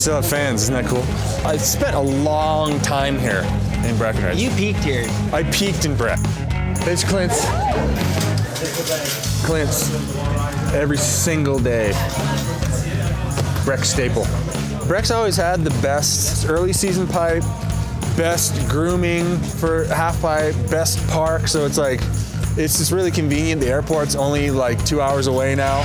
still have fans. Isn't that cool? I spent a long time here in Breckenridge. You peaked here. I peaked in Breck. There's Clint's. Clint's. Every single day. Breck staple. Breck's always had the best early season pipe, best grooming for half pipe, best park. So it's like, it's just really convenient. The airport's only like 2 hours away now.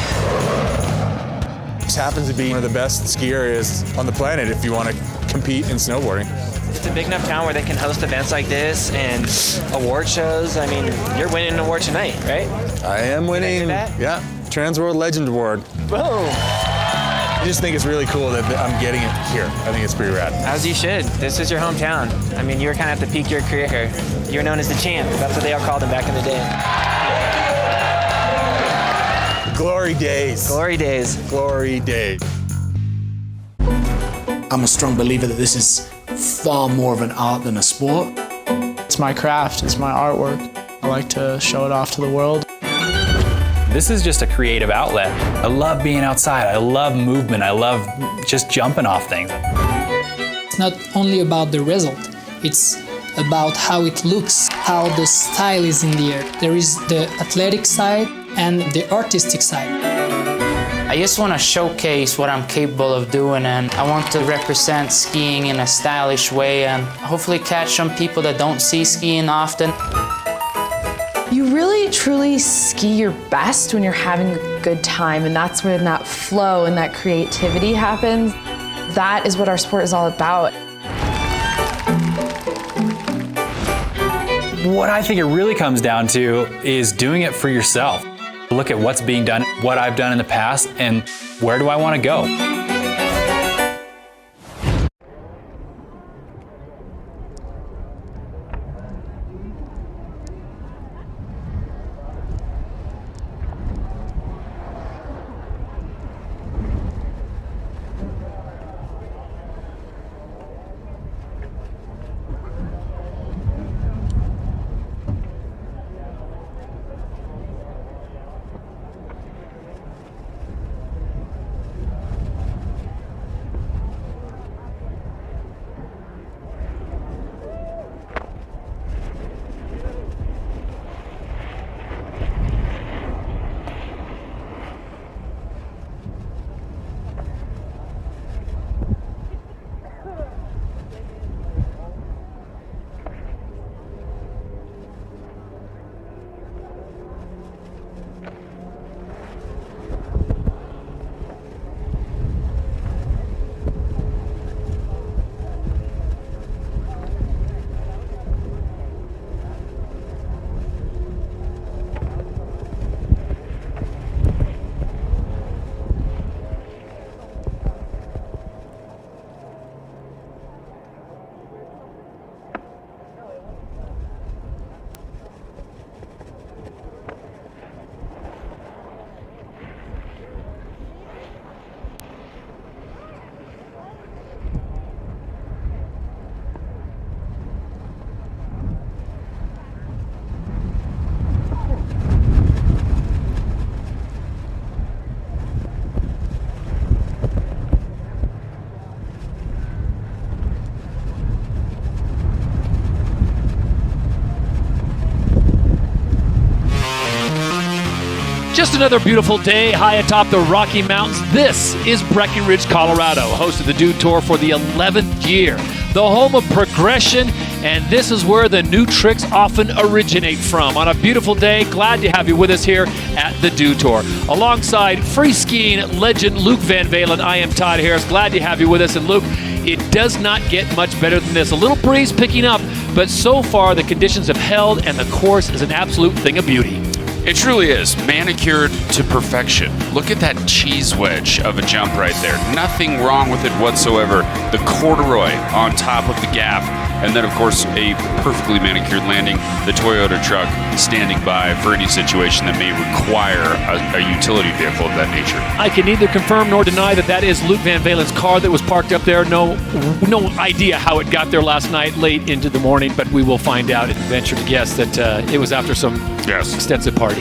Just happens to be one of the best ski areas on the planet if you want to compete in snowboarding. It's a big enough town where they can host events like this and award shows. I mean, you're winning an award tonight, right? I am winning, yeah, Trans World Legend Award. Boom. I just think it's really cool that I'm getting it here. I think it's pretty rad. As you should. This is your hometown. I mean, you were kind of at the peak of your career here. You were known as the champ. That's what they all called him back in the day. Glory days. Glory days. Glory days. I'm a strong believer that this is far more of an art than a sport. It's my craft, it's my artwork. I like to show it off to the world. This is just a creative outlet. I love being outside. I love movement. I love just jumping off things. It's not only about the result, it's about how it looks, how the style is in the air. There is the athletic side and the artistic side. I just want to showcase what I'm capable of doing, and I want to represent skiing in a stylish way and hopefully catch some people that don't see skiing often. You really truly ski your best when you're having a good time, and that's when that flow and that creativity happens. That is what our sport is all about. What I think it really comes down to is doing it for yourself. Look at what's being done, what I've done in the past, and where do I want to go? Just another beautiful day high atop the Rocky Mountains. This is Breckenridge, Colorado, host of the Dude Tour for the 11th year, the home of progression, and this is where the new tricks often originate from. On a beautiful day, glad to have you with us here at the Dude Tour. Alongside free skiing legend Luke Van Valen, I am Todd Harris. Glad to have you with us. And Luke, it does not get much better than this. A little breeze picking up, but so far the conditions have held and the course is an absolute thing of beauty. It truly is manicured to perfection. Look at that cheese wedge of a jump right there. Nothing wrong with it whatsoever. The corduroy on top of the gap. And then, of course, a perfectly manicured landing, the Toyota truck standing by for any situation that may require a utility vehicle of that nature. I can neither confirm nor deny that is Luke Van Valen's car that was parked up there. No idea how it got there last night late into the morning, but we will find out and venture to guess that it was after some extensive party.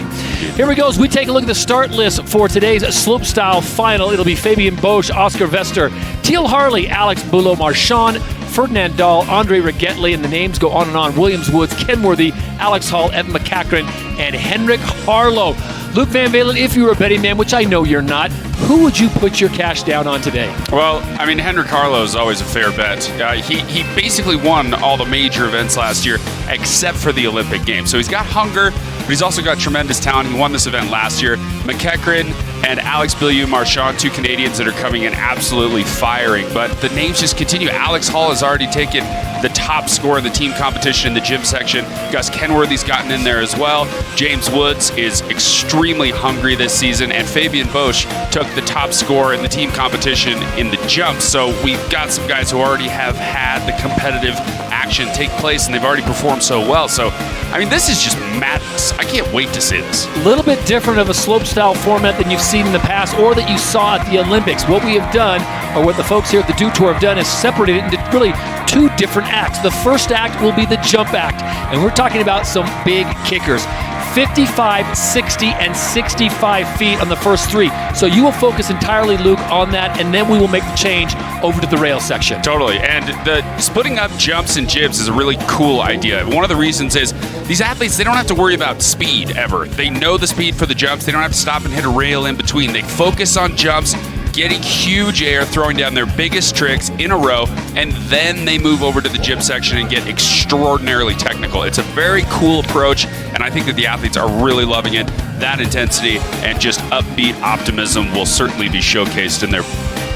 Here we go as we take a look at the start list for today's Slopestyle final. It'll be Fabian Bosch, Oscar Vester, Teal Harley, Alex Boulot-Marchand, Ferdinand Dahl, Andre Rigetli, and the names go on and on. Williams Woods, Ken Worthy, Alex Hall, Evan McCachran, and Henrik Harlow. Luke Van Valen, if you were a betting man, which I know you're not, who would you put your cash down on today? Well, I mean, Henrik Harlow is always a fair bet. He basically won all the major events last year except for the Olympic Games. So he's got hunger, but he's also got tremendous talent. He won this event last year. McCachran and Alex Boulot-Marchand, 2 Canadians that are coming in absolutely firing. But the names just continue. Alex Hall has already taken the top score in the team competition in the gym section. Gus Kenworthy's gotten in there as well. James Woods is extremely hungry this season. And Fabian Bosch took the top score in the team competition in the jumps. So we've got some guys who already have had the competitive action take place, and they've already performed so well. So, I mean, this is just madness. I can't wait to see this. A little bit different of a slopestyle format than you've seen in the past or that you saw at the Olympics. What we have done, or what the folks here at the Dew Tour have done, is separated it into really 2 different acts. The first act will be the jump act, and we're talking about some big kickers. 55, 60, and 65 feet on the first 3. So you will focus entirely, Luke, on that, and then we will make the change over to the rail section. Totally. And the splitting up jumps and jibs is a really cool idea. One of the reasons is these athletes, they don't have to worry about speed ever. They know the speed for the jumps. They don't have to stop and hit a rail in between. They focus on jumps, getting huge air, throwing down their biggest tricks in a row, and then they move over to the jib section and get extraordinarily technical. It's a very cool approach, and I think that the athletes are really loving it. That intensity and just upbeat optimism will certainly be showcased in their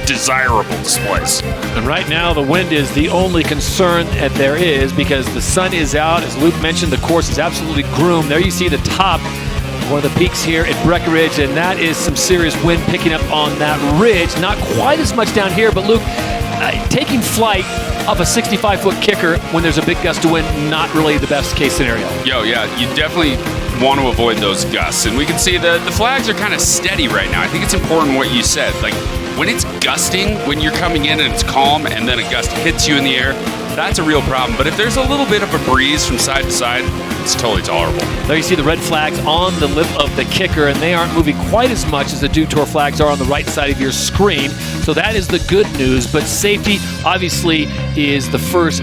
desirable displays. And right now, the wind is the only concern that there is, because the sun is out. As Luke mentioned, the course is absolutely groomed. There you see the top, one of the peaks here at Breckenridge, and that is some serious wind picking up on that ridge. Not quite as much down here, but Luke, taking flight off a 65-foot kicker when there's a big gust of wind, not really the best case scenario. Yeah, you definitely want to avoid those gusts. And we can see the flags are kind of steady right now. I think it's important what you said. Like, when it's gusting, when you're coming in and it's calm and then a gust hits you in the air, that's a real problem. But if there's a little bit of a breeze from side to side, it's totally tolerable. There you see the red flags on the lip of the kicker, and they aren't moving quite as much as the Dew Tour flags are on the right side of your screen. So that is the good news. But safety, obviously, is the first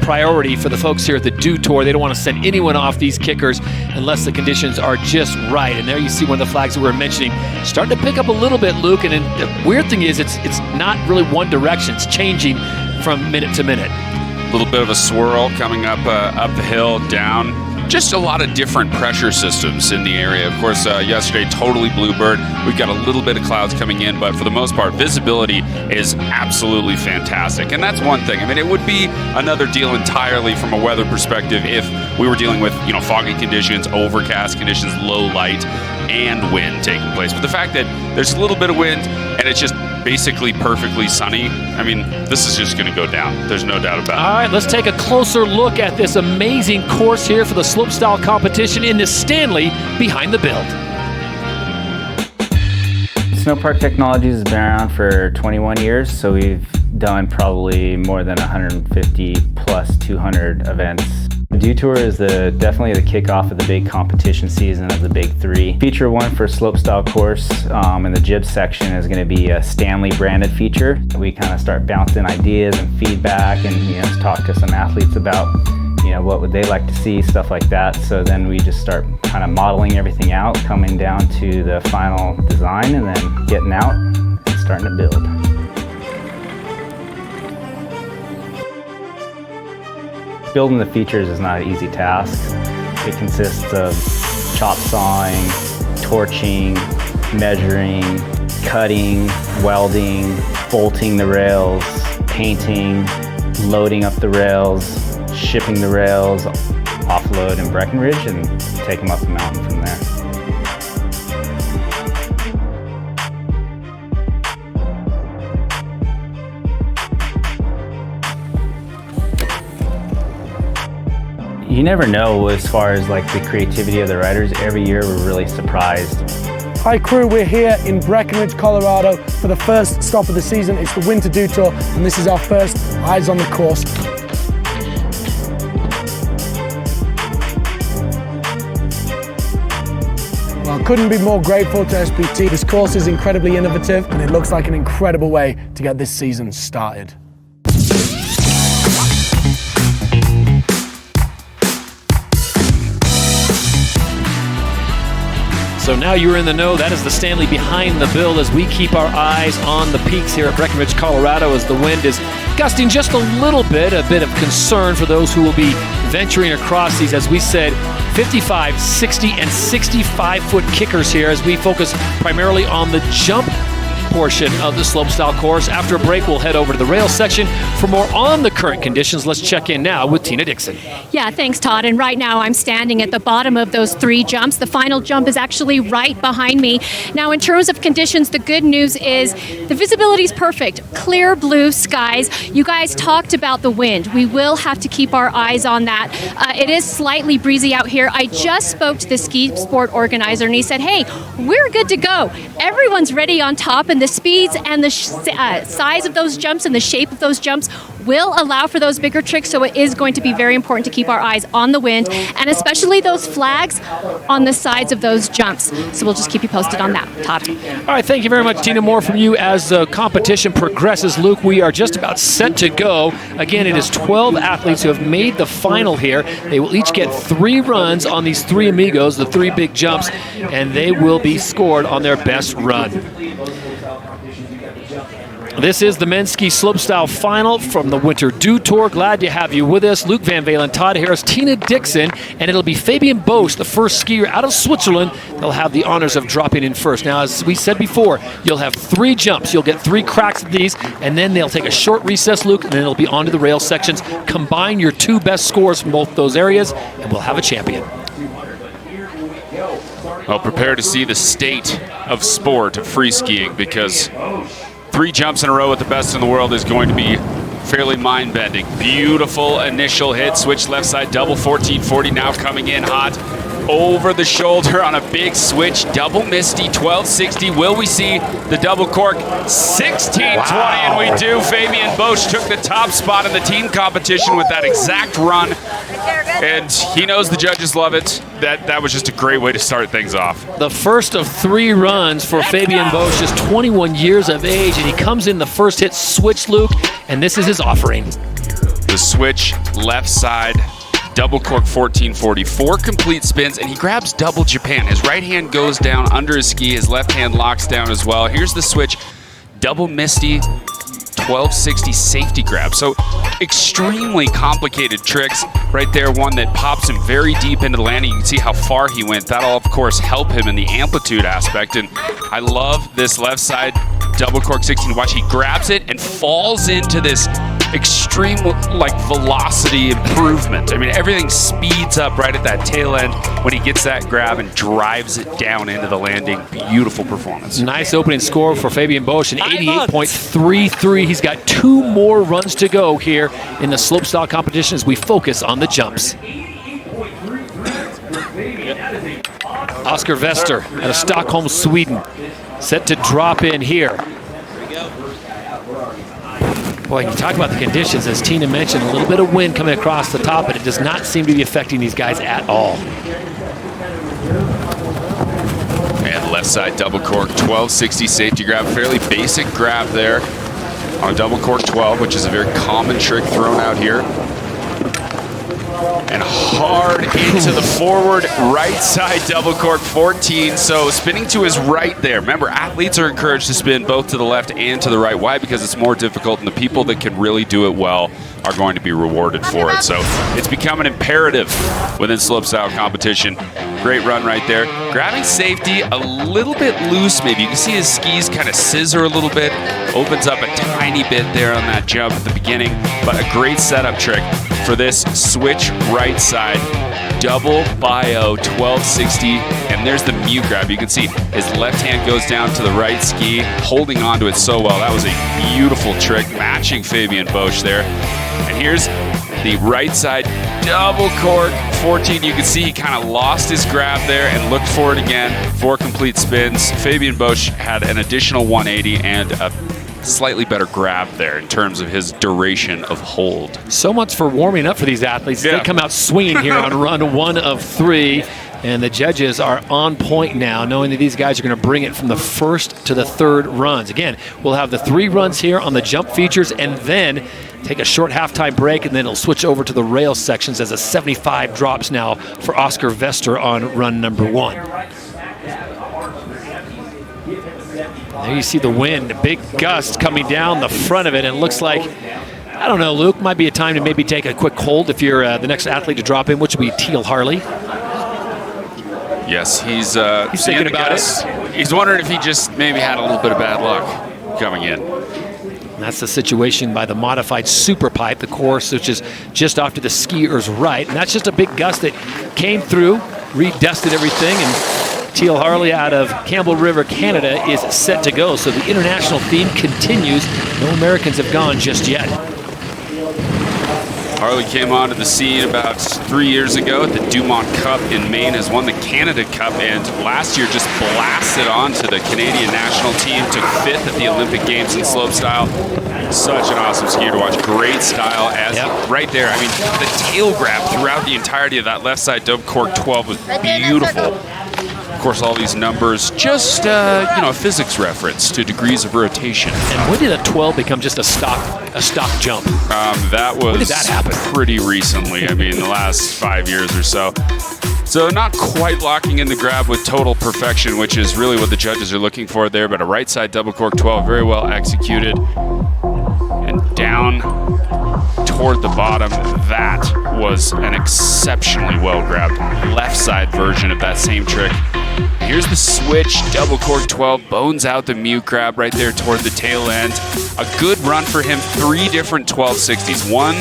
priority for the folks here at the Dew Tour. They don't want to send anyone off these kickers unless the conditions are just right. And there you see one of the flags that we were mentioning starting to pick up a little bit, Luke. And the weird thing is it's not really one direction. It's changing from minute to minute. A little bit of a swirl coming up the hill, down. Just a lot of different pressure systems in the area. Of course, yesterday, totally bluebird. We've got a little bit of clouds coming in, but for the most part, visibility is absolutely fantastic. And that's one thing. I mean, it would be another deal entirely from a weather perspective if we were dealing with, foggy conditions, overcast conditions, low light, and wind taking place. But the fact that there's a little bit of wind and it's just basically perfectly sunny, I mean, this is just going to go down. There's no doubt about it. All right, let's take a closer look at this amazing course here for the slopestyle competition in the Stanley behind the build. Snowpark Technologies has been around for 21 years, so we've done probably more than 150 plus 200 events. The Dew Tour is definitely the kickoff of the big competition season of the big 3. Feature 1 for slopestyle course in the jib section is going to be a Stanley branded feature. We kind of start bouncing ideas and feedback and talk to some athletes about what would they like to see, stuff like that. So then we just start kind of modeling everything out, coming down to the final design, and then getting out and starting to build. Building the features is not an easy task. It consists of chop sawing, torching, measuring, cutting, welding, bolting the rails, painting, loading up the rails, shipping the rails, offload in Breckenridge, and take them up the mountain from there. You never know as far as like the creativity of the riders. Every year we're really surprised. Hi crew, we're here in Breckenridge, Colorado for the first stop of the season. It's the Winter Dew Tour, and this is our first Eyes on the Course. Well, I couldn't be more grateful to SPT. This course is incredibly innovative, and it looks like an incredible way to get this season started. So now you're in the know. That is the Stanley behind the build as we keep our eyes on the peaks here at Breckenridge, Colorado, as the wind is gusting just a little bit, a bit of concern for those who will be venturing across these, as we said, 55, 60, and 65-foot kickers here as we focus primarily on the jump portion of the slopestyle course. After a break, we'll head over to the rail section for more on the current conditions. Let's check in now with Tina Dixon. Yeah, thanks, Todd. And right now I'm standing at the bottom of those 3 jumps. The final jump is actually right behind me. Now, in terms of conditions, the good news is the visibility is perfect. Clear blue skies. You guys talked about the wind. We will have to keep our eyes on that. It is slightly breezy out here. I just spoke to the ski sport organizer and he said, hey, we're good to go. Everyone's ready on top, and the speeds and the size of those jumps and the shape of those jumps will allow for those bigger tricks, so it is going to be very important to keep our eyes on the wind, and especially those flags on the sides of those jumps. So we'll just keep you posted on that, Todd. All right, thank you very much, Tina. More from you as the competition progresses. Luke, we are just about set to go. Again, it is 12 athletes who have made the final here. They will each get 3 runs on these 3 amigos, the 3 big jumps, and they will be scored on their best run. This is the men's ski slopestyle final from the Winter Dew Tour. Glad to have you with us. Luke Van Valen, Todd Harris, Tina Dixon, and it'll be Fabian Bosch, the first skier out of Switzerland. They'll have the honors of dropping in first. Now, as we said before, you'll have 3 jumps. You'll get 3 cracks at these, and then they'll take a short recess, Luke, and then it'll be onto the rail sections. Combine your 2 best scores from both those areas, and we'll have a champion. Well, prepare to see the state of sport of free skiing, because 3 jumps in a row with the best in the world is going to be fairly mind-bending. Beautiful initial hit, switch left side, double 1440, now coming in hot. Over the shoulder on a big switch, double misty, 1260. Will we see the double cork? 1620, wow. And we do. Fabian Bosch took the top spot in the team competition with that exact run. And he knows the judges love it. That was just a great way to start things off. The first of 3 runs for Fabian Bosch, just 21 years of age, and he comes in the first hit switch, Luke, and this is his offering. The switch left side, double cork 1440, 4 complete spins, and he grabs double Japan. His right hand goes down under his ski, his left hand locks down as well. Here's the switch, double misty, 1260 safety grab. So extremely complicated tricks right there. One that pops him very deep into the landing. You can see how far he went. That'll of course help him in the amplitude aspect. And I love this left side double cork 16. Watch, he grabs it and falls into this extreme like velocity improvement. I mean, everything speeds up right at that tail end when he gets that grab and drives it down into the landing. Beautiful performance. Nice opening score for Fabian Bosch, an 88.33. He's got 2 more runs to go here in the slopestyle competition as we focus on the jumps. Oscar Wester out of Stockholm, Sweden, set to drop in here. Boy, you talk about the conditions, as Tina mentioned, a little bit of wind coming across the top, but it does not seem to be affecting these guys at all. And left side double cork, 1260 safety grab, fairly basic grab there on double cork 12, which is a very common trick thrown out here. And hard into the forward right side double cork 14. So spinning to his right there. Remember, athletes are encouraged to spin both to the left and to the right. Why? Because it's more difficult, and the people that can really do it well are going to be rewarded for it. So it's become an imperative within slopestyle competition. Great run right there. Grabbing safety a little bit loose maybe. You can see his skis kind of scissor a little bit. Opens up a tiny bit there on that jump at the beginning. But a great setup trick for this switch right side. Double bio 1260. And there's the mute grab. You can see his left hand goes down to the right ski, holding onto it so well. That was a beautiful trick, matching Fabian Bosch there. And here's The right side double cork 14. You can see he kind of lost his grab there and looked for it again. 4 complete spins. Fabian Bosch had an additional 180 and a slightly better grab there in terms of his duration of hold. So much for warming up for these athletes. Yeah. They come out swinging here on run 1 of 3. And the judges are on point now, knowing that these guys are going to bring it from the first to the third runs. Again, we'll have the 3 runs here on the jump features and then take a short halftime break, and then it'll switch over to the rail sections as a 75 drops now for Oscar Vester on run number 1. There you see the wind, a big gust coming down the front of it, and it looks like, I don't know, Luke, might be a time to maybe take a quick hold if you're the next athlete to drop in, which will be Teal Harley. Yes, he's thinking about it. He's wondering if he just maybe had a little bit of bad luck coming in. And that's the situation by the modified super pipe, the course which is just off to the skier's right. And that's just a big gust that came through, redusted everything, and Teal Harley out of Campbell River, Canada is set to go. So the international theme continues. No Americans have gone just yet. Harley came onto the scene about 3 years ago at the Dumont Cup in Maine, has won the Canada Cup, and last year just blasted onto the Canadian national team, took 5th at the Olympic Games in slopestyle. Such an awesome skier to watch. Great style as right there. I mean, the tail grab throughout the entirety of that left side double cork 12 was beautiful. Of course, all these numbers, just a physics reference to degrees of rotation. And when did a 12 become just a stock jump? That was when did that happen? Pretty recently. I mean, the last 5 years or so. So not quite locking in the grab with total perfection, which is really what the judges are looking for there. But a right side double cork 12, very well executed, and down toward the bottom. That was an exceptionally well grabbed left side version of that same trick. Here's the switch, double cork 12, bones out the mute grab right there toward the tail end. A good run for him, 3 different 1260s. 1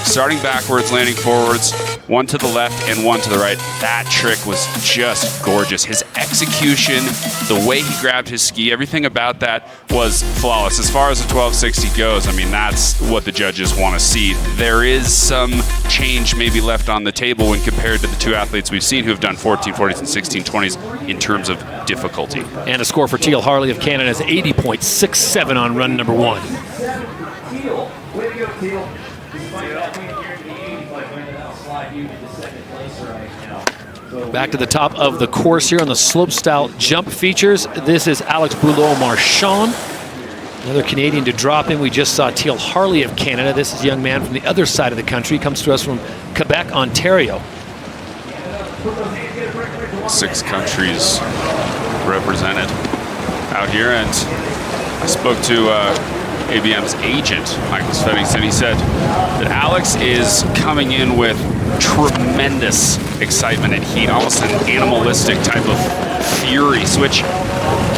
starting backwards, landing forwards, 1 to the left and 1 to the right. That trick was just gorgeous. His execution, the way he grabbed his ski, everything about that was flawless. As far as the 1260 goes, I mean, that's what the judges want to see. There is some change maybe left on the table when compared to the 2 athletes we've seen who have done 1440s and 1620s in terms of difficulty. And a score for Teal Harley of Canada is 80.67 on run number 1. Back to the top of the course here on the slopestyle jump features. This is Alex Boulot-Marchand, another Canadian to drop in. We just saw Teal Harley of Canada. This is a young man from the other side of the country. He comes to us from Quebec, Ontario. 6 countries represented out here, and I spoke to ABM's agent, Michael Sveddington. He said that Alex is coming in with tremendous excitement and heat, almost an animalistic type of fury. Switch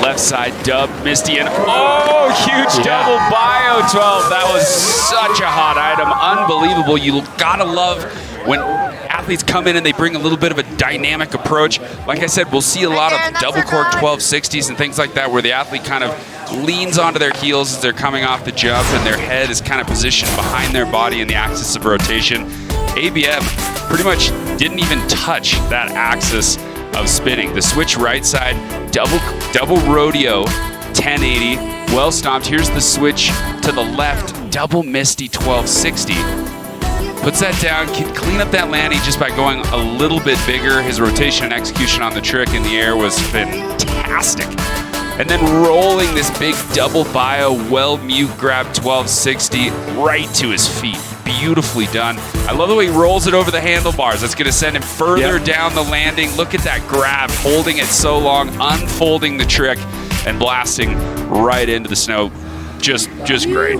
left side dub, Misty, and huge double bio 12. That was such a hot item, unbelievable. You gotta love when athletes come in and they bring a little bit of a dynamic approach. Like I said, we'll see a lot of double cork 1260s and things like that where the athlete kind of leans onto their heels as they're coming off the jump and their head is kind of positioned behind their body in the axis of rotation. ABM pretty much didn't even touch that axis of spinning. The switch right side, double rodeo 1080, well stomped. Here's the switch to the left, double misty 1260. Puts that down, can clean up that landing just by going a little bit bigger. His rotation and execution on the trick in the air was fantastic. And then rolling this big double bio, well mute grab 1260 right to his feet. Beautifully done. I love the way he rolls it over the handlebars. That's going to send him further down the landing. Look at that grab, holding it so long, unfolding the trick, and blasting right into the snow. Just great.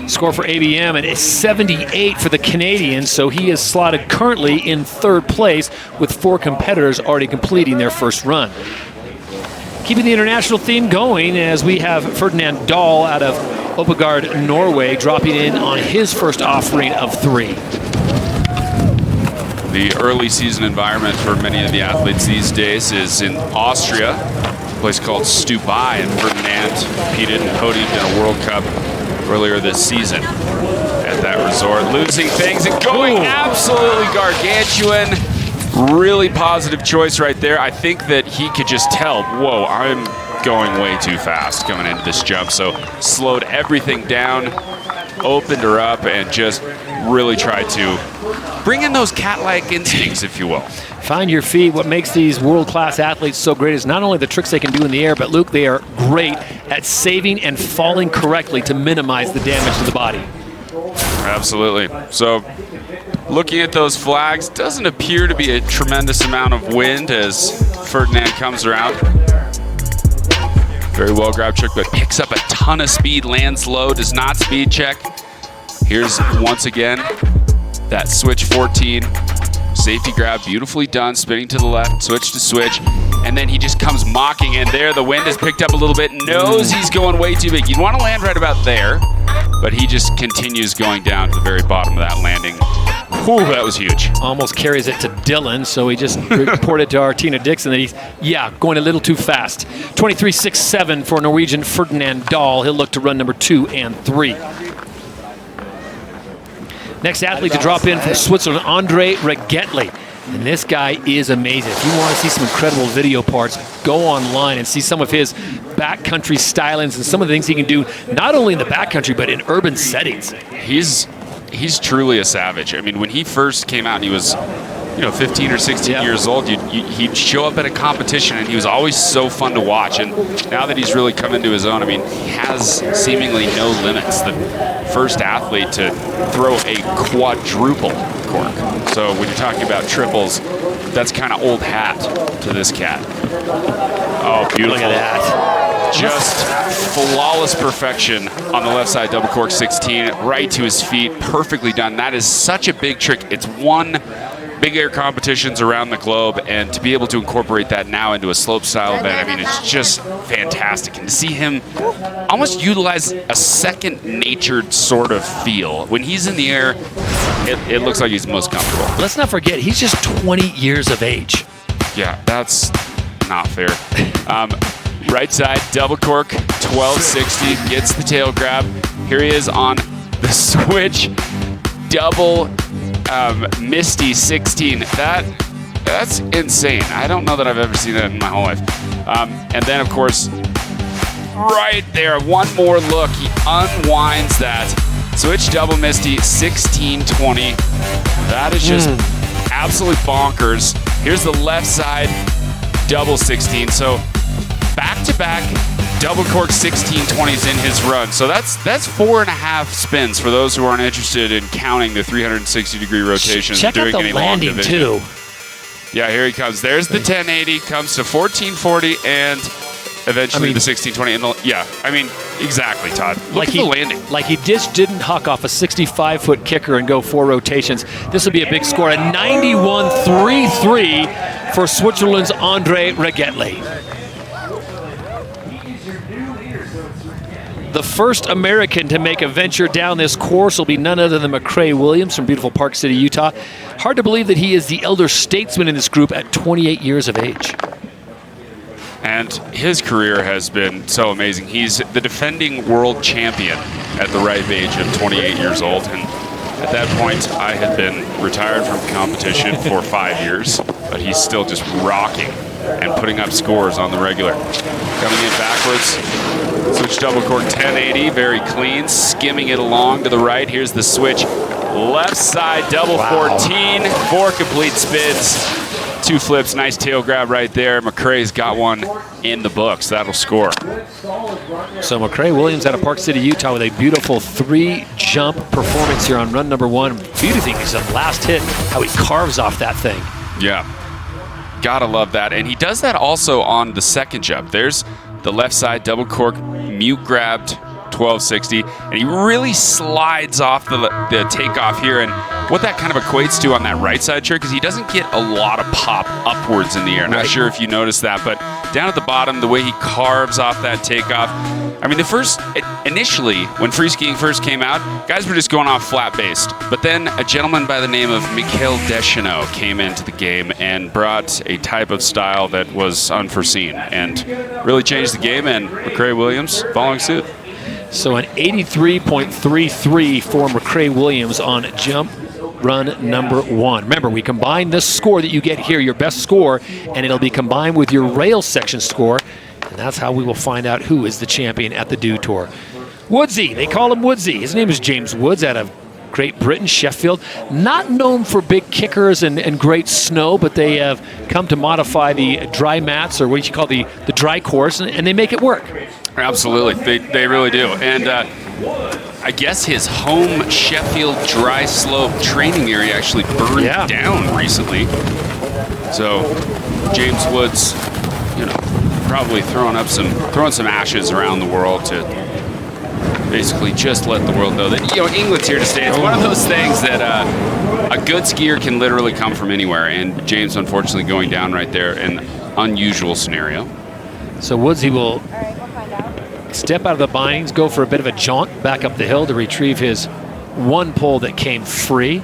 Score for ABM, and it's 78 for the Canadian, so he is slotted currently in 3rd place with 4 competitors already completing their first run. Keeping the international theme going as we have Ferdinand Dahl out of Oppegard, Norway, dropping in on his first offering of 3. The early season environment for many of the athletes these days is in Austria, a place called Stubai, and Ferdinand competed and podiumed in a World Cup earlier this season at that resort. Losing things and going absolutely gargantuan. Really positive choice right there. I think that he could just tell, whoa, I'm going way too fast coming into this jump. So slowed everything down, opened her up, and just really tried to bring in those cat-like instincts, if you will. Find your feet. What makes these world-class athletes so great is not only the tricks they can do in the air, but Luke, they are great at saving and falling correctly to minimize the damage to the body. Absolutely. So looking at those flags, doesn't appear to be a tremendous amount of wind as Ferdinand comes around. Very well grabbed trick, but picks up a ton of speed, lands low, does not speed check. Here's once again that switch 14. Safety grab, beautifully done, spinning to the left, switch to switch, and then he just comes mocking in there. The wind has picked up a little bit, knows he's going way too big. You'd want to land right about there, but he just continues going down to the very bottom of that landing. Whew, that was huge. Almost carries it to Dylan, so he just reported to Artina Dixon that he's, going a little too fast. 23.67 for Norwegian Ferdinand Dahl. He'll look to run number 2 and 3. Next athlete to drop in from Switzerland, Andre Regetli. And this guy is amazing. If you want to see some incredible video parts, go online and see some of his backcountry stylings and some of the things he can do, not only in the backcountry, but in urban settings. He's truly a savage. I mean, when he first came out and he was, 15 or 16 years old, he'd show up at a competition and he was always so fun to watch. And now that he's really come into his own, I mean, he has seemingly no limits. The first athlete to throw a quadruple cork. So when you're talking about triples, that's kind of old hat to this cat. Oh, beautiful. Look at that. Just flawless perfection on the left side, double cork 16, right to his feet, perfectly done. That is such a big trick. It's won big air competitions around the globe, and to be able to incorporate that now into a slopestyle event, I mean, it's just fantastic. And to see him almost utilize a second-natured sort of feel. When he's in the air, it looks like he's most comfortable. Let's not forget, he's just 20 years of age. Yeah, that's not fair. Right side, double cork, 1260, gets the tail grab. Here he is on the switch, double Misty 16. That's insane. I don't know that I've ever seen that in my whole life. And then, of course, right there, one more look. He unwinds that. Switch double Misty 1620. That is just absolutely bonkers. Here's the left side, double 16. So back-to-back double cork 1620s in his run. So that's 4.5 spins for those who aren't interested in counting the 360-degree rotations. Check out the landing, too. Yeah, here he comes. There's the 1080, comes to 1440, and eventually the 1620. And exactly, Todd. Look at the landing. Like he just didn't huck off a 65-foot kicker and go 4 rotations. This will be a big score. A 91.33 for Switzerland's Andre Regetli. The first American to make a venture down this course will be none other than McCrae Williams from beautiful Park City, Utah. Hard to believe that he is the elder statesman in this group at 28 years of age. And his career has been so amazing. He's the defending world champion at the ripe age of 28 years old. And at that point, I had been retired from competition for 5 years, but he's still just rocking and putting up scores on the regular. Coming in backwards, switch double cork 1080, very clean, skimming it along to the right. Here's the switch, left side double 14, 4 complete spins, 2 flips, nice tail grab right there. McCrae's got one in the books. That'll score. So McCrae Williams out of Park City, Utah with a beautiful 3-jump performance here on run number 1. Beauty thing is the last hit, how he carves off that thing. Yeah. Gotta love that. And he does that also on the second jump. There's the left side double cork, mute grabbed 1260, and he really slides off the takeoff here. And what that kind of equates to on that right side trick is he doesn't get a lot of pop upwards in the air. Not sure if you noticed that, but down at the bottom, the way he carves off that takeoff. I mean, initially, when free skiing first came out, guys were just going off flat-based. But then a gentleman by the name of Mikhail Deschanel came into the game and brought a type of style that was unforeseen and really changed the game, and McCrae Williams following suit. So an 83.33 for McCrae Williams on jump run number 1. Remember, we combine this score that you get here, your best score, and it'll be combined with your rail section score, and that's how we will find out who is the champion at the Dew Tour. Woodsy, they call him Woodsy. His name is James Woods out of Great Britain, Sheffield. Not known for big kickers and great snow, but they have come to modify the dry mats, or what you call the dry course, and they make it work. Absolutely, they really do. And I guess his home Sheffield dry slope training area actually burned down recently. So James Woods, probably throwing some ashes around the world to basically just let the world know that England's here to stay. It's one of those things that a good skier can literally come from anywhere, and James unfortunately going down right there, an unusual scenario. So Woodsy will step out of the bindings, go for a bit of a jaunt back up the hill to retrieve his one pole that came free.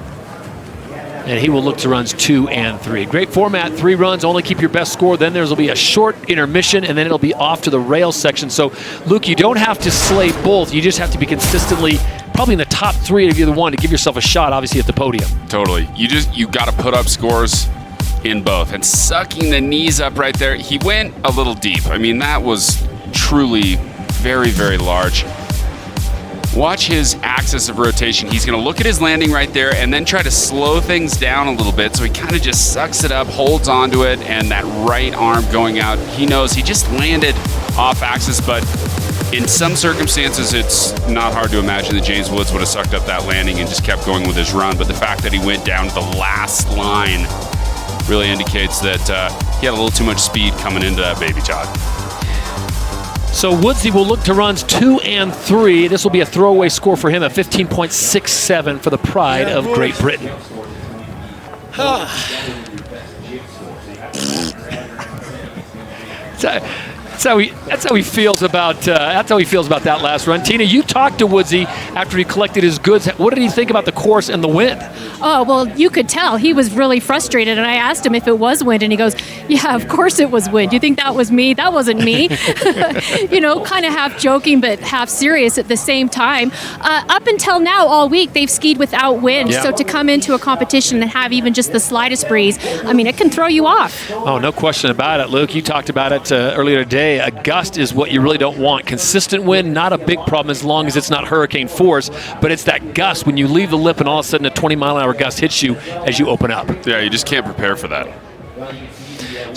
And he will look to runs 2 and 3. Great format, 3 runs, only keep your best score. Then there'll be a short intermission, and then it'll be off to the rail section. So, Luke, you don't have to slay both. You just have to be consistently probably in the top 3 of either one to give yourself a shot, obviously, at the podium. Totally. You got to put up scores in both. And sucking the knees up right there, he went a little deep. I mean, that was truly very, very large. Watch his axis of rotation. He's going to look at his landing right there and then try to slow things down a little bit. So he kind of just sucks it up, holds onto it, and that right arm going out. He knows he just landed off axis, but in some circumstances, it's not hard to imagine that James Woods would have sucked up that landing and just kept going with his run. But the fact that he went down to the last line really indicates that he had a little too much speed coming into that baby Todd. So Woodsy will look to runs 2 and 3. This will be a throwaway score for him at 15.67 for the pride of Great Britain. That's how he feels about that last run. Tina, you talked to Woodsy after he collected his goods. What did he think about the course and the wind? Oh, well, you could tell. He was really frustrated, and I asked him if it was wind, and he goes, yeah, of course it was wind. You think that was me? That wasn't me. Kind of half joking, but half serious at the same time. Up until now, all week, they've skied without wind, so to come into a competition and have even just the slightest breeze, I mean, it can throw you off. Oh, no question about it, Luke. You talked about it earlier today. A gust is what you really don't want. Consistent wind, not a big problem as long as it's not hurricane force, but it's that gust when you leave the lip and all of a sudden a 20-mile-an-hour gust hits you as you open up. Yeah, you just can't prepare for that.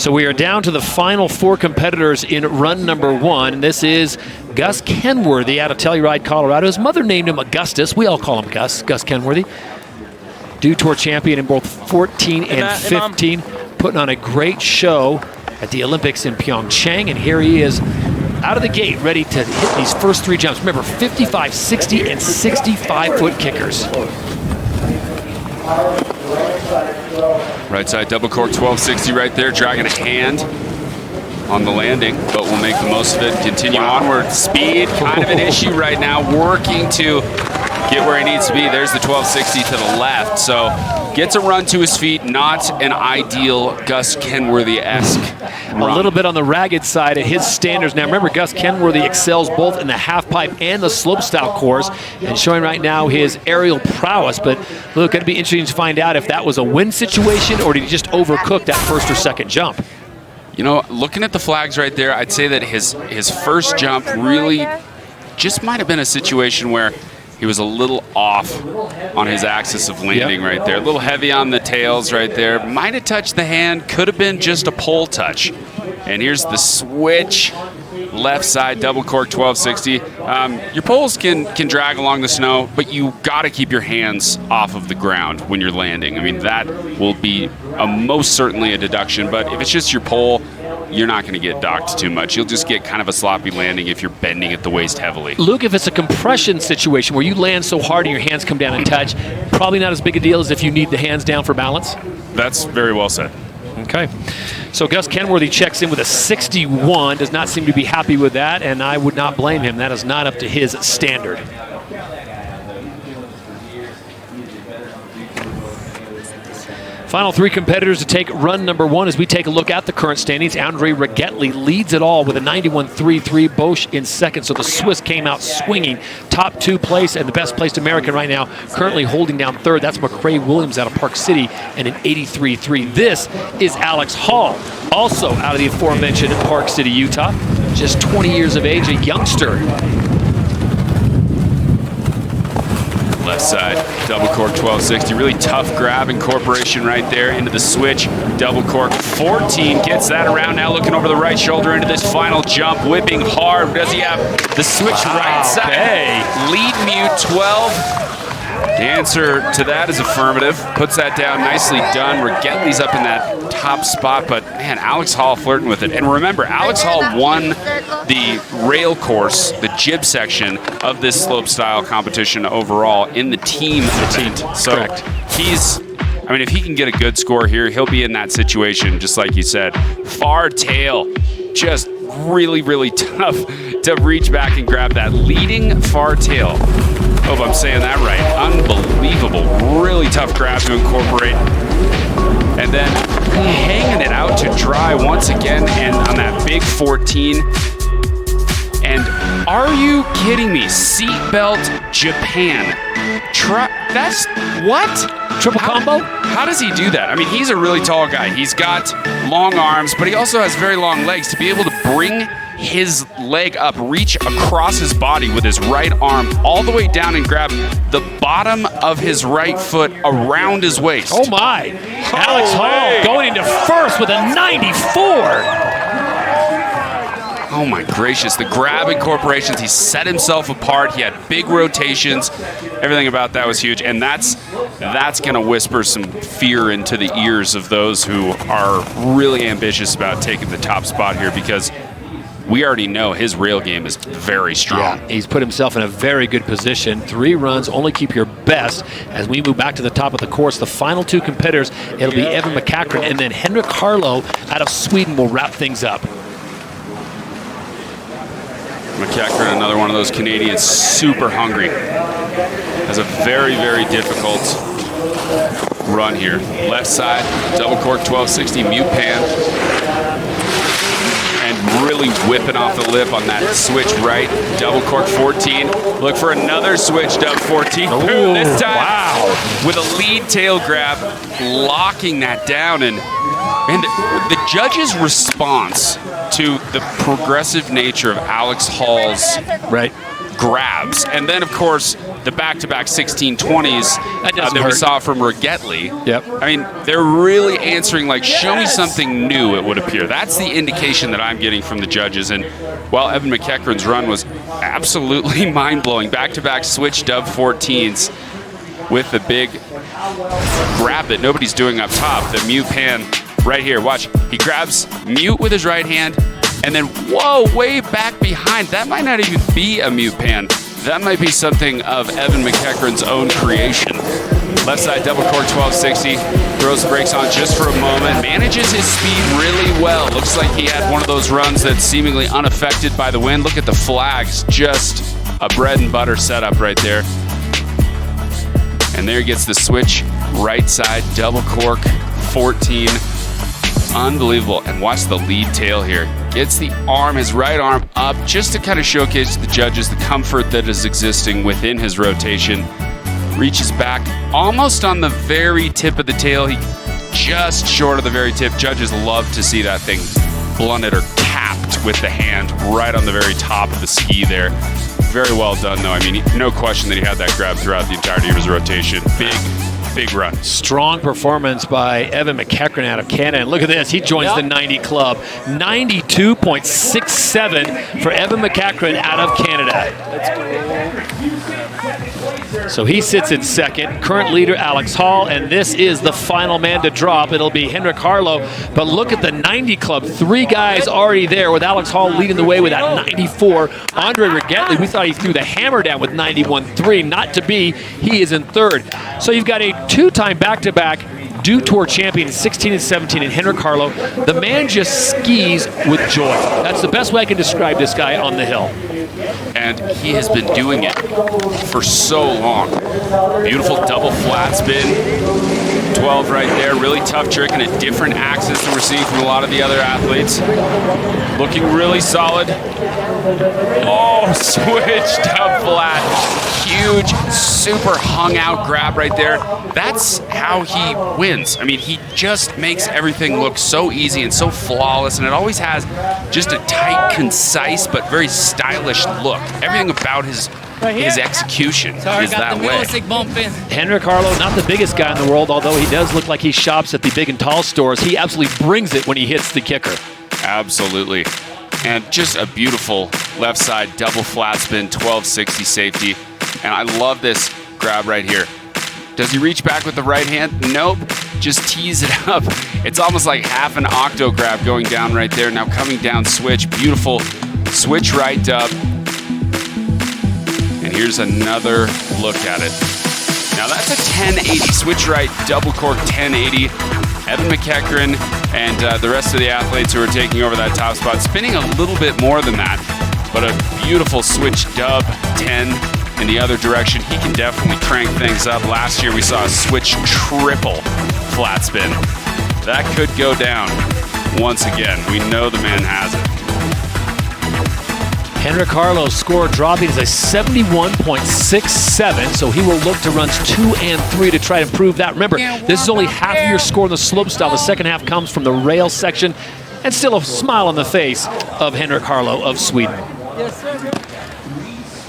So we are down to the final 4 competitors in run number 1. This is Gus Kenworthy out of Telluride, Colorado. His mother named him Augustus. We all call him Gus Kenworthy. Dew Tour champion in both 14 and 15, putting on a great show at the Olympics in Pyeongchang, and here he is out of the gate ready to hit these first 3 jumps. Remember, 55, 60, and 65-foot kickers. Right side double cork 1260 right there, dragging a hand on the landing, but we'll make the most of it. Continue onward. Speed, kind of an issue right now, working to get where he needs to be. There's the 1260 to the left. So gets a run to his feet, not an ideal Gus Kenworthy-esque run. A little bit on the ragged side at his standards. Now remember, Gus Kenworthy excels both in the half pipe and the slopestyle course, and showing right now his aerial prowess. But look, it'd be interesting to find out if that was a wind situation or did he just overcook that first or second jump. Looking at the flags right there, I'd say that his first jump really just might have been a situation where he was a little off on his axis of landing right there. A little heavy on the tails right there. Might have touched the hand, could have been just a pole touch. And here's the switch. Left side double cork 1260. Your poles can drag along the snow, but you got to keep your hands off of the ground when you're landing. I mean, that will be most certainly a deduction, but if it's just your pole, you're not going to get docked too much. You'll just get kind of a sloppy landing if you're bending at the waist heavily. Luke, if it's a compression situation where you land so hard and your hands come down and touch, probably not as big a deal as if you need the hands down for balance? That's very well said. Okay. So Gus Kenworthy checks in with a 61, does not seem to be happy with that, and I would not blame him. That is not up to his standard. Final three competitors to take run number one as we take a look at the current standings. Andre Rigetli leads it all with a 91.33. Bosch in second, so the Swiss came out swinging. Top two place and the best placed American right now, currently holding down third. That's McCrae Williams out of Park City and an 83.3. This is Alex Hall, also out of the aforementioned Park City, Utah. Just 20 years of age, a youngster. Left side, double cork 1260. Really tough grab incorporation right there into the switch. Double cork 14 gets that around. Now looking over the right shoulder into this final jump, whipping hard. Does he have the switch right side? Hey. Lead mute 12. The answer to that is affirmative. Puts that down, nicely done. Rigetli's up in that top spot, but man, Alex Hall flirting with it. And remember, Alex Hall won the rail course, the jib section of this slopestyle competition overall in the team event. So correct. I mean, if he can get a good score here, he'll be in that situation, just like you said. Far tail, just really, really tough to reach back and grab that leading far tail. Hope I'm saying that right. Unbelievable. Really tough grab to incorporate. And then hanging it out to dry once again and on that big 14. And are you kidding me? Seatbelt Japan. That's what? Triple combo? How does he do that? I mean, he's a really tall guy. He's got long arms, but he also has very long legs. To be able to bring his leg up, reach across his body with his right arm all the way down and grab the bottom of his right foot around his waist. Oh my. Alex Hall going into first with a 94. Oh my gracious, the grab incorporations, he set himself apart, he had big rotations, everything about that was huge, and that's gonna whisper some fear into the ears of those who are really ambitious about taking the top spot here, because we already know his rail game is very strong. Yeah, he's put himself in a very good position. 3 runs, only keep your best. As we move back to the top of the course, the final 2 competitors, it'll be Evan McCachran and then Henrik Harlow out of Sweden will wrap things up. McCachran, another one of those Canadians, super hungry. Has a very, very difficult run here. Left side, double cork 1260, mute pan. And really whipping off the lip on that switch right. Double cork 14. Look for another switch dub 14. Boom, this time with a lead tail grab, locking that down. And the judge's response to the progressive nature of Alex Hall's grabs, and then of course the back-to-back 1620s that we saw from Rigetli. Yep. I mean, they're really answering like, show me something new, it would appear. That's the indication that I'm getting from the judges. And while Evan McCachran's run was absolutely mind-blowing, back-to-back switch dub 14s with the big grab that nobody's doing up top, the mute pan right here. Watch, he grabs mute with his right hand, and then, whoa, way back behind. That might not even be a mute pan. That might be something of Evan McCachran's own creation. Left side double cork 1260, throws the brakes on just for a moment, manages his speed really well. Looks like he had one of those runs that's seemingly unaffected by the wind. Look at the flags, just a bread and butter setup right there. And there he gets the switch, right side, double cork 14. Unbelievable. And watch the lead tail here. Gets the arm, his right arm up, just to kind of showcase to the judges the comfort that is existing within his rotation. Reaches back almost on the very tip of the tail. He just short of the very tip. Judges love to see that thing blunted or capped with the hand right on the very top of the ski there. Very well done, though. I mean, no question that he had that grab throughout the entirety of his rotation. Big run. Strong performance by Evan McCachran out of Canada. And look at this, he joins the 90 club. 92.67 for Evan McCachran out of Canada. So he sits in second. Current leader Alex Hall, and this is the final man to drop. It'll be Henrik Harlow. But look at the 90 club. 3 guys already there with Alex Hall leading the way with that 94. Andre Rigetli, we thought he threw the hammer down with 91.3. Not to be. He is in third. So you've got a 2-time back-to-back Dew Tour champion in 16 and 17 in Henrik Harlow. The man just skis with joy. That's the best way I can describe this guy on the hill. And he has been doing it for so long. Beautiful double flat spin. 12 right there. Really tough trick and a different axis than we're seeing from a lot of the other athletes. Looking really solid. Oh, switched up flat. Huge, super hung out grab right there. That's how he wins. I mean, he just makes everything look so easy and so flawless, and it always has just a tight, concise, but very stylish look. Everything about his execution is that way. Henrik Harlow, not the biggest guy in the world, although he does look like he shops at the big and tall stores. He absolutely brings it when he hits the kicker. Absolutely. And just a beautiful left side double flat spin, 1260 safety. And I love this grab right here. Does he reach back with the right hand? Nope. Just tees it up. It's almost like half an octo grab going down right there. Now coming down switch. Beautiful switch right dub. And here's another look at it. Now that's a 1080. Switch right, double cork 1080. Evan McEachran and the rest of the athletes who are taking over that top spot, spinning a little bit more than that. But a beautiful switch dub 10 in the other direction. He can definitely crank things up. Last year we saw a switch triple flat spin. That could go down once again. We know the man has it. Henrik Harlow's score dropping is a 71.67, so he will look to runs 2 and 3 to try to improve that. Remember, this is only half of your score in the slopestyle. The second half comes from the rail section, and still a smile on the face of Henrik Harlow of Sweden.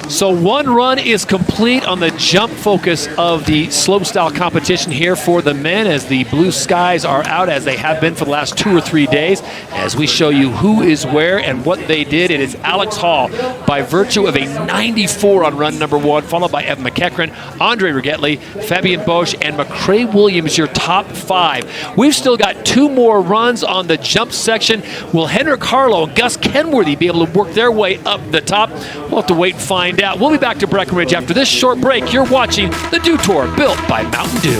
So one run is complete on the jump focus of the slopestyle competition here for the men, as the blue skies are out, as they have been for the last 2 or 3 days. As we show you who is where and what they did, it is Alex Hall by virtue of a 94 on run number 1, followed by Evan McEachran, Andre Rigetli, Fabian Bosch, and McCrae Williams, your top 5. We've still got 2 more runs on the jump section. Will Henrik Harlow and Gus Kenworthy be able to work their way up the top? We'll have to wait and find out. We'll be back to Breckenridge after this short break. You're watching the Dew Tour, built by Mountain Dew.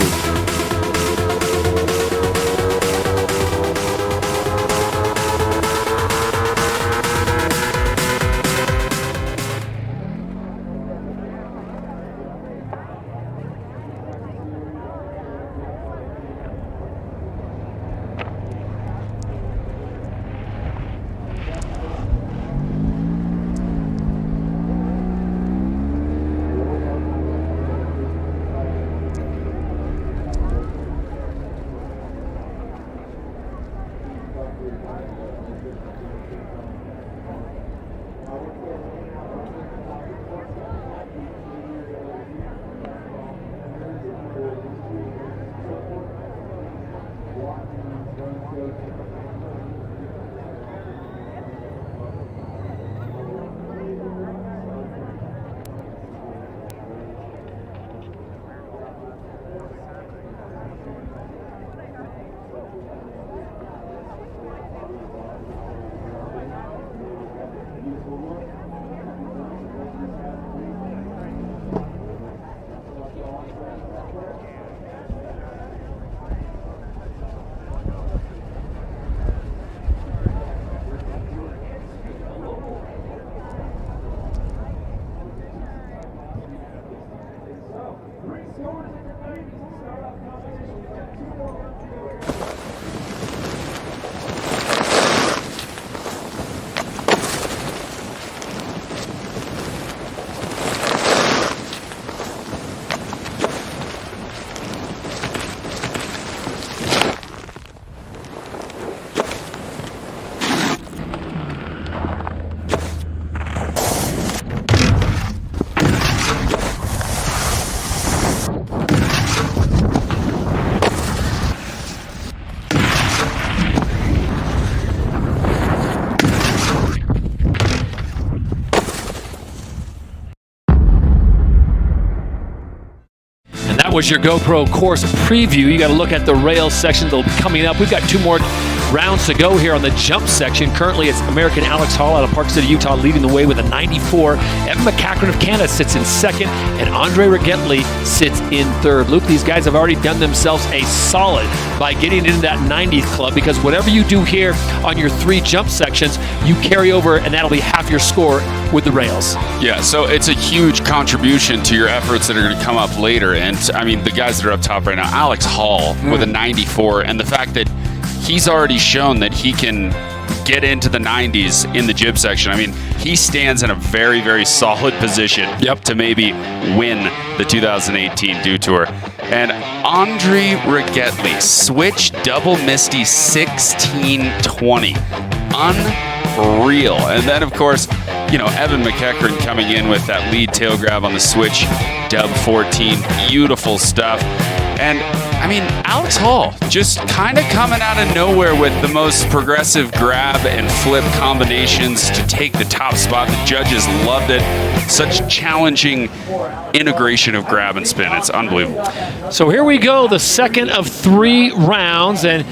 Was your GoPro course preview. You got to look at the rail sections that'll be coming up. We've got 2 more rounds to go here on the jump section. Currently, it's American Alex Hall out of Park City, Utah, leading the way with a 94. Evan McCachran of Canada sits in second, and Andre Rigetley sits in third. Luke, these guys have already done themselves a solid by getting into that 90th club, because whatever you do here on your 3 jump sections, you carry over, and that'll be half your score with the rails. Yeah, so it's a huge contribution to your efforts that are going to come up later. And I mean, the guys that are up top right now, Alex Hall with a 94, and the fact that he's already shown that he can get into the 90s in the jib section. I mean, he stands in a very, very solid position to maybe win the 2018 Dew Tour. And Andre Rigetley, switch double Misty 1620. Unreal. And then, of course, you know, Evan McCachran coming in with that lead tail grab on the switch dub 14. Beautiful stuff. And I mean, Alex Hall just kind of coming out of nowhere with the most progressive grab and flip combinations to take the top spot. The judges loved it. Such challenging integration of grab and spin. It's unbelievable. So here we go, the second of 3 rounds, and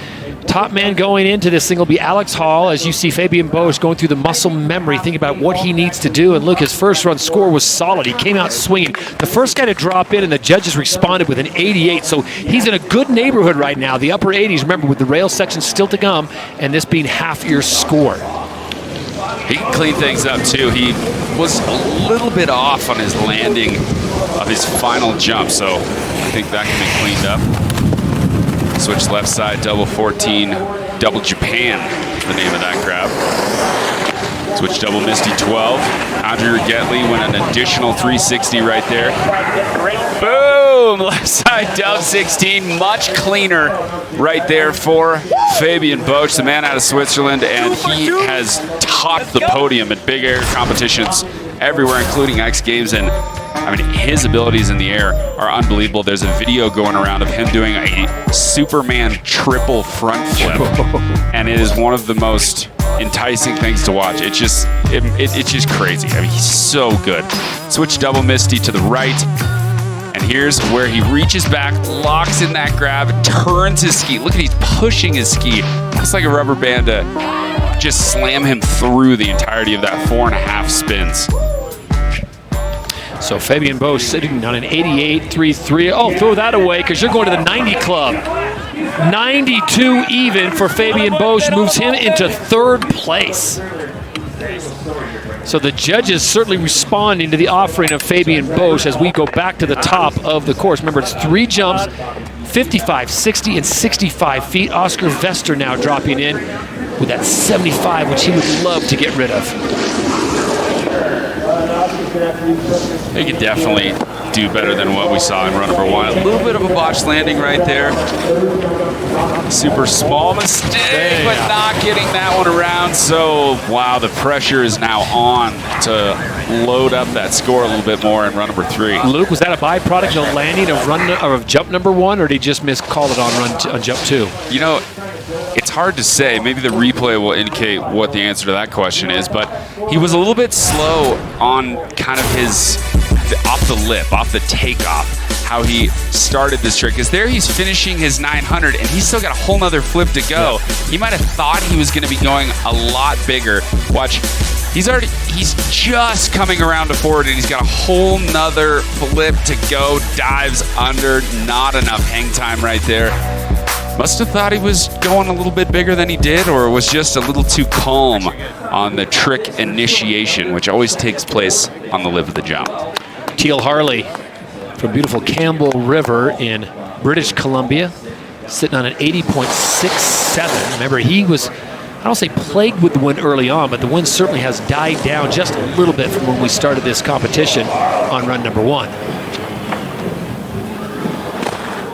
top man going into this thing will be Alex Hall. As you see, Fabian Bosch going through the muscle memory, thinking about what he needs to do. And look, his first run score was solid. He came out swinging. The first guy to drop in, and the judges responded with an 88. So he's in a good neighborhood right now. The upper 80s, remember, with the rail section still to come, and this being half your score. He can clean things up too. He was a little bit off on his landing of his final jump, so I think that can be cleaned up. Switch left side, double 14, double Japan, the name of that grab. Switch double Misty 12. Andre Rigetley went an additional 360 right there. Boom! Left side dub 16, much cleaner right there for Fabian Bosch, the man out of Switzerland, and he has topped the podium at big air competitions everywhere, including X Games, and I mean, his abilities in the air are unbelievable. There's a video going around of him doing a Superman triple front flip, and it is one of the most enticing things to watch. It's just crazy. I mean, he's so good. Switch double Misty to the right, and here's where he reaches back, locks in that grab, turns his ski. Look at, he's pushing his ski. It's like a rubber band to just slam him through the entirety of that 4.5 spins. So Fabian Bosch sitting on an 88.33. Oh, throw that away because you're going to the 90 club. 92 even for Fabian Bosch, moves him into 3rd place. So the judges certainly responding to the offering of Fabian Bosch as we go back to the top of the course. Remember, it's 3 jumps, 55, 60, and 65 feet. Oscar Vester now dropping in with that 75, which he would love to get rid of. They could definitely do better than what we saw in run number 1. A little bit of a botched landing right there. Super small mistake, but not getting that one around. So, wow, the pressure is now on to load up that score a little bit more in run number 3. Luke, was that a byproduct of landing of jump number 1, or did he just miscall it on jump 2? You know, it's hard to say. Maybe the replay will indicate what the answer to that question is, but he was a little bit slow on kind of his off the lip, off the takeoff, how he started this trick. Because there he's finishing his 900, and he's still got a whole nother flip to go. Yeah. He might have thought he was going to be going a lot bigger. Watch, he's just coming around to forward, and he's got a whole nother flip to go. Dives under, not enough hang time right there. Must have thought he was going a little bit bigger than he did, or was just a little too calm on the trick initiation, which always takes place on the lip of the jump. Teal Harley from beautiful Campbell River in British Columbia, sitting on an 80.67. Remember, he was, I don't say plagued with the wind early on, but the wind certainly has died down just a little bit from when we started this competition on run number 1.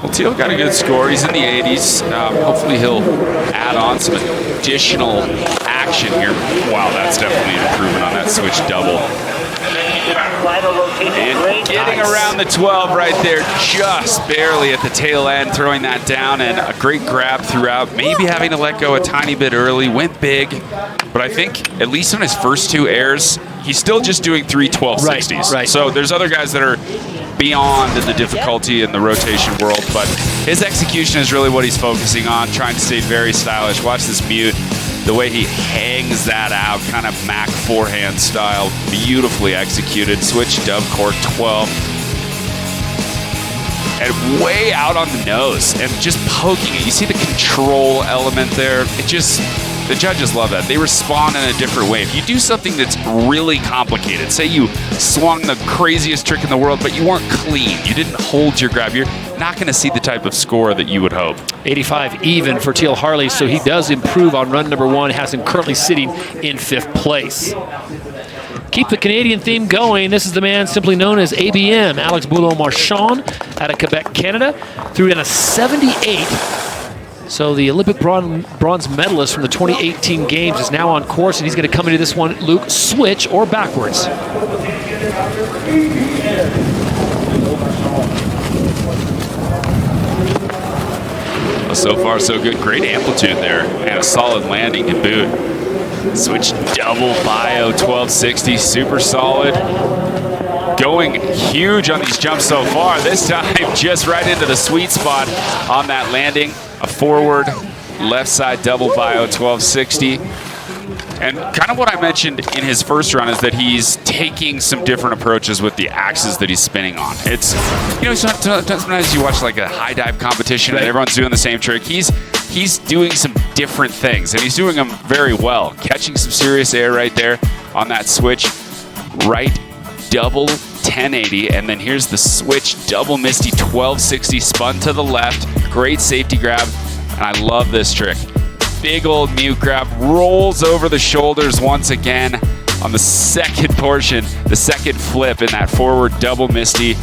Well, Teal got a good score. He's in the 80s. Hopefully he'll add on some additional action here. Wow, that's definitely an improvement on that switch double. And getting around the 12 right there, just barely at the tail end, throwing that down, and a great grab throughout. Maybe having to let go a tiny bit early, went big, but I think at least on his first 2 airs, he's still just doing 3 1260s. Right. So there's other guys that are beyond the difficulty in the rotation world, but his execution is really what he's focusing on, trying to stay very stylish. Watch this mute, the way he hangs that out, kind of Mac forehand style, beautifully executed. Switch dub cork 12. And way out on the nose and just poking it. You see the control element there? The judges love that. They respond in a different way. If you do something that's really complicated, say you swung the craziest trick in the world, but you weren't clean, you didn't hold your grab, you're not going to see the type of score that you would hope. 85 even for Teal Harley, so he does improve on run number 1, has him currently sitting in 5th place. Keep the Canadian theme going. This is the man simply known as ABM, Alex Boulot-Marchand, out of Quebec, Canada. Threw in a 78. So the Olympic bronze medalist from the 2018 Games is now on course, and he's going to come into this one, Luke, switch or backwards. Well, so far, so good. Great amplitude there, and a solid landing to boot. Switch double bio 1260, super solid. Going huge on these jumps so far. This time, just right into the sweet spot on that landing. A forward, left side double bio 1260. And kind of what I mentioned in his first run is that he's taking some different approaches with the axes that he's spinning on. It's, you know, sometimes you watch like a high dive competition and everyone's doing the same trick. He's doing some different things, and he's doing them very well. Catching some serious air right there on that switch. Right double 1080, and then here's the switch double misty 1260 spun to the left. Great safety grab, and I love this trick. Big old mute grab, rolls over the shoulders once again on the second portion, the second flip in that forward double misty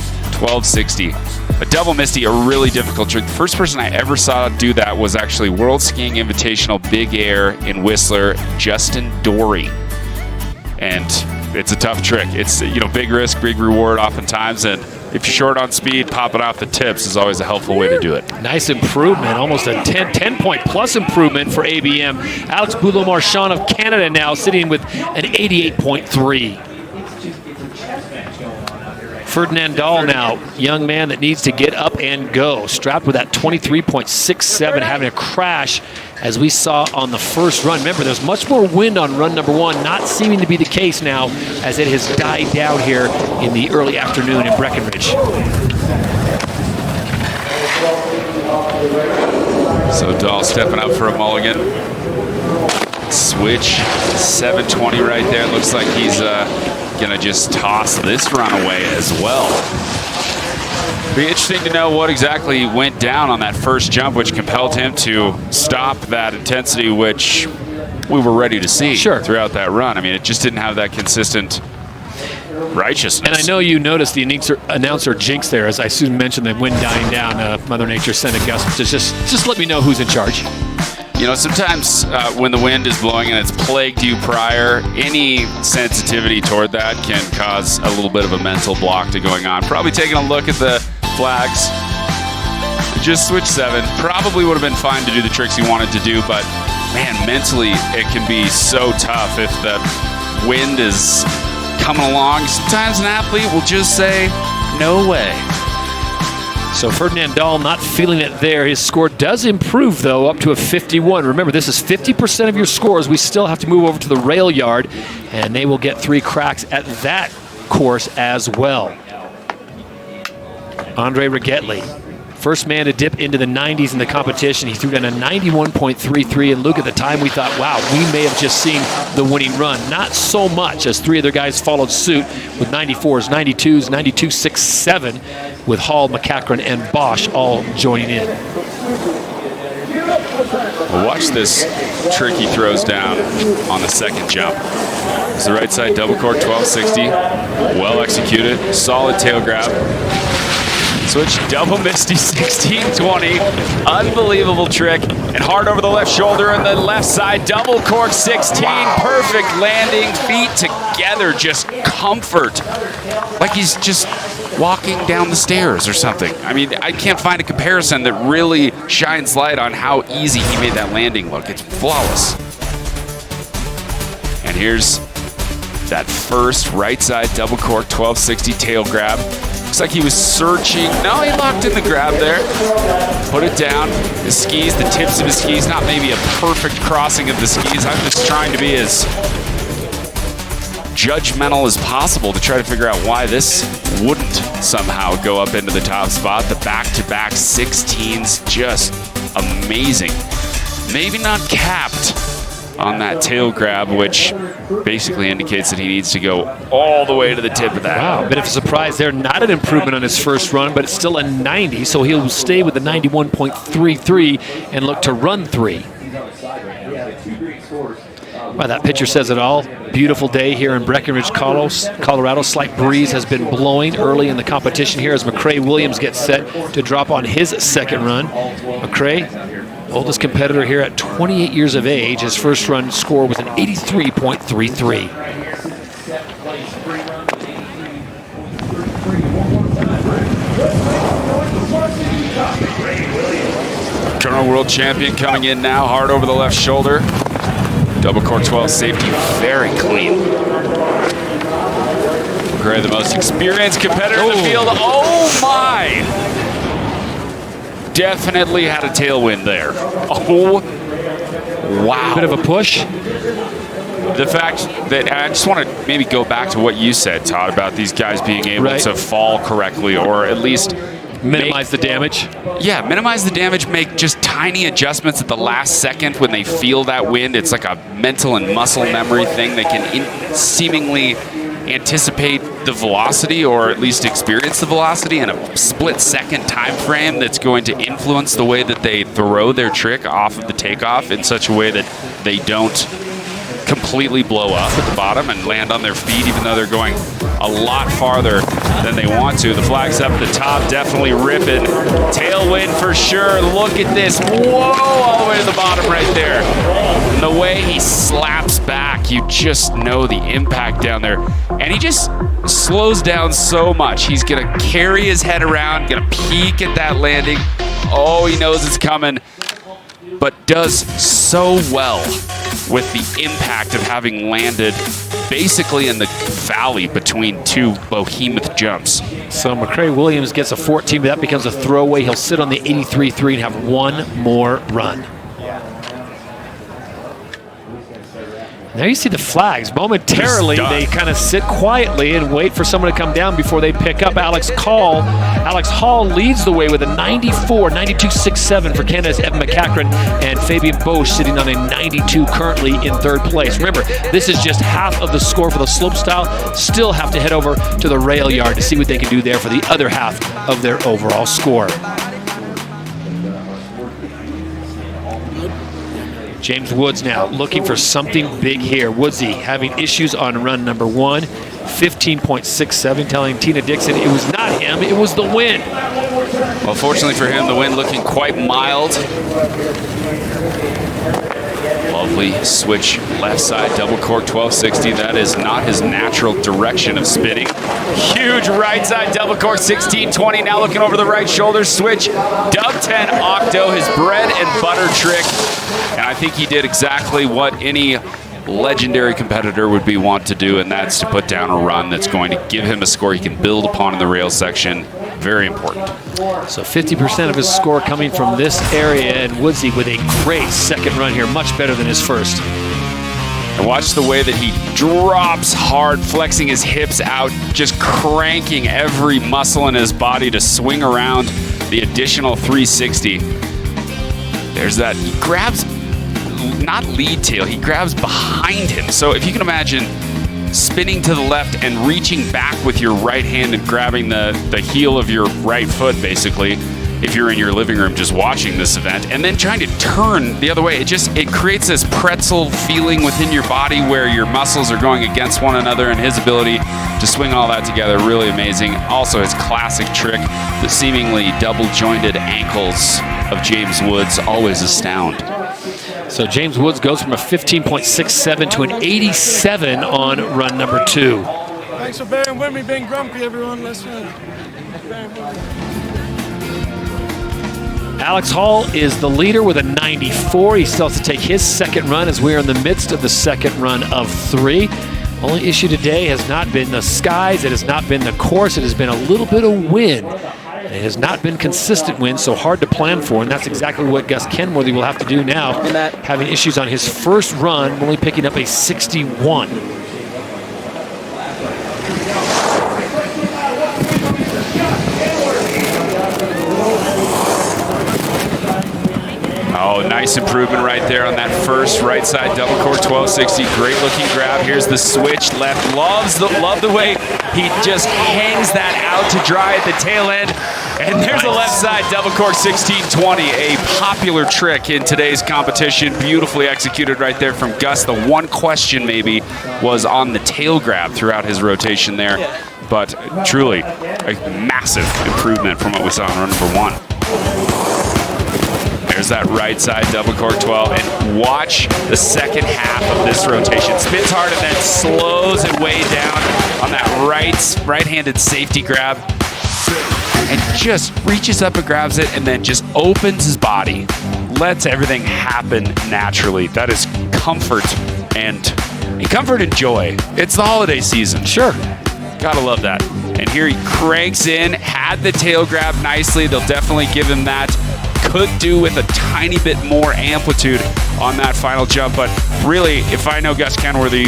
1260. A double misty, a really difficult trick. The first person I ever saw do that was actually World Skiing Invitational Big Air in Whistler, Justin Dory. And it's a tough trick. It's, you know, big risk, big reward oftentimes, and if you're short on speed, popping off the tips is always a helpful way to do it. Nice improvement, almost a 10-point plus improvement for ABM. Alex Boulot-Marchand of Canada now sitting with an 88.3. Ferdinand Dahl now, young man that needs to get up and go. Strapped with that 23.67, having a crash as we saw on the first run. Remember, there's much more wind on run number 1, not seeming to be the case now as it has died down here in the early afternoon in Breckenridge. So Dahl stepping up for a mulligan. Switch 720 right there. Looks like he's gonna just toss this run away as well. Be interesting to know what exactly went down on that first jump, which compelled him to stop that intensity, which we were ready to see throughout that run. I mean, it just didn't have that consistent righteousness. And I know you noticed the announcer jinx there, as I soon mentioned the wind dying down. Mother Nature sent a gust to just let me know who's in charge. You know, sometimes when the wind is blowing and it's plagued you prior, any sensitivity toward that can cause a little bit of a mental block to going on. Probably taking a look at the flags. Just switch 7. Probably would have been fine to do the tricks he wanted to do, but man, mentally it can be so tough if the wind is coming along. Sometimes an athlete will just say, no way. So Ferdinand Dahl not feeling it there. His score does improve, though, up to a 51. Remember, this is 50% of your scores. We still have to move over to the rail yard, and they will get 3 cracks at that course as well. Andre Rigetli, first man to dip into the 90s in the competition. He threw down a 91.33, and Luke, at the time we thought, wow, we may have just seen the winning run. Not so much, as 3 other guys followed suit with 94s, 92s, 92.67, with Hall, McCachran, and Bosch all joining in. Well, watch this trick he throws down on the second jump. It's the right side double cork 1260, well executed, solid tail grab. Switch double misty 1620, unbelievable trick, and hard over the left shoulder and the left side double cork 16, perfect landing, feet together, just comfort, like he's just walking down the stairs or something. I mean, I can't find a comparison that really shines light on how easy he made that landing look. It's flawless. And here's that first right side double cork 1260 tail grab. Looks like he was searching. No, he locked in the grab there. Put it down. His skis, the tips of his skis, not maybe a perfect crossing of the skis. I'm just trying to be as judgmental as possible to try to figure out why this wouldn't somehow go up into the top spot. The back-to-back 16s, just amazing. Maybe not capped on that tail grab, which basically indicates that he needs to go all the way to the tip of that. Wow, a bit of a surprise there. Not an improvement on his first run, but it's still a 90, so he'll stay with the 91.33 and look to run 3. Wow, that picture says it all. Beautiful day here in Breckenridge, Colorado. Slight breeze has been blowing early in the competition here as McCrae Williams gets set to drop on his second run. McCrae, oldest competitor here at 28 years of age. His first run score was an 83.33. Current world champion coming in now, hard over the left shoulder. Double cork 12 safety, very clean. McCrae, the most experienced competitor in the field. Oh my! Definitely had a tailwind there. Oh, wow. Bit of a push. The fact that, I just want to maybe go back to what you said, Todd, about these guys being able to fall correctly, or at least minimize the damage. Yeah, minimize the damage, make just tiny adjustments at the last second when they feel that wind. It's like a mental and muscle memory thing. They can seemingly anticipate the velocity, or at least experience the velocity in a split-second time frame that's going to influence the way that they throw their trick off of the takeoff in such a way that they don't completely blow up at the bottom and land on their feet, even though they're going a lot farther than they want to. The flag's up at the top, definitely ripping. Tailwind for sure. Look at this. Whoa, all the way to the bottom right there. And the way he slaps back, you just know the impact down there. And he just slows down so much. He's going to carry his head around, going to peek at that landing. Oh, he knows it's coming, but does so well with the impact of having landed basically in the valley between two behemoth jumps. So McCrae Williams gets a 14, but that becomes a throwaway. He'll sit on the 83.3 and have one more run. Now you see the flags. Momentarily, they kind of sit quietly and wait for someone to come down before they pick up Alex Hall. Alex Hall leads the way with a 92.67 for Canada's Evan McCachran, and Fabian Bosch sitting on a 92 currently in third place. Remember, this is just half of the score for the slopestyle. Still have to head over to the rail yard to see what they can do there for the other half of their overall score. James Woods now looking for something big here. Woodsy having issues on run number 1. 15.67, telling Tina Dixon it was not him, it was the wind. Well, fortunately for him, the wind looking quite mild. Lovely switch left side, double cork 1260. That is not his natural direction of spinning. Huge right side, double cork 1620. Now looking over the right shoulder, switch, dub 10 octo, his bread and butter trick. And I think he did exactly what any legendary competitor would be want to do, and that's to put down a run that's going to give him a score he can build upon in the rail section. Very important. So 50% of his score coming from this area, and Woodsy with a great second run here, much better than his first. And watch the way that he drops hard, flexing his hips out, just cranking every muscle in his body to swing around the additional 360. There's that, he grabs, not lead tail, he grabs behind him. So if you can imagine spinning to the left and reaching back with your right hand and grabbing the heel of your right foot, basically, if you're in your living room just watching this event, and then trying to turn the other way, it creates this pretzel feeling within your body where your muscles are going against one another, and his ability to swing all that together, really amazing. Also his classic trick, the seemingly double jointed ankles of James Woods, always astound. So James Woods goes from a 15.67 to an 87 on run number 2. Thanks for bearing with me being grumpy, everyone. Let's Alex Hall is the leader with a 94. He still has to take his second run as we are in the midst of the second run of 3. Only issue today has not been the skies, it has not been the course, it has been a little bit of wind. It has not been consistent wind, so hard to plan for, and that's exactly what Gus Kenworthy will have to do now, having issues on his first run, only picking up a 61. Oh, nice improvement right there on that first right side double cork 1260. Great looking grab. Here's the switch left. Love the way he just hangs that out to dry at the tail end. And there's a left side double cork 1620, a popular trick in today's competition. Beautifully executed right there from Gus. The one question maybe was on the tail grab throughout his rotation there. But truly a massive improvement from what we saw in run number 1. There's that right side double cork 12, and watch the second half of this rotation. Spins hard and then slows it way down on that right-handed safety grab, and just reaches up and grabs it, and then just opens his body, lets everything happen naturally. That is comfort and joy. It's the holiday season. Sure. Gotta love that. And here he cranks in, had the tail grab nicely. They'll definitely give him that. Could do with a tiny bit more amplitude on that final jump, but really, if I know Gus Kenworthy,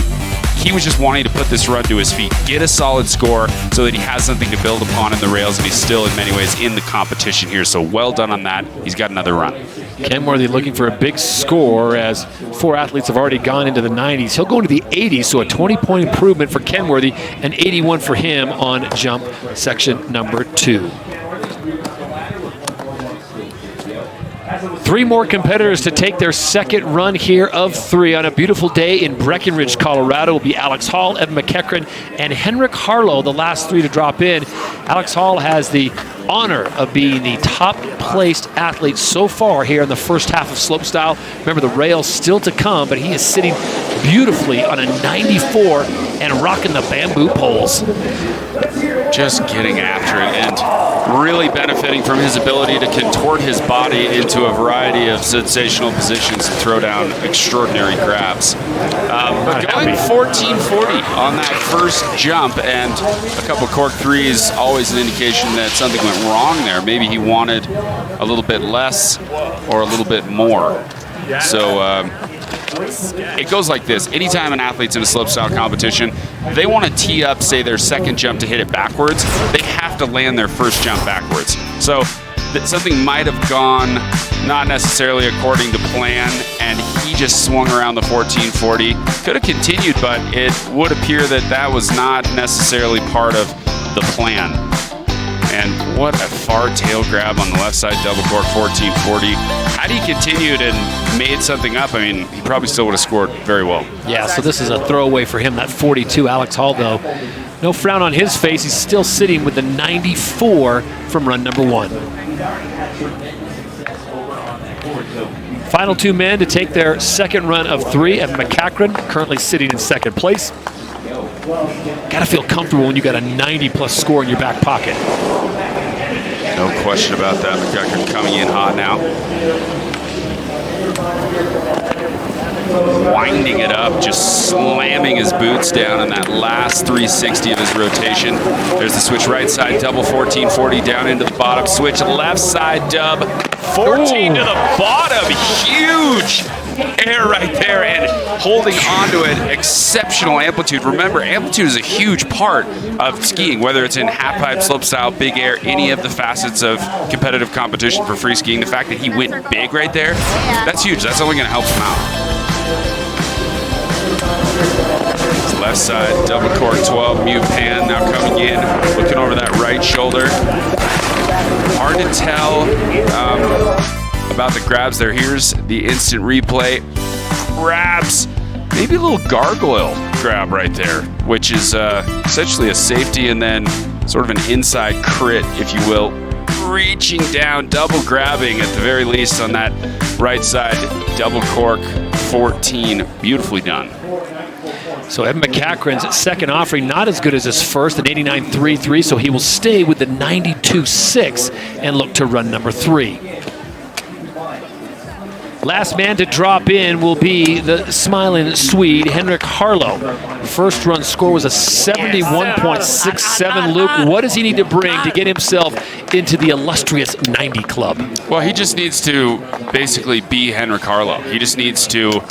he was just wanting to put this run to his feet, get a solid score so that he has something to build upon in the rails, and he's still in many ways in the competition here, so well done on that. He's got another run. Kenworthy looking for a big score as 4 athletes have already gone into the 90s. He'll go into the 80s, so a 20-point improvement for Kenworthy, and 81 for him on jump section number 2. 3 more competitors to take their second run here of 3 on a beautiful day in Breckenridge, Colorado. Will be Alex Hall, Evan McEachran, and Henrik Harlow, the last 3 to drop in. Alex Hall has the honor of being the top-placed athlete so far here in the first half of Slopestyle. Remember, the rail's still to come, but he is sitting beautifully on a 94 and rocking the bamboo poles. Just getting after it and really benefiting from his ability to contort his body into a variety of sensational positions and throw down extraordinary grabs. But going 1440 on that first jump, and a couple cork 3s, always an indication that something went wrong there. Maybe he wanted a little bit less or a little bit more. So it goes like this. Anytime an athlete's in a slopestyle competition, they want to tee up, say, their second jump to hit it backwards. They have to land their first jump backwards. So something might have gone not necessarily according to plan, and he just swung around the 1440. Could have continued, but it would appear that that was not necessarily part of the plan. And what a far tail grab on the left side double cork 1440. Had he continued and made something up, I mean, he probably still would have scored very well. Yeah, so this is a throwaway for him, that 42. Alex Hall, though, no frown on his face. He's still sitting with the 94 from run number 1. Final 2 men to take their second run of 3. Evan McEachran currently sitting in second place. Got to feel comfortable when you got a 90-plus score in your back pocket. No question about that. McEachran coming in hot now. Winding it up, just slamming his boots down in that last 360 of his rotation. There's the switch right side, double 1440 down into the bottom. Switch left side, dub 14 to the bottom. Huge air right there, and holding onto it, exceptional amplitude. Remember, amplitude is a huge part of skiing, whether it's in half pipe, slopestyle, big air, any of the facets of competitive competition for free skiing. The fact that he went big right there, that's huge. That's only going to help him out. Left side, double cork 12, mute pan now coming in, looking over that right shoulder. Hard to tell about the grabs there. Here's the instant replay. Grabs, maybe a little gargoyle grab right there, which is essentially a safety and then sort of an inside crit, if you will. Reaching down, double grabbing at the very least on that right side, double cork 14. Beautifully done. So Evan McEachran's second offering not as good as his first, an 89.33, so he will stay with the 92.6 and look to run number 3. Last man to drop in will be the smiling Swede, Henrik Harlow. First run score was a 71.67. Luke, what does he need to bring to get himself into the illustrious 90 club? Well, he just needs to basically be Henrik Harlow. He just needs to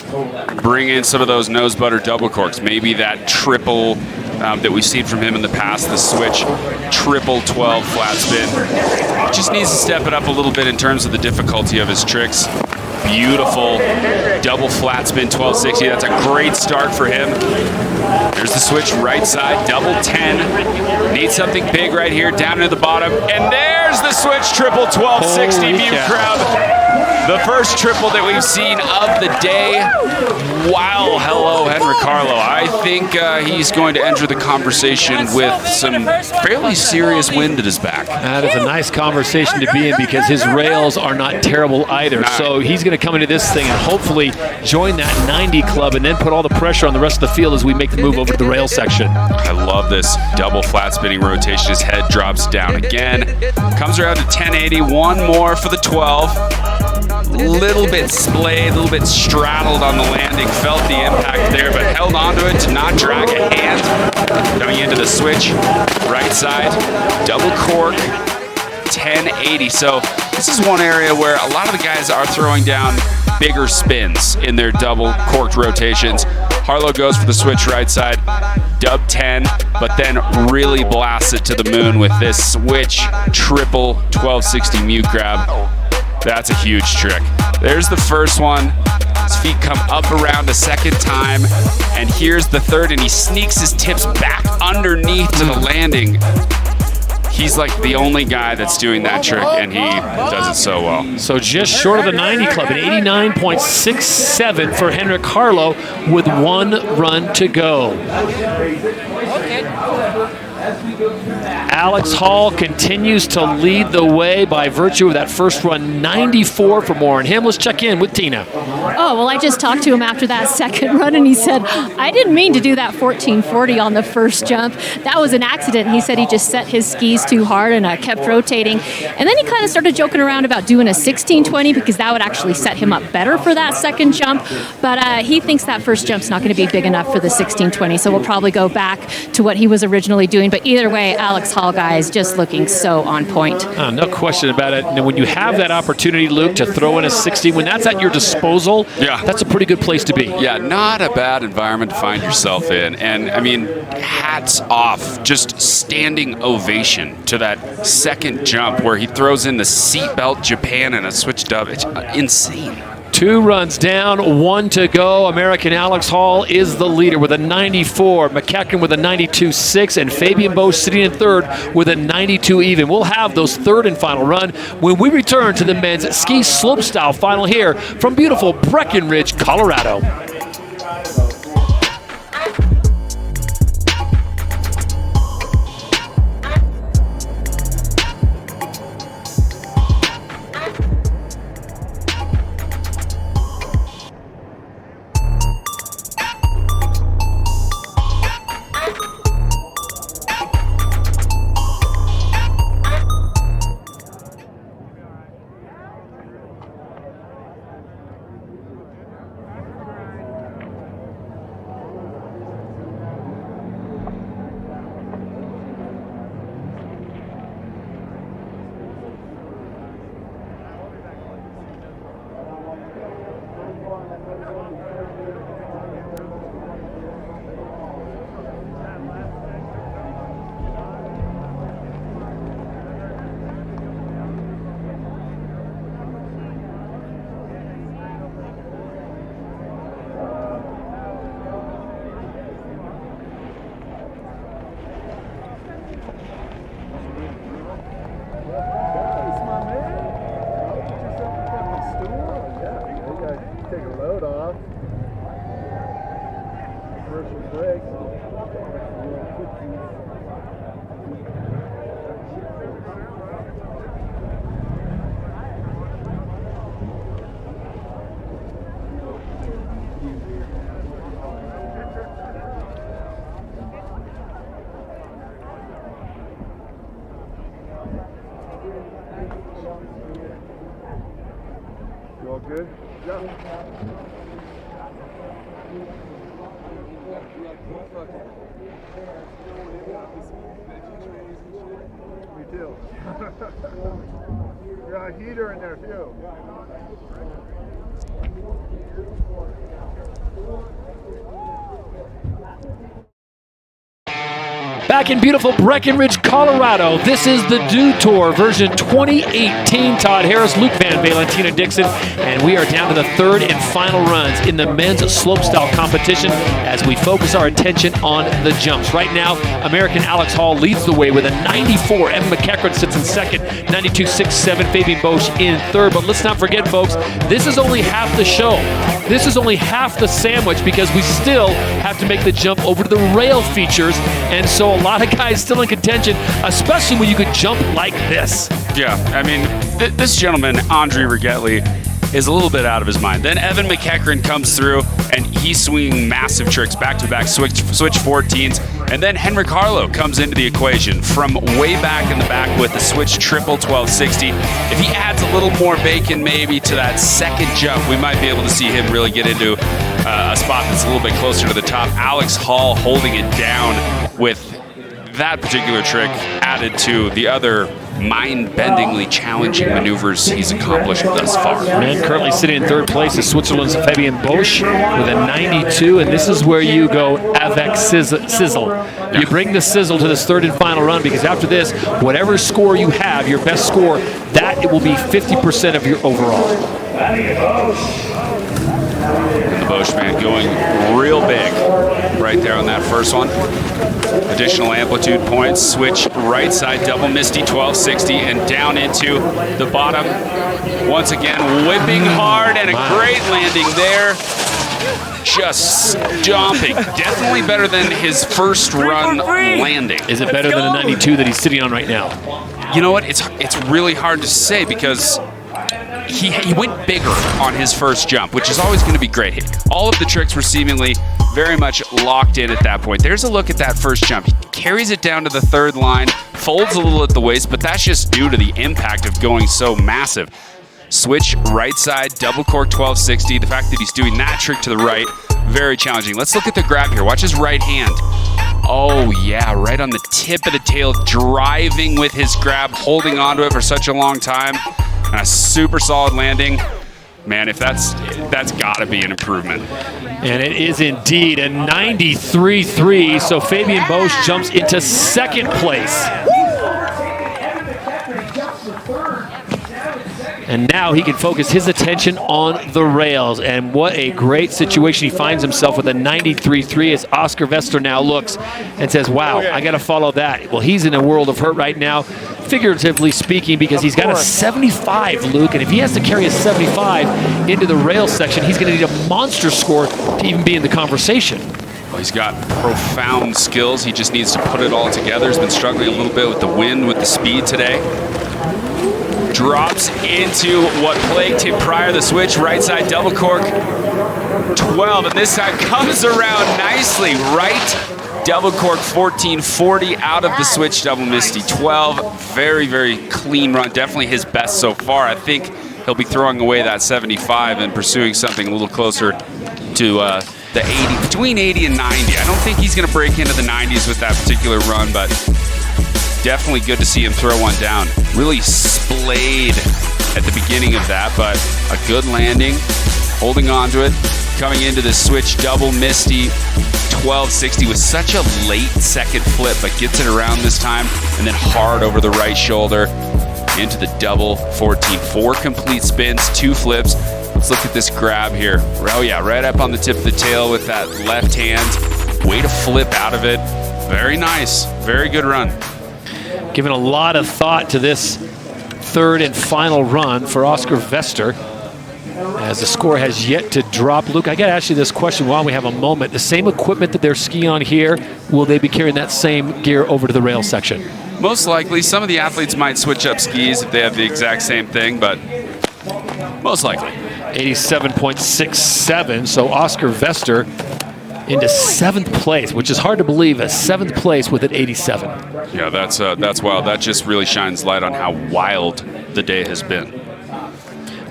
bring in some of those nose butter double corks, maybe that triple that we've seen from him in the past, the switch triple 12 flat spin. He just needs to step it up a little bit in terms of the difficulty of his tricks. Beautiful double flat spin 1260. That's a great start for him. There's the switch right side, double 10. Needs something big right here, down near the bottom. And there's the switch triple 1260 mute crowd. The first triple that we've seen of the day. Wow, hello, Henrik Harlow. I think he's going to enter the conversation with some fairly serious wind at his back. That is a nice conversation to be in because his rails are not terrible either. So he's going to come into this thing and hopefully join that 90 club and then put all the pressure on the rest of the field as we make the move over to the rail section. I love this double flat spinning rotation. His head drops down again. Comes around to 1080. One more for the 12. Little bit splayed, a little bit straddled on the landing. Felt the impact there, but held onto it to not drag a hand. Coming into the switch, right side, double cork, 1080. So this is one area where a lot of the guys are throwing down bigger spins in their double corked rotations. Harlow goes for the switch right side, dub 10, but then really blasts it to the moon with this switch triple 1260 mute grab. That's a huge trick. There's the first one. His feet come up around a second time, and here's the third, and he sneaks his tips back underneath to the landing. He's like the only guy that's doing that trick, and he does it so well. So just short of the 90 club, an 89.67 for Henrik Harlow with one run to go. Alex Hall continues to lead the way by virtue of that first run, 94 for more. And him, let's check in with Tina. Oh, well, I just talked to him after that second run, and he said, I didn't mean to do that 1440 on the first jump. That was an accident. He said he just set his skis too hard and kept rotating. And then he kind of started joking around about doing a 1620 because that would actually set him up better for that second jump. But he thinks that first jump's not going to be big enough for the 1620, so we'll probably go back to what he was originally doing. But either way, Alex Hall, guys, just looking so on point. No question about it. And when you have that opportunity, Luke, to throw in a 60, when that's at your disposal, that's a pretty good place to be. Yeah, not a bad environment to find yourself in. And, I mean, hats off, just standing ovation to that second jump where he throws in the seatbelt Japan and a switch dub. It's insane. 2 runs down, 1 to go. American Alex Hall is the leader with a 94. McEachran with a 92.6, and Fabian Bowe sitting in third with a 92 even. We'll have those third and final run when we return to the men's ski slopestyle final here from beautiful Breckenridge, Colorado. All good? Yeah. Me too. You got a heater in there too. Back in beautiful Breckenridge, Colorado, this is the Dew Tour version 2018. Todd Harris, Luke Van Valentina Dixon, and we are down to the third and final runs in the men's slopestyle competition as we focus our attention on the jumps. Right now, American Alex Hall leads the way with a 94. Evan McEachran sits in second, 92.67. Fabian Bosch in third. But let's not forget, folks, this is only half the show. This is only half the sandwich because we still have to make the jump over to the rail features, and so a lot of guys still in contention, especially when you could jump like this. Yeah, I mean, this gentleman, Andre Rigetli, is a little bit out of his mind. Then Evan McEachran comes through, and he's swinging massive tricks, back-to-back switch 14s. And then Henrik Harlow comes into the equation from way back in the back with the switch triple 1260. If he adds a little more bacon maybe to that second jump, we might be able to see him really get into a spot that's a little bit closer to the top. Alex Hall holding it down with that particular trick added to the other mind-bendingly challenging maneuvers he's accomplished thus far. Man currently sitting in third place is Switzerland's Fabian Bosch with a 92, and this is where you go avec sizzle. You bring the sizzle to this third and final run, because after this, whatever score you have, your best score, that it will be 50% of your overall. The Bosch man going real big right there on that first one. Additional amplitude points, switch right side, double misty 1260, and down into the bottom. Once again, whipping hard, and a great landing there. Just stomping. Definitely better than his first run landing. Is it better than the 92 that he's sitting on right now? You know what? It's really hard to say, because he went bigger on his first jump, which is always going to be great. All of the tricks were seemingly very much locked in at that point. There's a look at that first jump. He carries it down to the third line, folds a little at the waist, but that's just due to the impact of going so massive. Switch right side, double cork 1260. The fact that he's doing that trick to the right, very challenging. Let's look at the grab here. Watch his right hand. Oh yeah, right on the tip of the tail, driving with his grab, holding onto it for such a long time. And a super solid landing. Man, if that's got to be an improvement. And it is indeed a 93.3, so Fabian Bosch jumps into second place. And now he can focus his attention on the rails. And what a great situation he finds himself with a 93.3 as Oscar Vester now looks and says, wow, I got to follow that. Well, he's in a world of hurt right now, figuratively speaking, because he's got a 75, Luke. And if he has to carry a 75 into the rail section, he's going to need a monster score to even be in the conversation. Well, he's got profound skills. He just needs to put it all together. He's been struggling a little bit with the wind, with the speed today. Drops into what plagued him prior, the switch, right side double cork, 12, and this time comes around nicely, right double cork 1440 out of the switch double misty 12. Very, very clean run, definitely his best so far. I think he'll be throwing away that 75 and pursuing something a little closer to the 80, between 80 and 90. I don't think he's going to break into the 90s with that particular run, but definitely good to see him throw one down. Really splayed at the beginning of that, but a good landing, holding on to it, coming into the switch double misty 1260 with such a late second flip, but gets it around this time, and then hard over the right shoulder into the double 14. 4 complete spins, 2 flips. Let's look at this grab here. Oh yeah, right up on the tip of the tail with that left hand. Way to flip out of it. Very nice, very good run. Given a lot of thought to this third and final run for Oscar Vester, as the score has yet to drop. Luke, I got to ask you this question while we have a moment. The same equipment that they're skiing on here, will they be carrying that same gear over to the rail section? Most likely. Some of the athletes might switch up skis if they have the exact same thing, but most likely. 87.67, so Oscar Vester into 7th place, which is hard to believe, a 7th place with an 87. Yeah, that's wild. That just really shines light on how wild the day has been.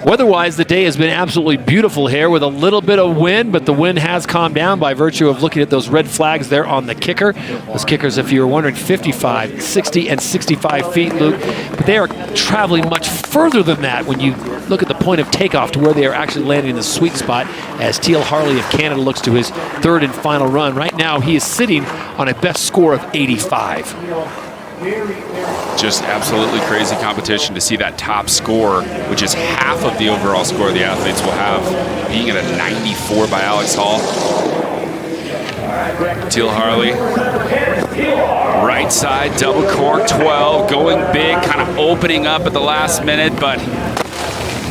Weather-wise, the day has been absolutely beautiful here with a little bit of wind, but the wind has calmed down by virtue of looking at those red flags there on the kicker. Those kickers, if you were wondering, 55, 60, and 65 feet, Luke. But they are traveling much further than that when you look at the point of takeoff to where they are actually landing in the sweet spot as Teal Harley of Canada looks to his third and final run. Right now, he is sitting on a best score of 85. Just absolutely crazy competition to see that top score, which is half of the overall score the athletes will have, being at a 94 by Alex Hall. Teal Harley, right side, double cork, 12, going big, kind of opening up at the last minute, but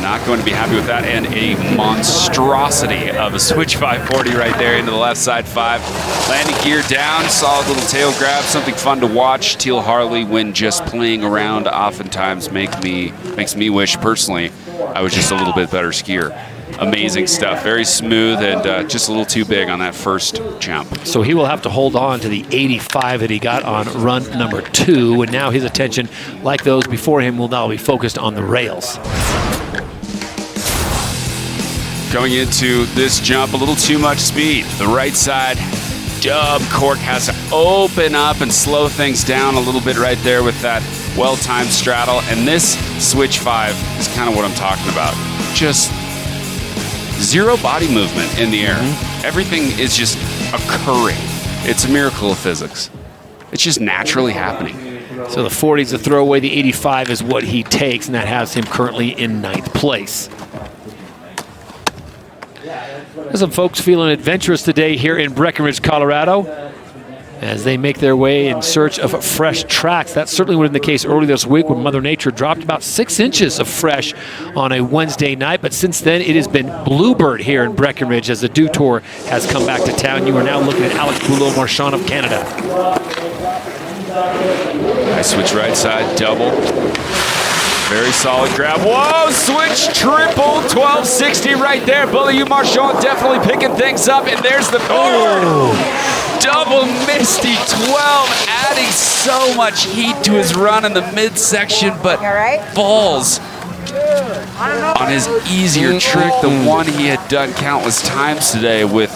not going to be happy with that, and a monstrosity of a switch 540 right there into the left side 5. Landing gear down, solid little tail grab, something fun to watch. Teal Harley, when just playing around, oftentimes makes me wish personally I was just a little bit better skier. Amazing stuff, very smooth, and just a little too big on that first jump. So he will have to hold on to the 85 that he got on run number 2, and now his attention, like those before him, will now be focused on the rails. Going into this jump, a little too much speed. The right side dub cork has to open up and slow things down a little bit right there with that well-timed straddle. And this switch 5 is kind of what I'm talking about. Just zero body movement in the air. Everything is just occurring. It's a miracle of physics. It's just naturally happening. So the 40 is a throwaway, the 85 is what he takes, and that has him currently in 9th place. There's some folks feeling adventurous today here in Breckenridge, Colorado, as they make their way in search of fresh tracks. That certainly would have been the case earlier this week when Mother Nature dropped about 6 inches of fresh on a Wednesday night. But since then, it has been Bluebird here in Breckenridge as the Dew Tour has come back to town. You are now looking at Alex Boulot-Marchand of Canada. Nice switch right side, double. Very solid grab. Whoa, switch triple, 1260 right there. Boulot-Marchand definitely picking things up, and there's the double misty 12, adding so much heat to his run in the midsection, but falls on his easier trick, the one he had done countless times today with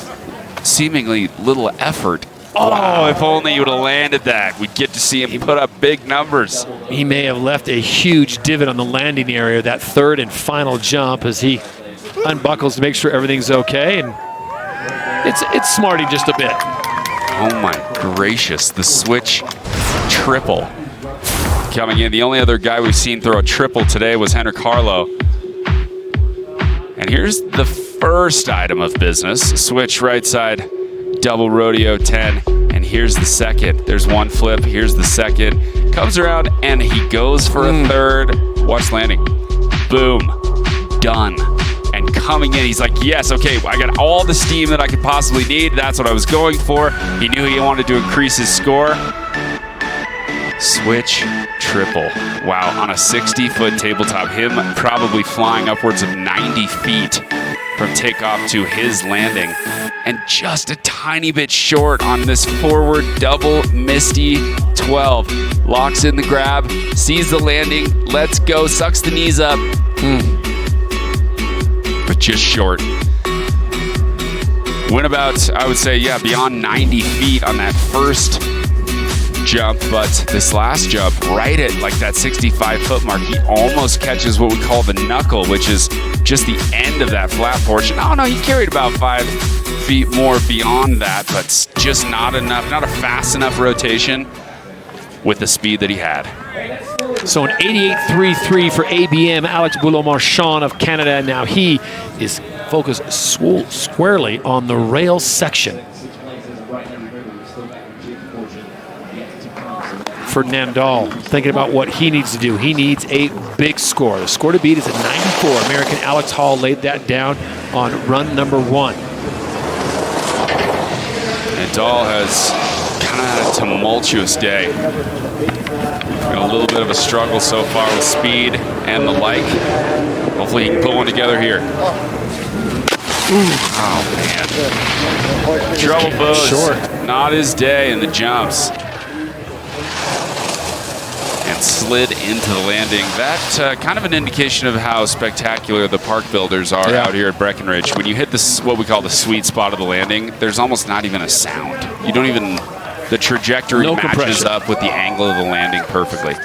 seemingly little effort. Oh, if only you would have landed that. We'd get to see him put up big numbers. He may have left a huge divot on the landing area, that third and final jump, as he unbuckles to make sure everything's okay. And it's smarting just a bit. Oh my gracious, the switch triple coming in. The only other guy we've seen throw a triple today was Henrik Harlow. And here's the first item of business, switch right side, double rodeo 10, and here's the second. There's one flip, here's the second. Comes around and he goes for a third. Watch landing. Boom. Done. And coming in, he's like, yes, okay, I got all the steam that I could possibly need. That's what I was going for. He knew he wanted to increase his score. Switch triple. Wow, on a 60-foot tabletop, him probably flying upwards of 90 feet from takeoff to his landing. And just a tiny bit short on this forward double misty 12. Locks in the grab, sees the landing, lets go, sucks the knees up. But just short. Went about, I would say, yeah, beyond 90 feet on that first jump, but this last jump, right at like that 65-foot mark, he almost catches what we call the knuckle, which is just the end of that flat portion. Oh no, he carried about 5 feet more beyond that, but just not enough, not a fast enough rotation with the speed that he had. So an 88.33 for ABM, Alex Boulot-Marchand of Canada. Now he is focused squarely on the rail section. Ferdinand Dahl thinking about what he needs to do. He needs a big score. The score to beat is at 94. American Alex Hall laid that down on run number 1. And Dahl has kind of had a tumultuous day. Got a little bit of a struggle so far with speed and the like. Hopefully he can put one together here. Oh man. Trouble Bose. Not his day in the jumps. And slid into the landing. That kind of an indication of how spectacular the park builders are out here at Breckenridge. When you hit this, what we call the sweet spot of the landing, there's almost not even a sound. You don't even, the trajectory matches up with the angle of the landing perfectly.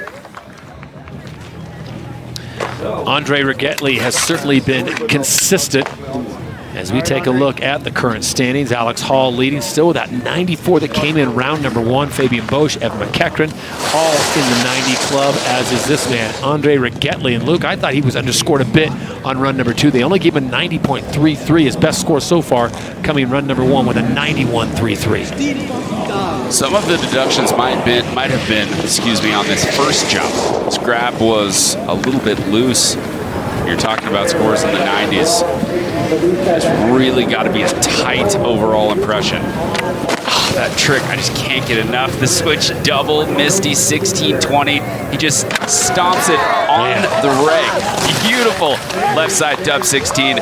Andre Rigetli has certainly been consistent. As we take a look at the current standings, Alex Hall leading still with that 94 that came in round number 1. Fabian Bosch, Evan McEachran, all in the 90 club, as is this man, Andre Rigetli. And Luke, I thought he was underscored a bit on run number 2. They only gave him a 90.33, his best score so far, coming in run number 1 with a 91.33. Some of the deductions might have been, on this first jump. This grab was a little bit loose. You're talking about scores in the 90s. It's really got to be a tight overall impression. Oh, that trick, I just can't get enough. The switch double, Misty 1620. He just stomps it on the reg. Beautiful left side dub 16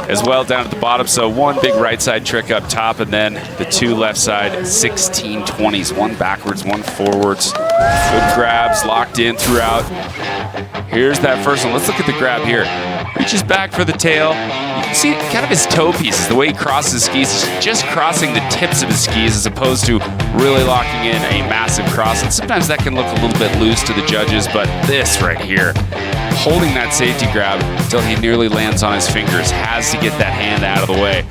as well down at the bottom. So one big right side trick up top, and then the 2 left side 1620s. One backwards, one forwards. Good grabs locked in throughout. Here's that first one. Let's look at the grab here. Reaches back for the tail. You can see kind of his toe pieces, the way he crosses his skis. He's just crossing the tips of his skis as opposed to really locking in a massive cross. And sometimes that can look a little bit loose to the judges, but this right here, holding that safety grab until he nearly lands on his fingers, has to get that hand out of the way.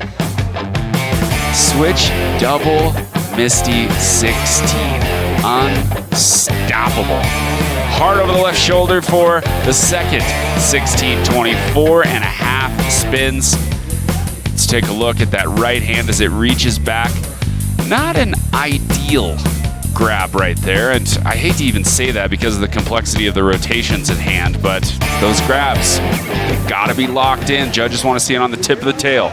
Switch, double, Misty 16. Unstoppable. Hard over the left shoulder for the second 1624 and a half spins. Let's take a look at that right hand as it reaches back. Not an ideal grab right there, and I hate to even say that because of the complexity of the rotations at hand, but those grabs, they've got to be locked in. Judges want to see it on the tip of the tail.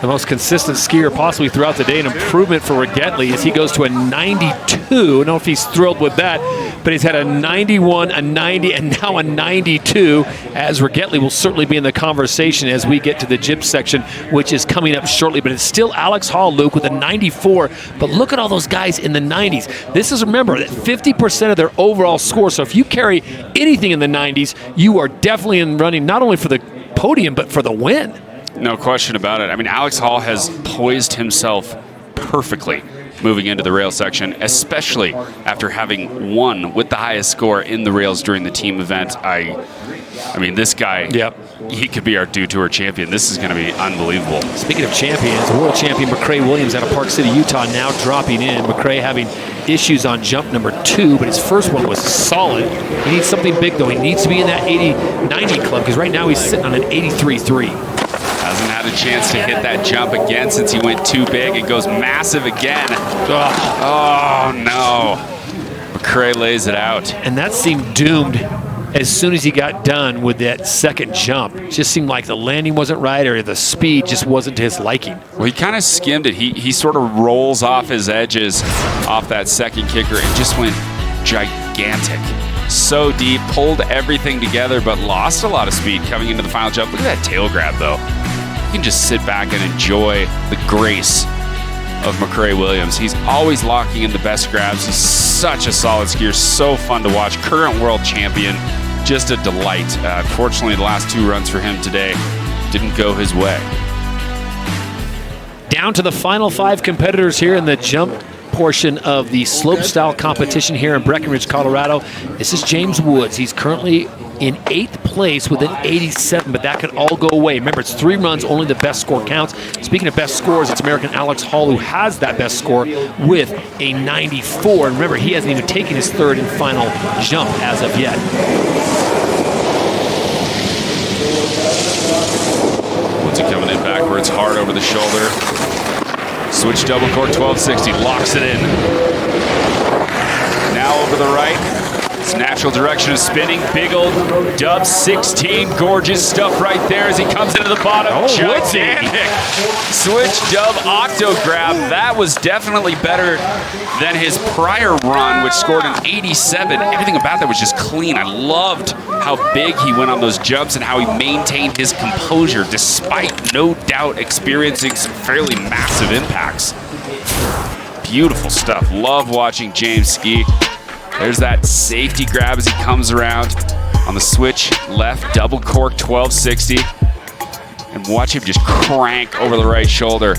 The most consistent skier possibly throughout the day. An improvement for Rigetli as he goes to a 92. I don't know if he's thrilled with that, but he's had a 91, a 90, and now a 92, as Rigetli will certainly be in the conversation as we get to the jib section, which is coming up shortly. But it's still Alex Hall, Luke, with a 94. But look at all those guys in the 90s. This is, remember, that 50% of their overall score. So if you carry anything in the 90s, you are definitely in running not only for the podium, but for the win. No question about it. I mean, Alex Hall has poised himself perfectly moving into the rail section, especially after having won with the highest score in the rails during the team event. I mean, this guy, he could be our Dew Tour champion. This is going to be unbelievable. Speaking of champions, world champion McCrae Williams out of Park City, Utah, now dropping in. McCrae having issues on jump number 2, but his first one was solid. He needs something big, though. He needs to be in that 80-90 club, because right now he's sitting on an 83.3. Hasn't had a chance to hit that jump again since he went too big. It goes massive again. Oh no. McCrae lays it out. And that seemed doomed as soon as he got done with that second jump. It just seemed like the landing wasn't right, or the speed just wasn't to his liking. Well, he kind of skimmed it. He sort of rolls off his edges off that second kicker and just went gigantic. So deep, pulled everything together, but lost a lot of speed coming into the final jump. Look at that tail grab, though. You can just sit back and enjoy the grace of McCrae Williams. He's always locking in the best grabs. He's such a solid skier, so fun to watch. Current world champion, just a delight. Unfortunately, the last 2 runs for him today didn't go his way. Down to the final 5 competitors here in the jump portion of the slopestyle competition here in Breckenridge, Colorado. This is James Woods. He's currently in 8th place with an 87, but that can all go away. Remember, it's 3 runs, only the best score counts. Speaking of best scores, it's American Alex Hall who has that best score with a 94. And remember, he hasn't even taken his 3rd and final jump as of yet. Woods coming in backwards, hard over the shoulder. Switch double cork 1260, locks it in. Now over the right. His natural direction of spinning. Big old dub 16. Gorgeous stuff right there as he comes into the bottom. Oh, gigantic. Switch dub octo grab. That was definitely better than his prior run, which scored an 87. Everything about that was just clean. I loved how big he went on those jumps and how he maintained his composure despite no doubt experiencing some fairly massive impacts. Beautiful stuff. Love watching James ski. There's that safety grab as he comes around on the switch left, double cork 1260. And watch him just crank over the right shoulder.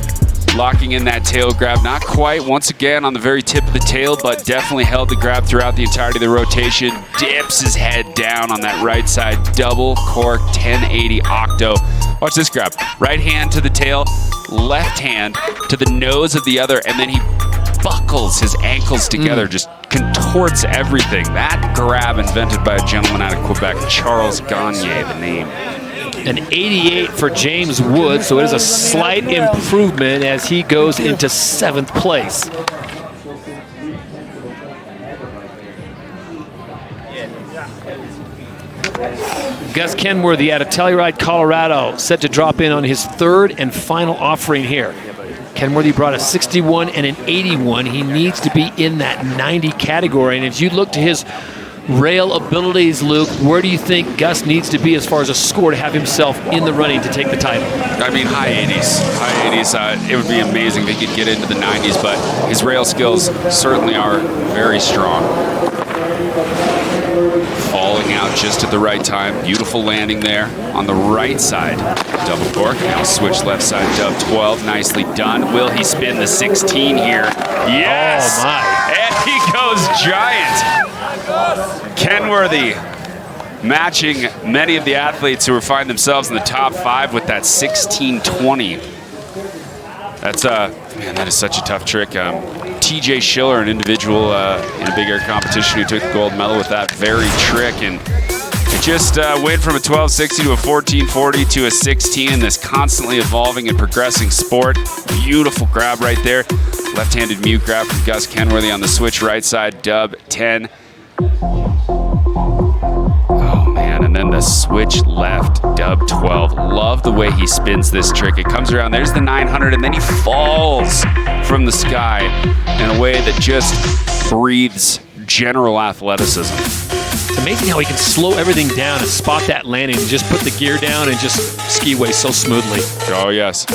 Locking in that tail grab, not quite once again on the very tip of the tail, but definitely held the grab throughout the entirety of the rotation. Dips his head down on that right side, double cork 1080 octo. Watch this grab. Right hand to the tail, left hand to the nose of the other, and then he buckles his ankles together, just contorts everything. That grab invented by a gentleman out of Quebec, Charles Gagne, the name. An 88 for James Wood, so it is a slight improvement as he goes into 7th place. Gus Kenworthy out of Telluride, Colorado, set to drop in on his 3rd and final offering here. Kenworthy brought a 61 and an 81. He needs to be in that 90 category, and as you look to his rail abilities, Luke, where do you think Gus needs to be as far as a score to have himself in the running to take the title? I mean, high 80s. High 80s. It would be amazing if he could get into the 90s, but his rail skills certainly are very strong. Falling out just at the right time. Beautiful landing there on the right side. Double cork. Now switch left side, dub 12. Nicely done. Will he spin the 16 here? Yes! Oh, my. And he goes giant. Kenworthy matching many of the athletes who find themselves in the top 5 with that 1620. That's man, that is such a tough trick. TJ Schiller, an individual in a big air competition, who took the gold medal with that very trick, and it just went from a 1260 to a 1440 to a 16 in this constantly evolving and progressing sport. Beautiful grab right there. Left-handed mute grab from Gus Kenworthy on the switch right side, dub 10. Oh man, and then the switch left, dub 12. Love the way he spins this trick. It comes around, there's the 900, and then he falls from the sky in a way that just breathes general athleticism. It's amazing how he can slow everything down and spot that landing and just put the gear down and just ski away so smoothly. Oh yes.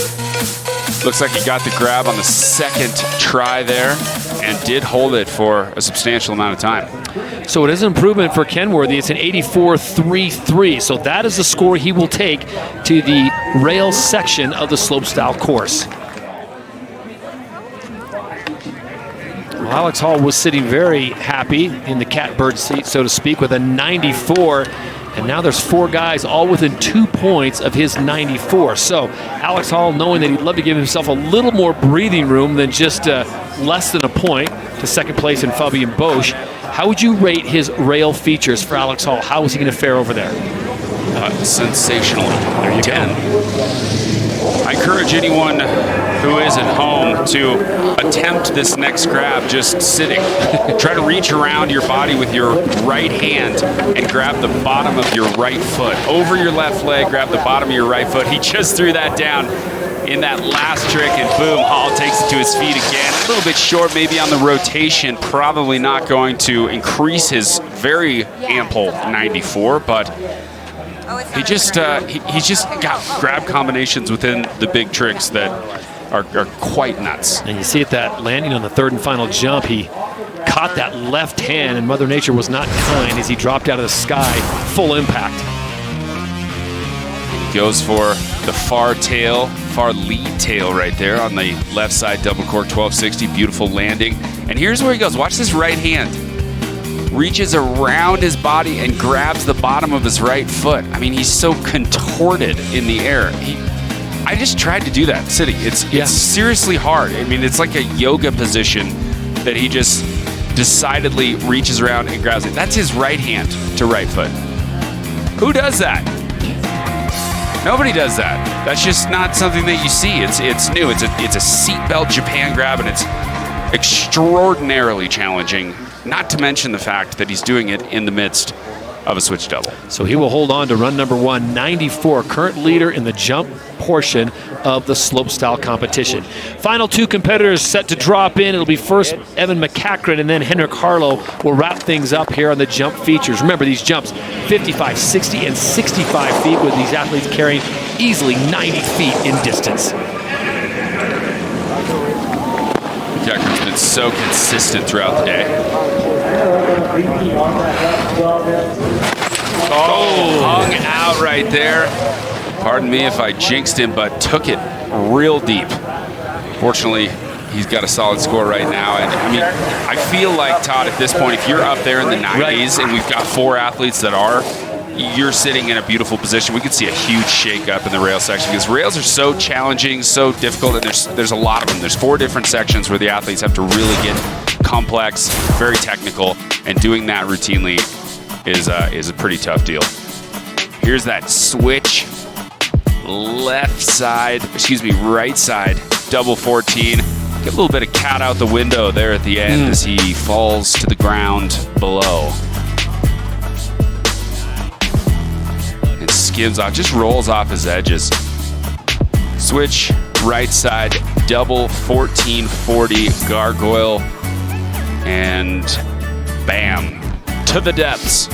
Looks like he got the grab on the 2nd try there and did hold it for a substantial amount of time. So it is an improvement for Kenworthy. It's an 84.33. So that is the score he will take to the rail section of the slopestyle course. Well, Alex Hall was sitting very happy in the catbird seat, so to speak, with a 94. And now there's 4 guys all within 2 points of his 94. So Alex Hall, knowing that he'd love to give himself a little more breathing room than just less than a point to 2nd place in Fabien Bosch, how would you rate his rail features for Alex Hall? How is he going to fare over there? Sensational. There you 10. I encourage anyone who is at home to attempt this next grab just sitting. Try to reach around your body with your right hand and grab the bottom of your right foot. Over your left leg, grab the bottom of your right foot. He just threw that down in that last trick, and boom, Hall takes it to his feet again. A little bit short maybe on the rotation, probably not going to increase his very ample 94, but he's just got grab combinations within the big tricks that are quite nuts. And you see at that landing on the 3rd and final jump, he caught that left hand, and Mother Nature was not kind as he dropped out of the sky, full impact. He goes for the far lead tail right there on the left side, double cork 1260, beautiful landing. And here's where he goes. Watch this right hand. Reaches around his body and grabs the bottom of his right foot. I mean, he's so contorted in the air. I just tried to do that sitting. It's seriously hard. I mean, it's like a yoga position that he just decidedly reaches around and grabs it. That's his right hand to right foot. Who does that? Nobody does that. That's just not something that you see. It's new. It's a seatbelt Japan grab, and it's extraordinarily challenging. Not to mention the fact that he's doing it in the midst of a switch double. So he will hold on to run number 1, 94, current leader in the jump portion of the slopestyle competition. Final 2 competitors set to drop in. It'll be first Evan McCachran, and then Henrik Harlow will wrap things up here on the jump features. Remember, these jumps, 55, 60, and 65 feet, with these athletes carrying easily 90 feet in distance. McCachran's been so consistent throughout the day. Oh, hung out right there. Pardon me if I jinxed him, but took it real deep. Fortunately, he's got a solid score right now. And I mean, I feel like, Todd, at this point, if you're up there in the 90s and we've got 4 athletes that are, you're sitting in a beautiful position. We could see a huge shake-up in the rail section because rails are so challenging, so difficult, and there's a lot of them. There's 4 different sections where the athletes have to really get complex, very technical, and doing that routinely is a pretty tough deal. Here's that switch, right side, double 14. Get a little bit of cat out the window there at the end as he falls to the ground below. And skims off, just rolls off his edges. Switch, right side, double 1440 gargoyle, and bam, to the depths.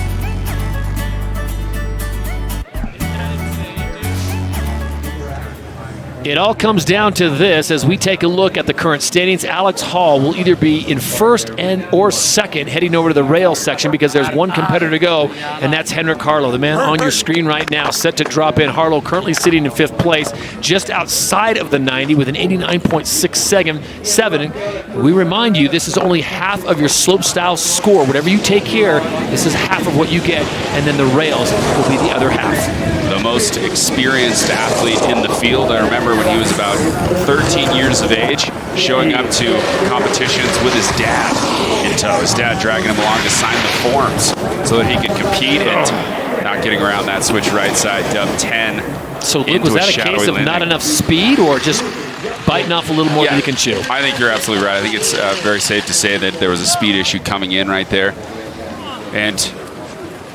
It all comes down to this as we take a look at the current standings. Alex Hall will either be in first or second heading over to the rail section because there's one competitor to go, and that's Henrik Harlow, the man on your screen right now, set to drop in. Harlow currently sitting in 5th place, just outside of the 90 with an 89.67. We remind you, this is only half of your slopestyle score. Whatever you take here, this is half of what you get, and then the rails will be the other half. The most experienced athlete in the field. I remember when he was about 13 years of age, showing up to competitions with his dad in tow. His dad dragging him along to sign the forms so that he could compete and not getting around that switch right side, dub 10. So Luke, was that a case of not enough speed or just biting off a little more than you can chew? I think you're absolutely right. I think it's very safe to say that there was a speed issue coming in right there. And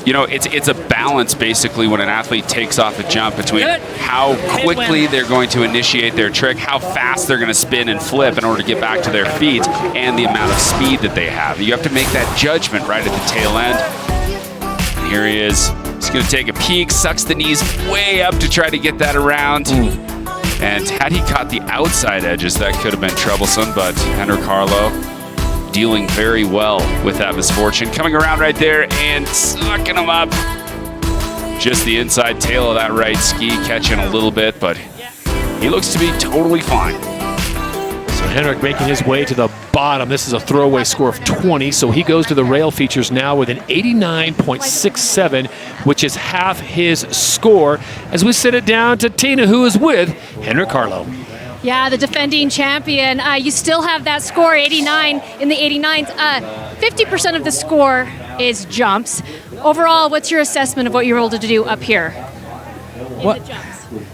you know, it's a balance basically when an athlete takes off a jump between how quickly they're going to initiate their trick, how fast they're going to spin and flip in order to get back to their feet, and the amount of speed that they have. You have to make that judgment right at the tail end. And here he is. He's going to take a peek, sucks the knees way up to try to get that around. And had he caught the outside edges, that could have been troublesome, but Henrik Harlow dealing very well with that misfortune. Coming around right there and sucking him up. Just the inside tail of that right ski catching a little bit, but he looks to be totally fine. So Henrik making his way to the bottom. This is a throwaway score of 20, so he goes to the rail features now with an 89.67, which is half his score. As we set it down to Tina, who is with Henrik Harlow. Yeah, the defending champion. You still have that score, 89 in the 89s. 50% of the score is jumps. Overall, what's your assessment of what you were able to do up here?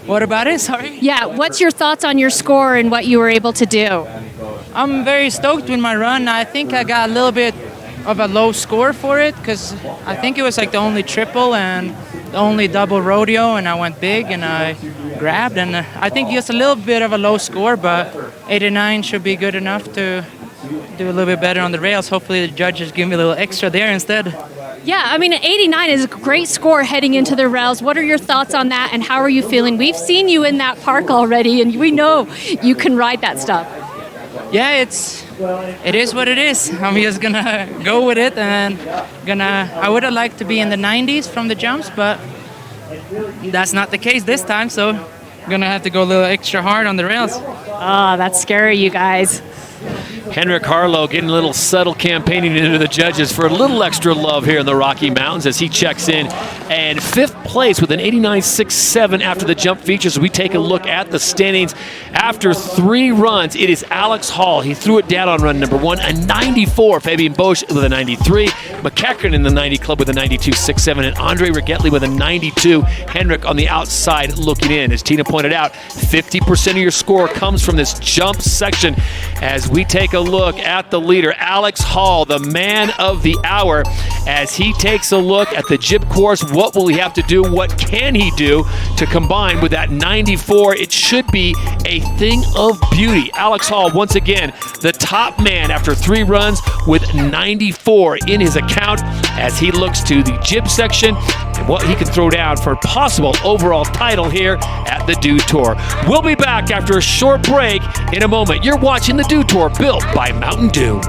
What about it? Sorry? Yeah, what's your thoughts on your score and what you were able to do? I'm very stoked with my run. I think I got a little bit of a low score for it because I think it was like the only triple and the only double rodeo, and I went big and I grabbed, and I think just a little bit of a low score, but 89 should be good enough to do a little bit better on the rails. Hopefully the judges give me a little extra there instead. Yeah, I mean, 89 is a great score heading into the rails. What are your thoughts on that, and how are you feeling? We've seen you in that park already, and we know you can ride that stuff. Yeah, it is what it is. I'm just gonna go with it, and I would have liked to be in the 90s from the jumps, but that's not the case this time, so I'm gonna have to go a little extra hard on the rails. Oh, that's scary, you guys. Henrik Harlow getting a little subtle campaigning into the judges for a little extra love here in the Rocky Mountains as he checks in. And 5th place with an 89.67 after the jump features. We take a look at the standings. After 3 runs, it is Alex Hall. He threw it down on run number 1, a 94. Fabian Bosch with a 93. McEachran in the 90 club with a 92.67. And Andre Rigetli with a 92. Henrik on the outside looking in. As Tina pointed out, 50% of your score comes from this jump section. As we take a look at the leader, Alex Hall, the man of the hour, as he takes a look at the jib course. What will he have to do? What can he do to combine with that 94? It should be a thing of beauty. Alex Hall, once again, the top man after 3 runs with 94 in his account as he looks to the jib section and what he can throw down for a possible overall title here at the Dew Tour. We'll be back after a short break in a moment. You're watching the Dew Tour, built by Mountain Dew.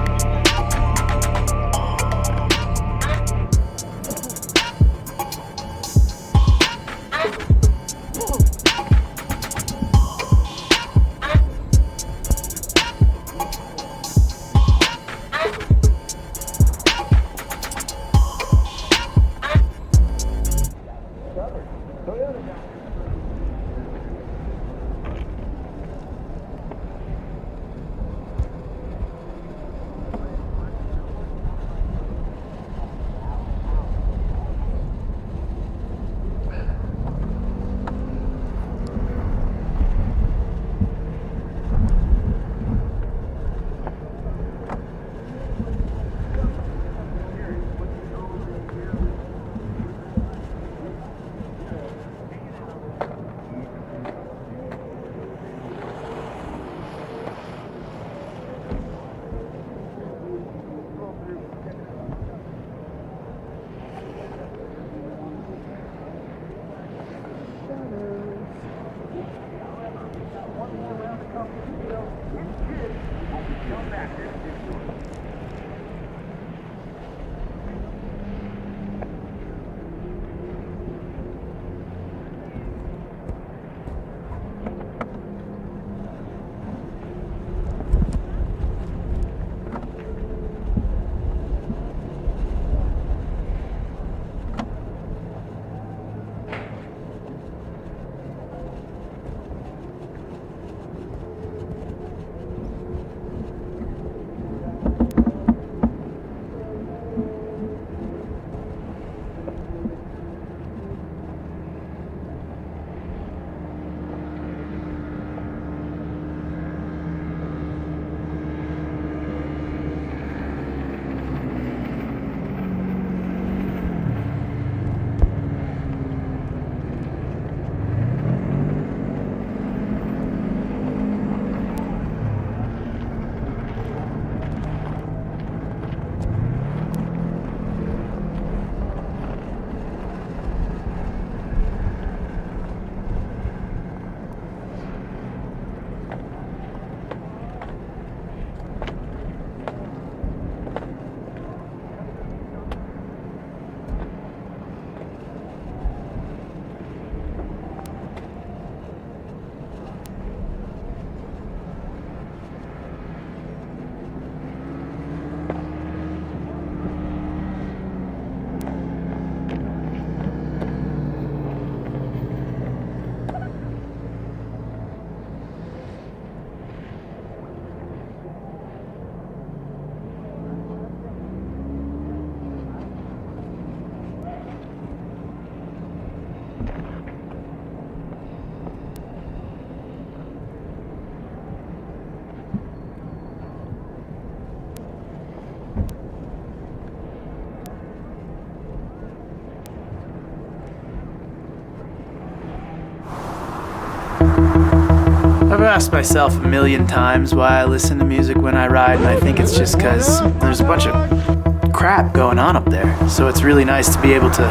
I've asked myself a million times why I listen to music when I ride, and I think it's just because there's a bunch of crap going on up there. So it's really nice to be able to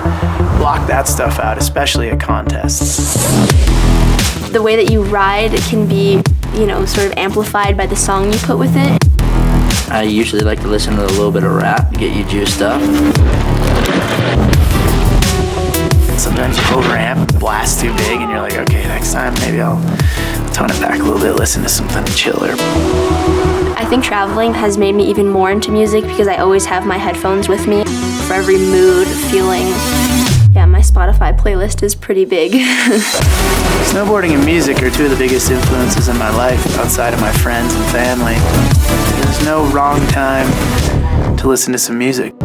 block that stuff out, especially at contests. The way that you ride can be, sort of amplified by the song you put with it. I usually like to listen to a little bit of rap to get you juiced up. Sometimes you overamp and blast too big and you're like, okay, next time maybe I'll tone it back a little bit, listen to something chiller. I think traveling has made me even more into music because I always have my headphones with me for every mood, feeling. Yeah, my Spotify playlist is pretty big. Snowboarding and music are two of the biggest influences in my life outside of my friends and family. There's no wrong time to listen to some music.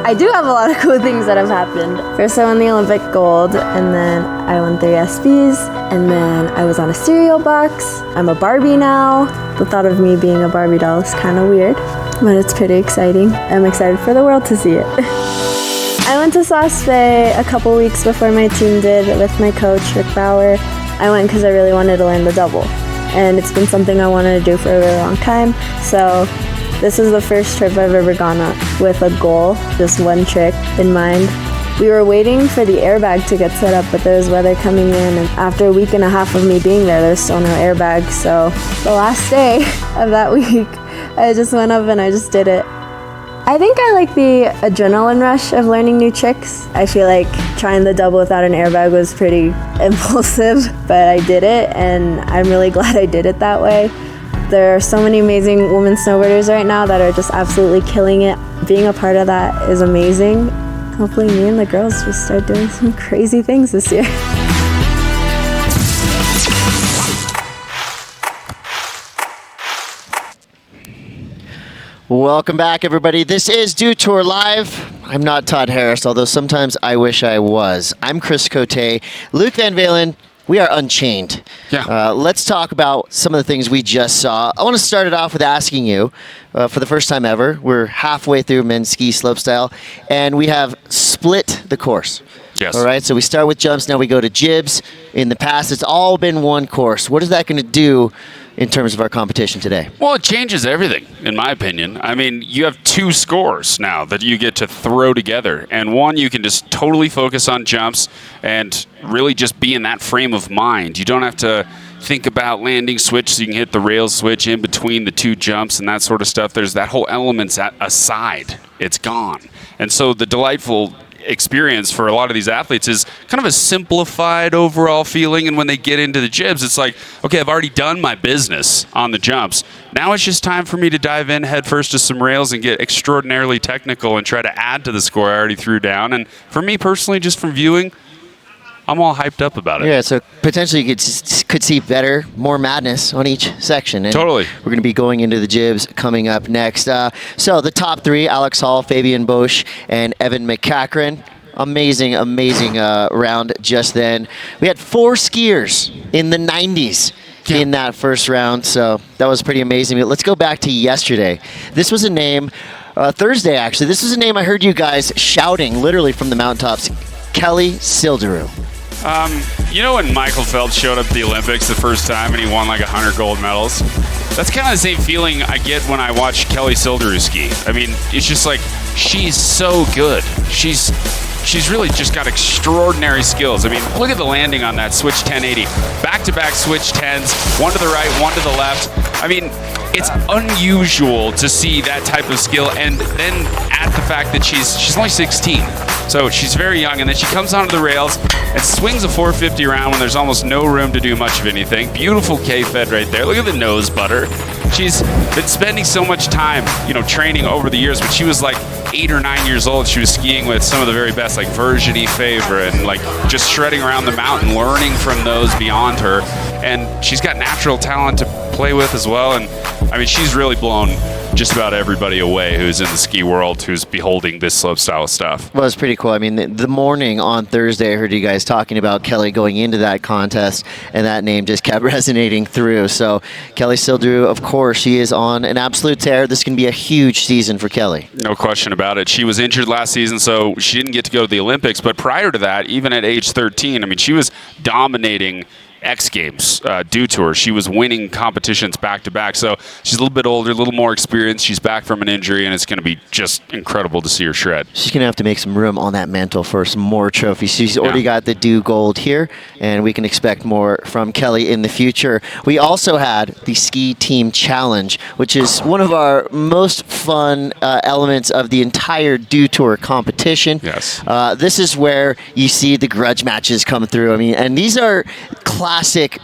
I do have a lot of cool things that have happened. First I won the Olympic gold, and then I won 3 ESPYs, and then I was on a cereal box. I'm a Barbie now. The thought of me being a Barbie doll is kind of weird, but it's pretty exciting. I'm excited for the world to see it. I went to Slopestyle a couple weeks before my team did with my coach, Rick Bauer. I went because I really wanted to learn the double, and it's been something I wanted to do for a really long time, so this is the first trip I've ever gone on with a goal, just one trick in mind. We were waiting for the airbag to get set up, but there was weather coming in, and after a week and a half of me being there's still no airbag, so the last day of that week, I just went up and I just did it. I think I like the adrenaline rush of learning new tricks. I feel like trying the double without an airbag was pretty impulsive, but I did it, and I'm really glad I did it that way. There are so many amazing women snowboarders right now that are just absolutely killing it. Being a part of that is amazing. Hopefully me and the girls just start doing some crazy things this year. Welcome back, everybody. This is Dew Tour Live. I'm not Todd Harris, although sometimes I wish I was. I'm Chris Cote. Luke Van Valen. We are unchained. Yeah. Let's talk about some of the things we just saw. I want to start it off with asking you, for the first time ever, we're halfway through men's ski slopestyle, and we have split the course. Yes. All right, so we start with jumps, now we go to jibs. In the past, it's all been one course. What is that going to do in terms of our competition today? Well, it changes everything, in my opinion. I mean, you have 2 scores now that you get to throw together. And one, you can just totally focus on jumps and really just be in that frame of mind. You don't have to think about landing switch so you can hit the rail switch in between the 2 jumps and that sort of stuff. There's that whole element aside. It's gone. And so the delightful experience for a lot of these athletes is kind of a simplified overall feeling, and when they get into the jibs, it's like, okay, I've already done my business on the jumps. Now it's just time for me to dive in head first to some rails and get extraordinarily technical and try to add to the score I already threw down. And for me personally, just from viewing, I'm all hyped up about it. Yeah, so potentially you could see better, more madness on each section. And totally. We're going to be going into the jibs coming up next. So the top 3, Alex Hall, Fabian Bosch, and Evan McCachran. Amazing round just then. We had 4 skiers in the 90s in that first round, so that was pretty amazing. But let's go back to yesterday. This was a name, Thursday actually, this was a name I heard you guys shouting literally from the mountaintops, Kelly Silderu. You know when Michael Phelps showed up at the Olympics the first time and he won like 100 gold medals? That's kind of the same feeling I get when I watch Kelly Silderu ski. I mean, it's just like, she's so good. She's really just got extraordinary skills. I mean, look at the landing on that switch 1080. Back-to-back switch 10s, one to the right, one to the left. I mean, it's unusual to see that type of skill, and then add the fact that she's only 16. So she's very young, and then she comes onto the rails and swings a 450 around when there's almost no room to do much of anything. Beautiful K-fed right there. Look at the nose butter. She's been spending so much time, training over the years. When she was like 8 or 9 years old, she was skiing with some of the very best, like Virginie Favre, and like just shredding around the mountain, learning from those beyond her. And she's got natural talent to play with as well. And I mean, she's really blown just about everybody away who's in the ski world, who's beholding this slopestyle stuff. Well, it's pretty cool. I mean, the morning on Thursday, I heard you guys talking about Kelly going into that contest, and that name just kept resonating through. So Kelly Silderu, of course, she is on an absolute tear. This can be a huge season for Kelly. No question about it. She was injured last season, so she didn't get to go to the Olympics. But prior to that, even at age 13, I mean, she was dominating X Games due to her. She was winning competitions back-to-back, so she's a little bit older, a little more experienced. She's back from an injury, and it's going to be just incredible to see her shred. She's going to have to make some room on that mantle for some more trophies. She's already got the Dew Gold here, and we can expect more from Kelly in the future. We also had the Ski Team Challenge, which is one of our most fun elements of the entire Dew Tour competition. Yes. This is where you see the grudge matches come through. I mean, and these are classic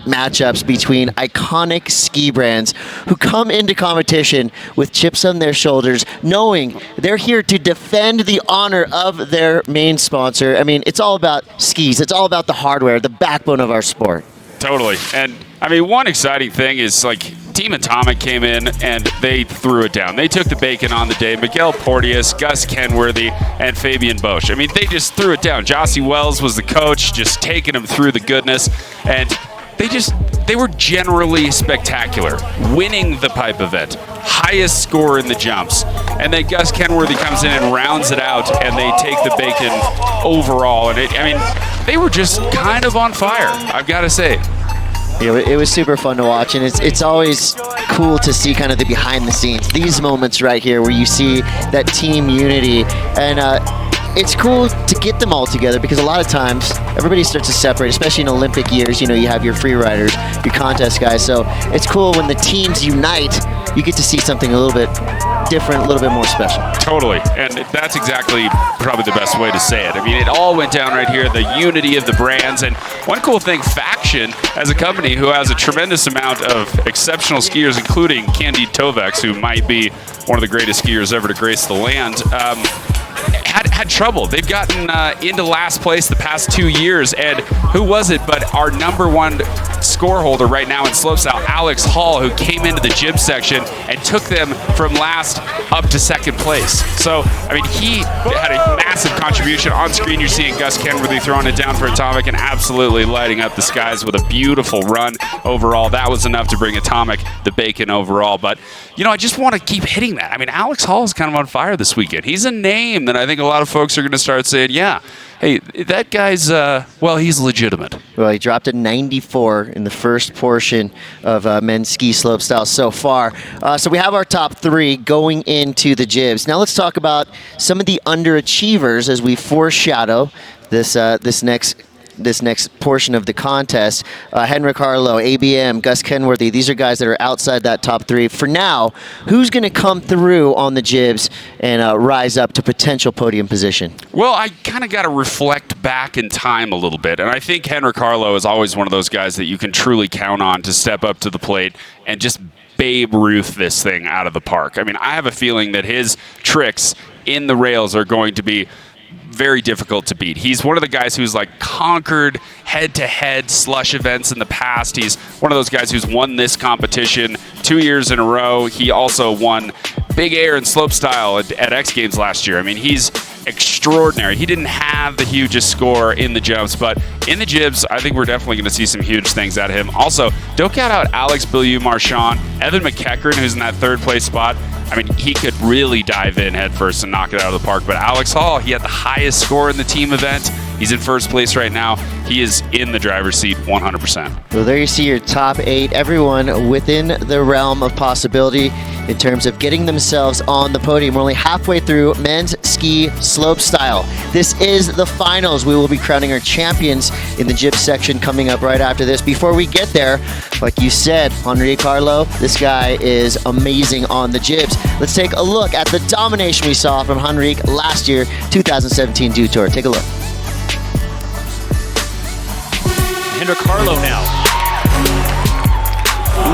matchups between iconic ski brands who come into competition with chips on their shoulders, knowing they're here to defend the honor of their main sponsor. I mean, it's all about skis. It's all about the hardware, the backbone of our sport. Totally. And I mean, one exciting thing is like Team Atomic came in and they threw it down. They took the bacon on the day. Miguel Porteous, Gus Kenworthy, and Fabian Bosch. I mean, they just threw it down. Jossie Wells was the coach, just taking them through the goodness. And they were generally spectacular, winning the pipe event, highest score in the jumps. And then Gus Kenworthy comes in and rounds it out, and they take the bacon overall. And I mean, they were just kind of on fire, I've got to say. Yeah, it was super fun to watch, and it's always cool to see kind of the behind the scenes, these moments right here where you see that team unity, and it's cool to get them all together because a lot of times everybody starts to separate, especially in Olympic years. You have your free riders, your contest guys, so it's cool when the teams unite, you get to see something a little bit different, a little bit more special. Totally, and that's exactly probably the best way to say it. I mean, it all went down right here, the unity of the brands, and one cool thing, Faction, as a company who has a tremendous amount of exceptional skiers, including Candide Tovex, who might be one of the greatest skiers ever to grace the land, had trouble. They've gotten into last place the past 2 years, and who was it but our #1 score holder right now in slopestyle, Alex Hall, who came into the jib section and took them from last up to second place. So, I mean, he had a massive contribution. On screen, you're seeing Gus Kenworthy throwing it down for Atomic and absolutely lighting up the skies with a beautiful run overall. That was enough to bring Atomic the bacon overall. But, I just want to keep hitting that. I mean, Alex Hall is kind of on fire this weekend. He's a name that I think a lot of folks are going to start saying, yeah, hey, that guy's, well, he's legitimate. Well, he dropped a 94 in the first portion of men's ski slopestyle so far. So we have our top 3 going into the jibs. Now let's talk about some of the underachievers as we foreshadow this next portion of the contest. Henrik Harlow, ABM, Gus Kenworthy, these are guys that are outside that top 3. For now, who's going to come through on the jibs and rise up to potential podium position? Well, I kind of got to reflect back in time a little bit, and I think Henrik Harlow is always one of those guys that you can truly count on to step up to the plate and just Babe Ruth this thing out of the park. I mean, I have a feeling that his tricks in the rails are going to be very difficult to beat. He's one of the guys who's like conquered head-to-head slush events in the past. He's one of those guys who's won this competition 2 years in a row. He also won Big Air and Slopestyle at X Games last year. I mean, he's extraordinary. He didn't have the hugest score in the jumps, but in the jibs, I think we're definitely going to see some huge things out of him. Also, don't count out Alex Billiou-Marchand, Evan McEachern, who's in that 3rd place spot. I mean, he could really dive in headfirst and knock it out of the park. But Alex Hall, he had the highest score in the team event. He's in 1st place right now. He is in the driver's seat 100%. Well, there you see your top 8. Everyone within the realm of possibility in terms of getting themselves on the podium. We're only halfway through men's ski slopestyle. This is the finals. We will be crowning our champions in the jib section coming up right after this. Before we get there, like you said, Henrik Harlow, this guy is amazing on the jibs. Let's take a look at the domination we saw from Henrik last year, 2017 Dew Tour. Take a look. Henrik Harlow now.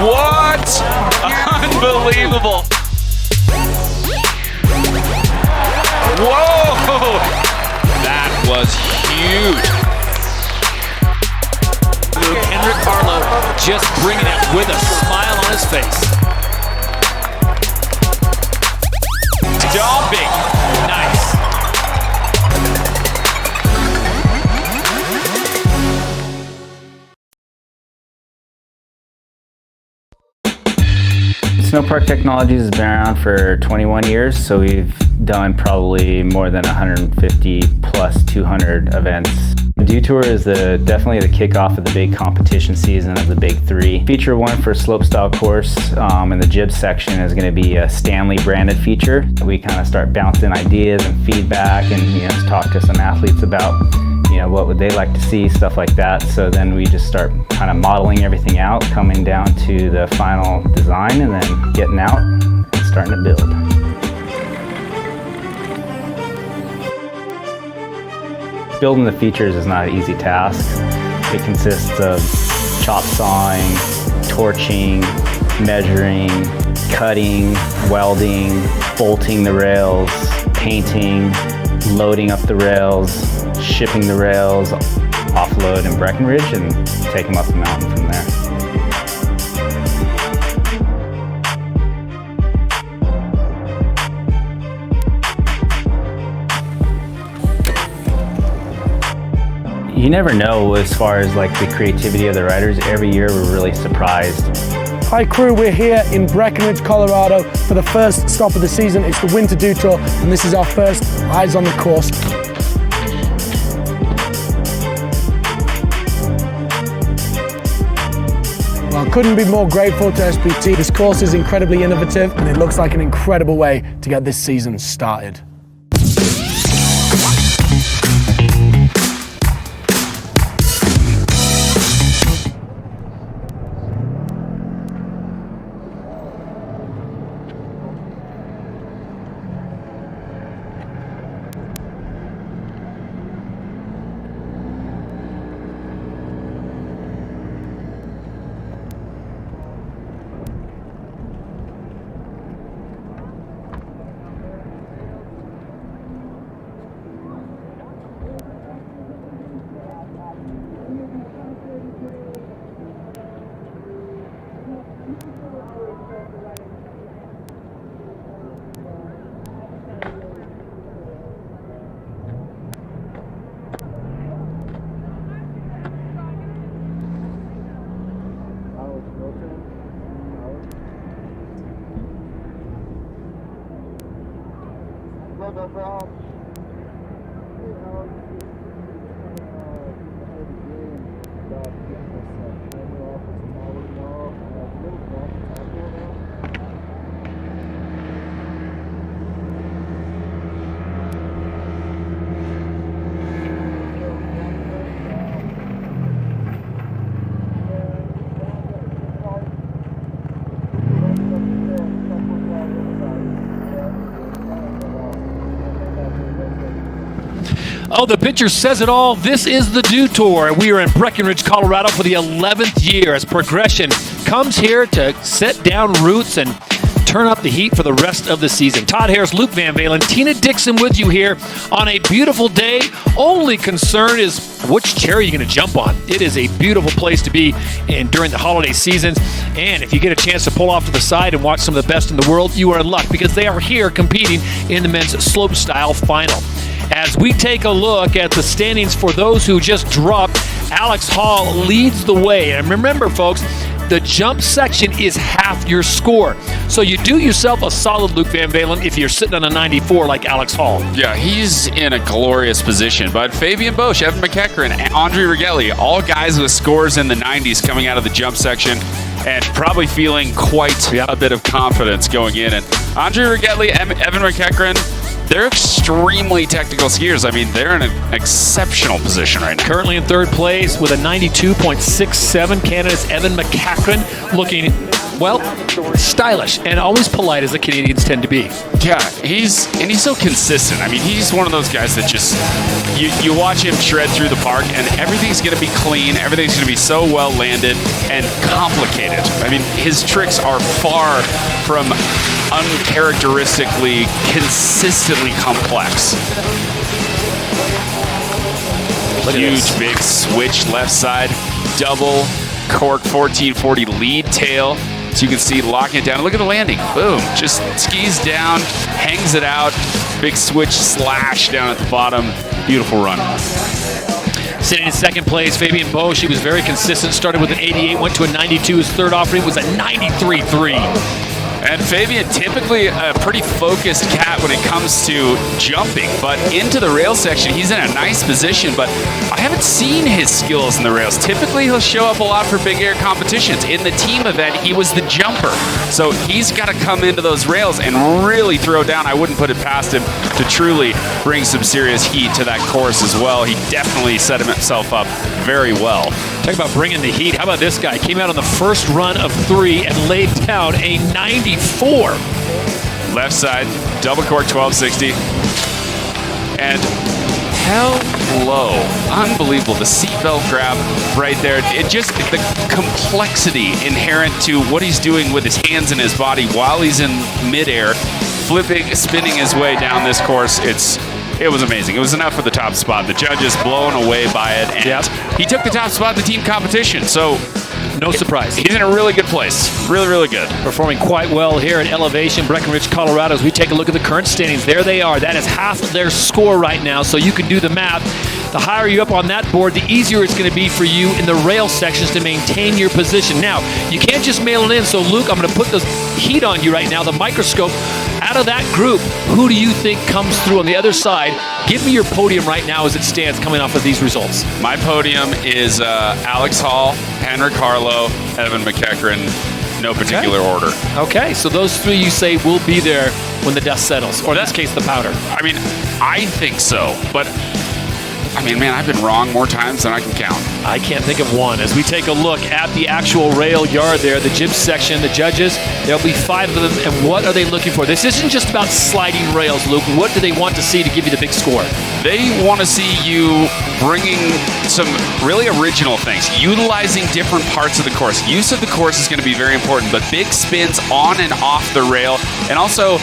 What? Unbelievable. Whoa! That was huge. Luke, Henrik Harlow just bringing it with a smile on his face. Stomping. Nice. Snowpark Technologies has been around for 21 years, so we've done probably more than 150 plus 200 events. The Dew Tour is definitely the kickoff of the big competition season of the Big 3. Feature 1 for slopestyle course in the jib section is going to be a Stanley branded feature. We kind of start bouncing ideas and feedback and talk to some athletes about what would they like to see, stuff like that. So then we just start kind of modeling everything out, coming down to the final design, and then getting out and starting to build. Building the features is not an easy task. It consists of chop sawing, torching, measuring, cutting, welding, bolting the rails, painting, loading up the rails, shipping the rails, offload in Breckenridge, and take them up the mountain from there. You never know as far as like the creativity of the riders. Every year we're really surprised. Hi crew, we're here in Breckenridge, Colorado for the first stop of the season. It's the Winter Dew Tour, and this is our first eyes on the course. Well, I couldn't be more grateful to SPT. This course is incredibly innovative, and it looks like an incredible way to get this season started. Oh, the picture says it all. This is the Dew Tour. We are in Breckenridge, Colorado for the 11th year as Progression comes here to set down roots and turn up the heat for the rest of the season. Todd Harris, Luke Van Valen, Tina Dixon with you here on a beautiful day. Only concern is which chair are you going to jump on? It is a beautiful place to be in during the holiday seasons. And if you get a chance to pull off to the side and watch some of the best in the world, you are in luck because they are here competing in the men's slopestyle final. As we take a look at the standings for those who just dropped, Alex Hall leads the way. And remember, folks, the jump section is half your score. So you do yourself a solid, Luke Van Valen, if you're sitting on a 94 like Alex Hall. Yeah, he's in a glorious position. But Fabian Bosch, Evan McEachran, and Andre Rigelli, all guys with scores in the 90s coming out of the jump section and probably feeling quite a bit of confidence going in. And Andre Rigelli, Evan McEachran, they're extremely technical skiers. I mean, they're in an exceptional position right now. Currently in third place with a 92.67. Canada's Evan McEachran looking, well, stylish and always polite as the Canadians tend to be. Yeah, he's so consistent. I mean, he's one of those guys that just, you watch him shred through the park and everything's going to be clean. Everything's going to be so well landed and complicated. I mean, his tricks are far from uncharacteristically consistently complex. Huge big switch left side, double cork 1440 lead tail. So you can see locking it down. Look at the landing. Boom. Just skis down, hangs it out. Big switch slash down at the bottom. Beautiful run. Sitting in second place, Fabian Bosch. He was very consistent. Started with an 88, went to a 92. His third offering was a 93.3. And Fabian, typically a pretty focused cat when it comes to jumping, but into the rail section, he's in a nice position, but I haven't seen his skills in the rails. Typically, he'll show up a lot for big air competitions. In the team event, he was the jumper. So he's got to come into those rails and really throw down. I wouldn't put it past him to truly bring some serious heat to that course as well. He definitely set himself up very well. Talk about bringing the heat. How about this guy? Came out on the first run of 3 and laid down a 94. Left side, double cork 1260. And hello. Unbelievable. The seatbelt grab right there. It just, the complexity inherent to what he's doing with his hands and his body while he's in midair, flipping, spinning his way down this course. It was amazing. It was enough for the top spot. The judges blown away by it. And he took the top spot in the team competition. So no surprise. He's in a really good place. Really, really good. Performing quite well here at Elevation, Breckenridge, Colorado. As we take a look at the current standings, there they are. That is half of their score right now, so you can do the math. The higher you up on that board, the easier it's going to be for you in the rail sections to maintain your position. Now, you can't just mail it in, so Luke, I'm going to put the heat on you right now, the microscope. Out of that group, who do you think comes through on the other side? Give me your podium right now as it stands coming off of these results. My podium is Alex Hall, Henrik Harlow, Evan McEachran, no particular order. Okay, so those three you say will be there when the dust settles, or in this case, the powder. I mean, I think so, but I mean, man, I've been wrong more times than I can count. I can't think of one. As we take a look at the actual rail yard there, the jib section, the judges, there'll be 5 of them, and what are they looking for? This isn't just about sliding rails, Luke. What do they want to see to give you the big score? They want to see you bringing some really original things, utilizing different parts of the course. Use of the course is going to be very important, but big spins on and off the rail, and also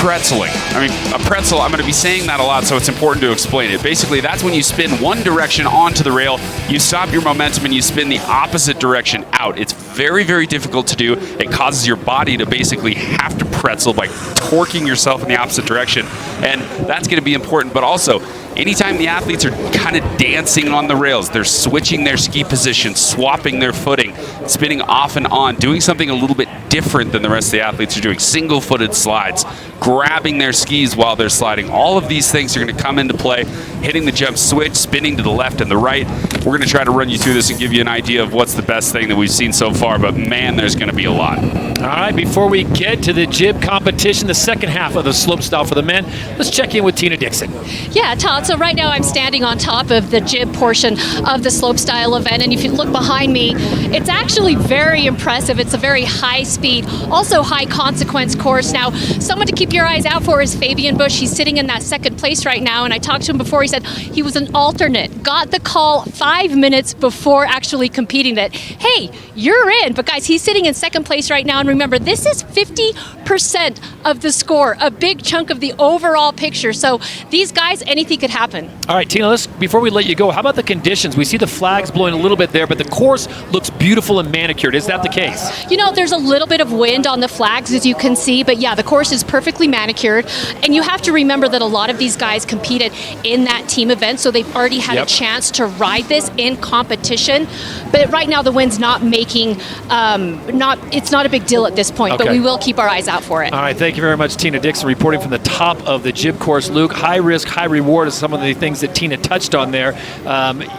pretzeling. I mean, a pretzel, I'm going to be saying that a lot, so it's important to explain it. Basically, that's when you spin one direction onto the rail, you stop your momentum, and you spin the opposite direction out. It's very, very difficult to do. It causes your body to basically have to pretzel by torquing yourself in the opposite direction, and that's going to be important. But also, anytime the athletes are kind of dancing on the rails, they're switching their ski position, swapping their footing, spinning off and on, doing something a little bit different than the rest of the athletes are doing, single-footed slides, grabbing their skis while they're sliding. All of these things are going to come into play, hitting the jump switch, spinning to the left and the right. We're going to try to run you through this and give you an idea of what's the best thing that we've seen so far, but man, there's going to be a lot. All right, before we get to the jib competition, the second half of the slopestyle for the men, let's check in with Tina Dixon. Yeah, Todd, out. So right now I'm standing on top of the jib portion of the slopestyle event, and if you look behind me, it's actually very impressive. It's a very high speed, also high consequence course. Now, someone to keep your eyes out for is Fabian Bush. He's sitting in that second place right now, and I talked to him before. He said he was an alternate, got the call 5 minutes before actually competing that, hey, you're in. But guys, he's sitting in second place right now, and remember, this is 50% of the score, a big chunk of the overall picture. So these guys, anything could happen. All right, Tina, before we let you go, how about the conditions? We see the flags blowing a little bit there, but the course looks beautiful and manicured. Is that the case? You know, there's a little bit of wind on the flags, as you can see, but yeah, the course is perfectly manicured. And you have to remember that a lot of these guys competed in that team event, so they've already had a chance to ride this in competition. But right now, the wind's not making, it's not a big deal at this point, but we will keep our eyes out for it. All right, thank you very much, Tina Dixon, reporting from the top of the jib course. Luke, high risk, high reward is some of the things that Tina touched on there.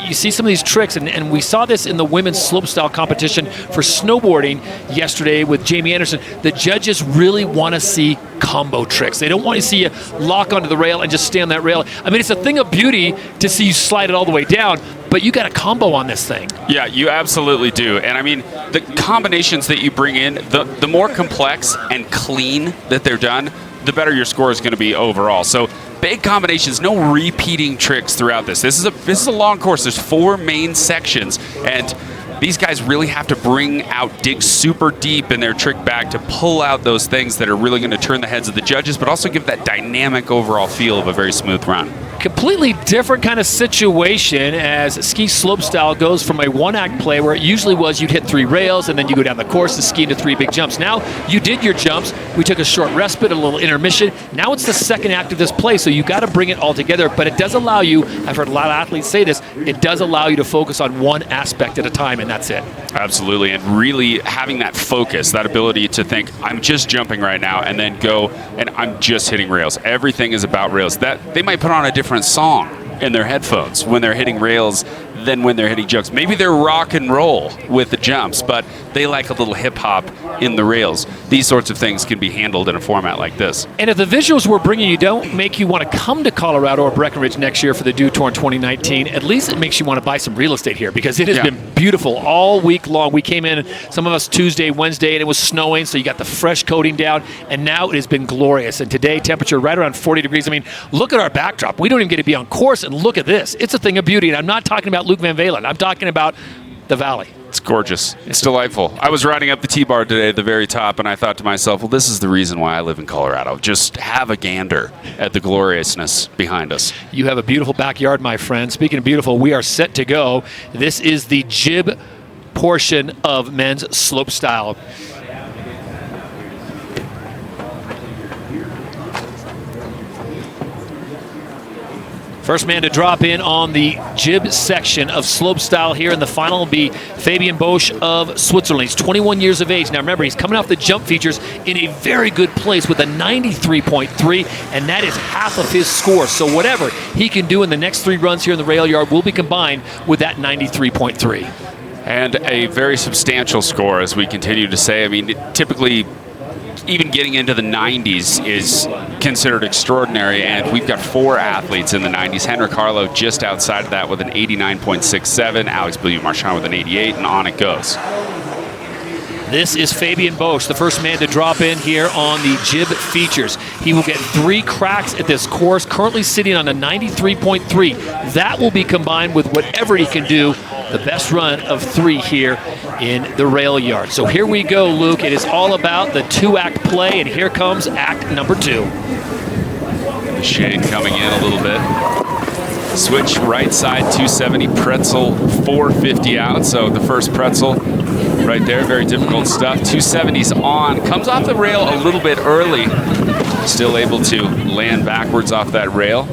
You see some of these tricks, and we saw this in the women's slopestyle competition for snowboarding yesterday with Jamie Anderson. The judges really want to see combo tricks. They don't want to see you lock onto the rail and just stay on that rail. I mean, it's a thing of beauty to see you slide it all the way down, but you got a combo on this thing. Yeah, you absolutely do. And I mean, the combinations that you bring in, the more complex and clean that they're done, the better your score is going to be overall. So big combinations, no repeating tricks throughout this. This is a long course. There's 4 main sections, and these guys really have to dig super deep in their trick bag to pull out those things that are really going to turn the heads of the judges, but also give that dynamic overall feel of a very smooth run. Completely different kind of situation as ski slopestyle goes from a one-act play where it usually was you'd hit 3 rails and then you go down the course and ski into 3 big jumps. Now you did your jumps, we took a short respite, a little intermission. Now it's the second act of this play, so you got to bring it all together, but it does allow you, I've heard a lot of athletes say this, it does allow you to focus on one aspect at a time, and that's it. Absolutely, and really having that focus, that ability to think, I'm just jumping right now, and then go, and I'm just hitting rails. Everything is about rails. That they might put on a different song in their headphones when they're hitting rails than when they're hitting jumps. Maybe they're rock and roll with the jumps, but they like a little hip hop in the rails. These sorts of things can be handled in a format like this. And if the visuals we're bringing you don't make you want to come to Colorado or Breckenridge next year for the Dew Tour in 2019, at least it makes you want to buy some real estate here, because it has been beautiful all week long. We came in, some of us Tuesday, Wednesday, and it was snowing, so you got the fresh coating down, and now it has been glorious. And today, temperature right around 40 degrees. I mean, look at our backdrop. We don't even get to be on course, and look at this. It's a thing of beauty, and I'm not talking about Luke Van Valen. I'm talking about the valley. It's gorgeous. It's delightful. I was riding up the T-bar today at the very top, and I thought to myself, well, this is the reason why I live in Colorado. Just have a gander at the gloriousness behind us. You have a beautiful backyard, my friend. Speaking of beautiful, we are set to go. This is the jib portion of men's slopestyle. First man to drop in on the jib section of slopestyle here in the final will be Fabian Bosch of Switzerland. He's 21 years of age. Now remember, he's coming off the jump features in a very good place with a 93.3, and that is half of his score. So whatever he can do in the next 3 runs here in the rail yard will be combined with that 93.3. And a very substantial score, as we continue to say. I mean, typically, even getting into the 90s is considered extraordinary, and we've got 4 athletes in the 90s. Henrik Harlow just outside of that with an 89.67, Alex Billiou-Marchand with an 88, and on it goes. This is Fabian Bosch, the first man to drop in here on the jib features. He will get 3 cracks at this course, currently sitting on a 93.3. That will be combined with whatever he can do, the best run of 3 here in the rail yard. So here we go, Luke. It is all about the 2-act play, and here comes act number 2. The shade coming in a little bit. Switch right side 270, pretzel 450 out. So the first pretzel right there, very difficult stuff. 270's on, comes off the rail a little bit early. Still able to land backwards off that rail.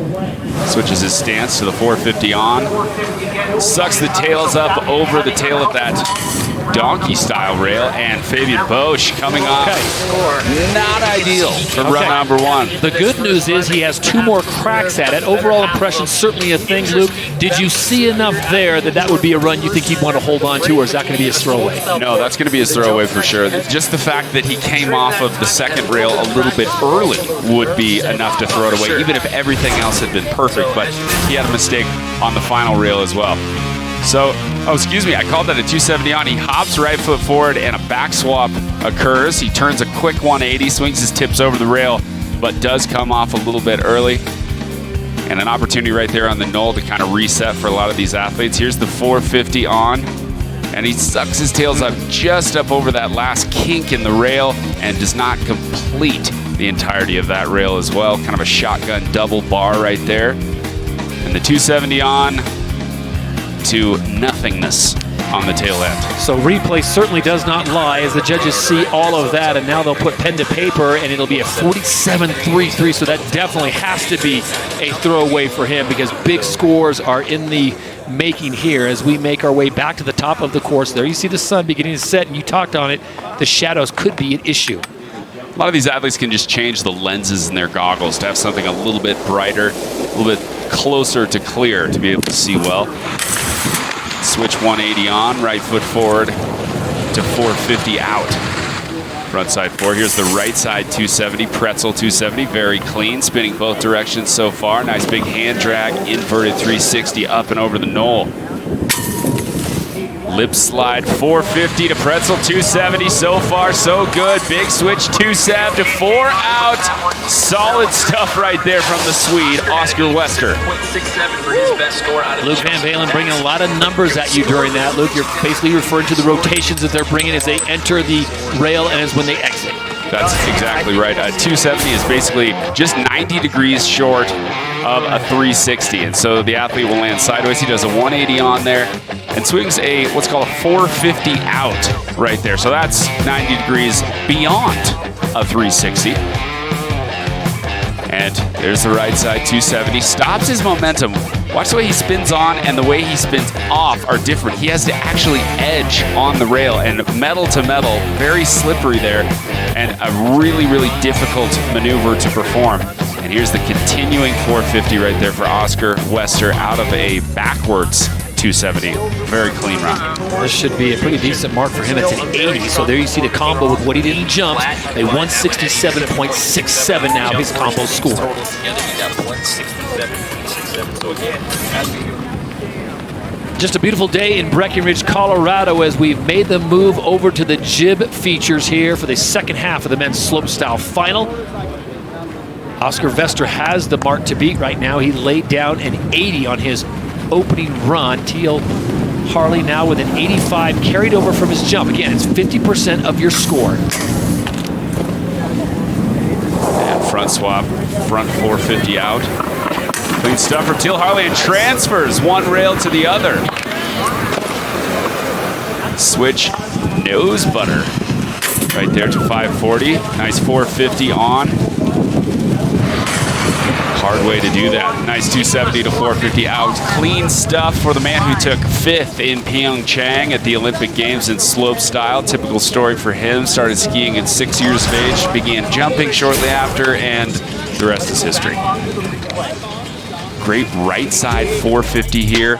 Switches his stance to the 450 on. Sucks the tails up over the tail of that donkey style rail, and Fabian Bosch coming off. Not ideal for run number 1. The good news is he has 2 more cracks at it. Overall impression, certainly a thing, Luke. Did you see enough there that would be a run you think he'd want to hold on to, or is that going to be his throwaway? No, that's going to be his throwaway for sure. Just the fact that he came off of the second rail a little bit early would be enough to throw it away, even if everything else had been perfect. But he had a mistake on the final rail as well. So, I called that a 270 on. He hops right foot forward and a back swap occurs. He turns a quick 180, swings his tips over the rail, but does come off a little bit early. And an opportunity right there on the knoll to kind of reset for a lot of these athletes. Here's the 450 on, and he sucks his tails up just up over that last kink in the rail and does not complete the entirety of that rail as well. Kind of a shotgun double bar right there. And the 270 on to nothingness on the tail end. So replay certainly does not lie as the judges see all of that, and now they'll put pen to paper, and it'll be a 47.33, so that definitely has to be a throwaway for him because big scores are in the making here as we make our way back to the top of the course. There you see the sun beginning to set, and you talked on it. The shadows could be an issue. A lot of these athletes can just change the lenses in their goggles to have something a little bit brighter, a little bit closer to clear to be able to see well. Switch 180 on, right foot forward to 450 out. Front side 4. Here's the right side 270, pretzel 270, very clean, spinning both directions so far. Nice big hand drag, inverted 360 up and over the knoll. Lip slide 450 to pretzel 270. So far, so good. Big switch 270 to 4 out. Solid stuff right there from the Swede, Oscar Wester. Luke Van Valen bringing a lot of numbers at you during that. Luke, you're basically referring to the rotations that they're bringing as they enter the rail and as when they exit. That's exactly right. 270 is basically just 90 degrees short of a 360. And so the athlete will land sideways. He does a 180 on there and swings a what's called a 450 out right there. So that's 90 degrees beyond a 360. And there's the right side 270. Stops his momentum. Watch the way he spins on and the way he spins off are different. He has to actually edge on the rail and metal to metal, very slippery there, and a really, really difficult maneuver to perform. And here's the continuing 450 right there for Oscar Wester out of a backwards 270. Very clean run. This should be a pretty decent mark for him. It's an 80, so there you see the combo with what he didn't jump. A 167.67 now, his combo score. Just a beautiful day in Breckenridge, Colorado, as we've made the move over to the jib features here for the second half of the men's slopestyle final. Oscar Wester has the mark to beat right now. He laid down an 80 on his opening run. Teal Harley now with an 85 carried over from his jump. Again, it's 50% of your score. And front swap, front 450 out. Clean stuff for Teal Harley and transfers one rail to the other. Switch nose butter right there to 540. Nice 450 on. Hard way to do that. Nice 270 to 450 out. Clean stuff for the man who took 5th in Pyeongchang at the Olympic Games in slopestyle. Typical story for him. Started skiing at 6 years of age, began jumping shortly after, and the rest is history. Great right side 450 here.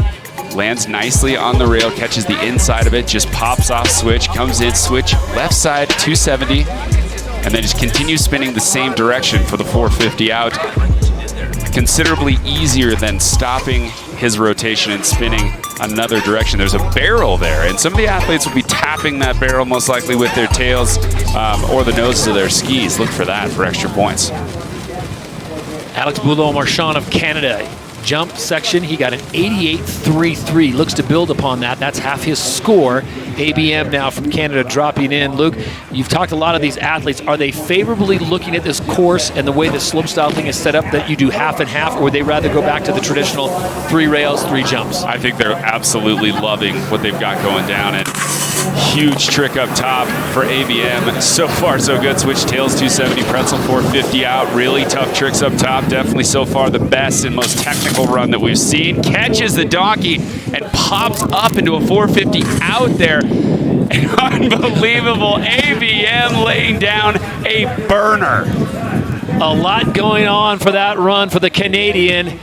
Lands nicely on the rail, catches the inside of it, just pops off switch, comes in, switch, left side 270, and then just continues spinning the same direction for the 450 out. Considerably easier than stopping his rotation and spinning another direction. There's a barrel there, and some of the athletes will be tapping that barrel most likely with their tails or the noses of their skis. Look for that for extra points. Alex Boulot-Marchand of Canada. Jump section, he got an 88.33. Looks to build upon that. That's half his score. ABM now from Canada dropping in. Luke, you've talked a lot of these athletes. Are they favorably looking at this course and the way the slopestyle thing is set up that you do half and half, or would they rather go back to the traditional 3 rails, 3 jumps? I think they're absolutely loving what they've got going down. And huge trick up top for ABM. So far, so good. Switch tails 270, pretzel 450 out. Really tough tricks up top. Definitely so far the best and most technical run that we've seen. Catches the donkey and pops up into a 450 out there. Unbelievable. ABM laying down a burner. A lot going on for that run for the Canadian.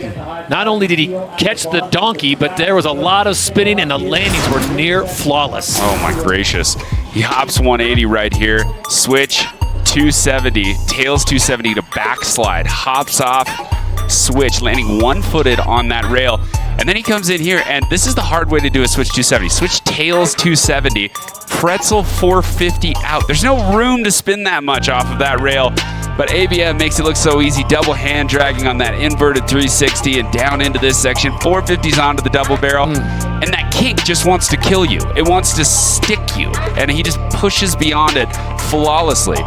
Not only did he catch the donkey, but there was a lot of spinning and the landings were near flawless. Oh my gracious. He hops 180 right here. Switch 270, tails 270 to backslide, hops off, switch, landing one-footed on that rail. And then he comes in here, and this is the hard way to do a switch 270. Switch tails 270, pretzel 450 out. There's no room to spin that much off of that rail, but ABM makes it look so easy. Double hand dragging on that inverted 360 and down into this section. 450s onto the double barrel, and that kink just wants to kill you. It wants to stick you, and he just pushes beyond it flawlessly.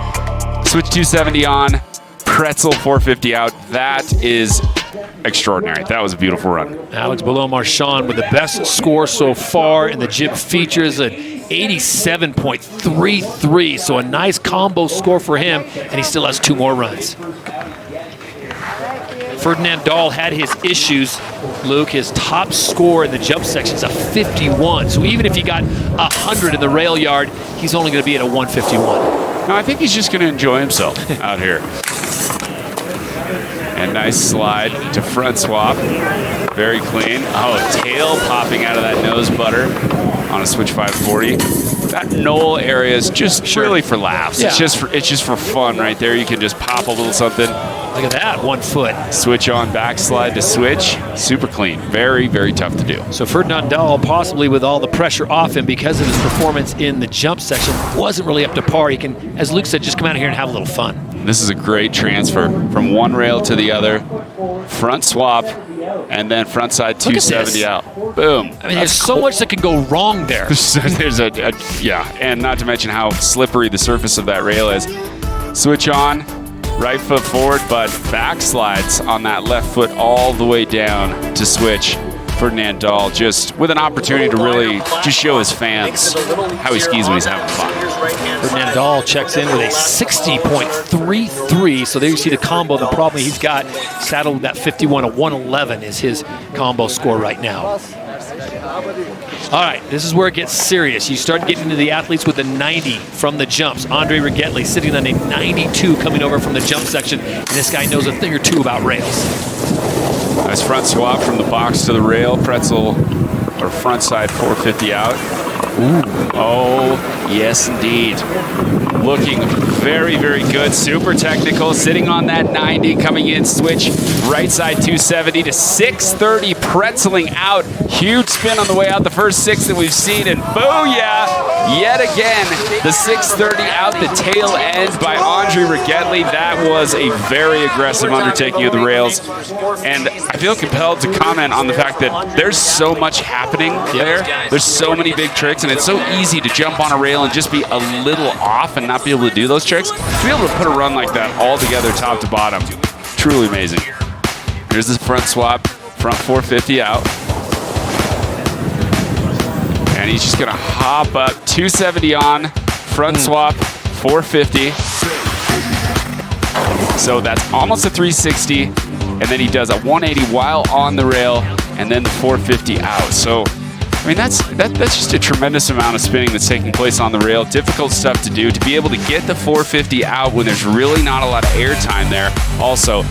Switch 270 on, pretzel 450 out. That is extraordinary. That was a beautiful run. Alex Ballot-Marchand with the best score so far in the jib features, an 87.33. So a nice combo score for him, and he still has 2 more runs. Ferdinand Dahl had his issues, Luke. His top score in the jump section is a 51. So even if he got 100 in the rail yard, he's only going to be at a 151. No, I think he's just going to enjoy himself out here. And nice slide to front swap. Very clean. Oh, tail popping out of that nose butter on a switch 540. That knoll area is just really for laughs. Yeah. It's just for fun right there. You can just pop a little something. Look at that, 1 foot. Switch on, backslide to switch. Super clean. Very, very tough to do. So Ferdinand Dahl, possibly with all the pressure off him because of his performance in the jump section, wasn't really up to par. He can, as Luke said, just come out here and have a little fun. This is a great transfer from one rail to the other. Front swap, and then front side 270 out. Boom. I mean, there's so much that can go wrong there. There's yeah, and not to mention how slippery the surface of that rail is. Switch on, right foot forward, but backslides on that left foot all the way down to switch. Ferdinand Dahl just with an opportunity to really just show his fans how he skis when he's having fun. Ferdinand Dahl checks in with a 60.33. So there you see the combo. The problem he's got saddled with that 51, a 111 is his combo score right now. All right, this is where it gets serious. You start getting into the athletes with a 90 from the jumps. Andre Rigetli sitting on a 92 coming over from the jump section. And this guy knows a thing or two about rails. Nice front swap from the box to the rail. Pretzel, or front side 450 out. Ooh. Oh, yes indeed. Looking very, very good. Super technical, sitting on that 90, coming in, switch, right side 270 to 630, pretzeling out. Huge spin on the way out, the first 6 that we've seen, and booyah! Yet again, the 630 out the tail end by Andre Rigetli. That was a very aggressive undertaking of the rails, and I feel compelled to comment on the fact that there's so much happening there. There's so many big tricks, and it's so easy to jump on a rail and just be a little off and not be able to do those tricks. To be able to put a run like that all together top to bottom, truly amazing. Here's the front swap, front 450 out. And he's just gonna hop up, 270 on, front swap, 450. So that's almost a 360. And then he does a 180 while on the rail, and then the 450 out. So, I mean, that's just a tremendous amount of spinning that's taking place on the rail. Difficult stuff to do. To be able to get the 450 out when there's really not a lot of air time there, also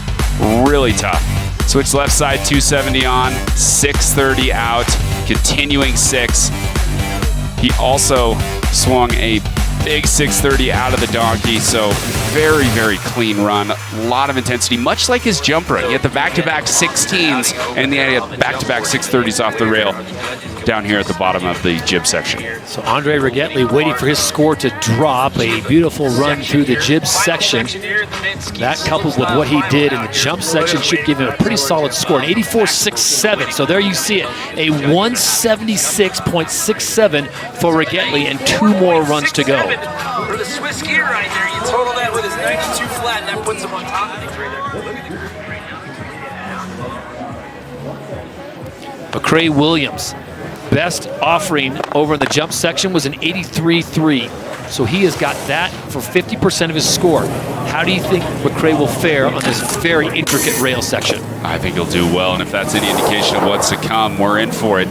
really tough. Switch left side, 270 on, 630 out, continuing 6. He also swung a big 630 out of the donkey, so very, very clean run. A lot of intensity, much like his jump run. He had the back-to-back 16s, and then he had back-to-back 630s off the rail down here at the bottom of the jib section. So Andre Rigetli waiting for his score to drop. A beautiful run through the jib section. That coupled with what he did in the jump section should give him a pretty solid score, an 84.67. So there you see it, a 176.67 for Rigetli and 2 more runs to go. For the Swiss skier right there, you total that with his 92 flat, and that puts him on top. McCrae Williams, best offering over in the jump section was an 83.3. So he has got that for 50% of his score. How do you think McCrae will fare on this very intricate rail section? I think he'll do well, and if that's any indication of what's to come, we're in for it.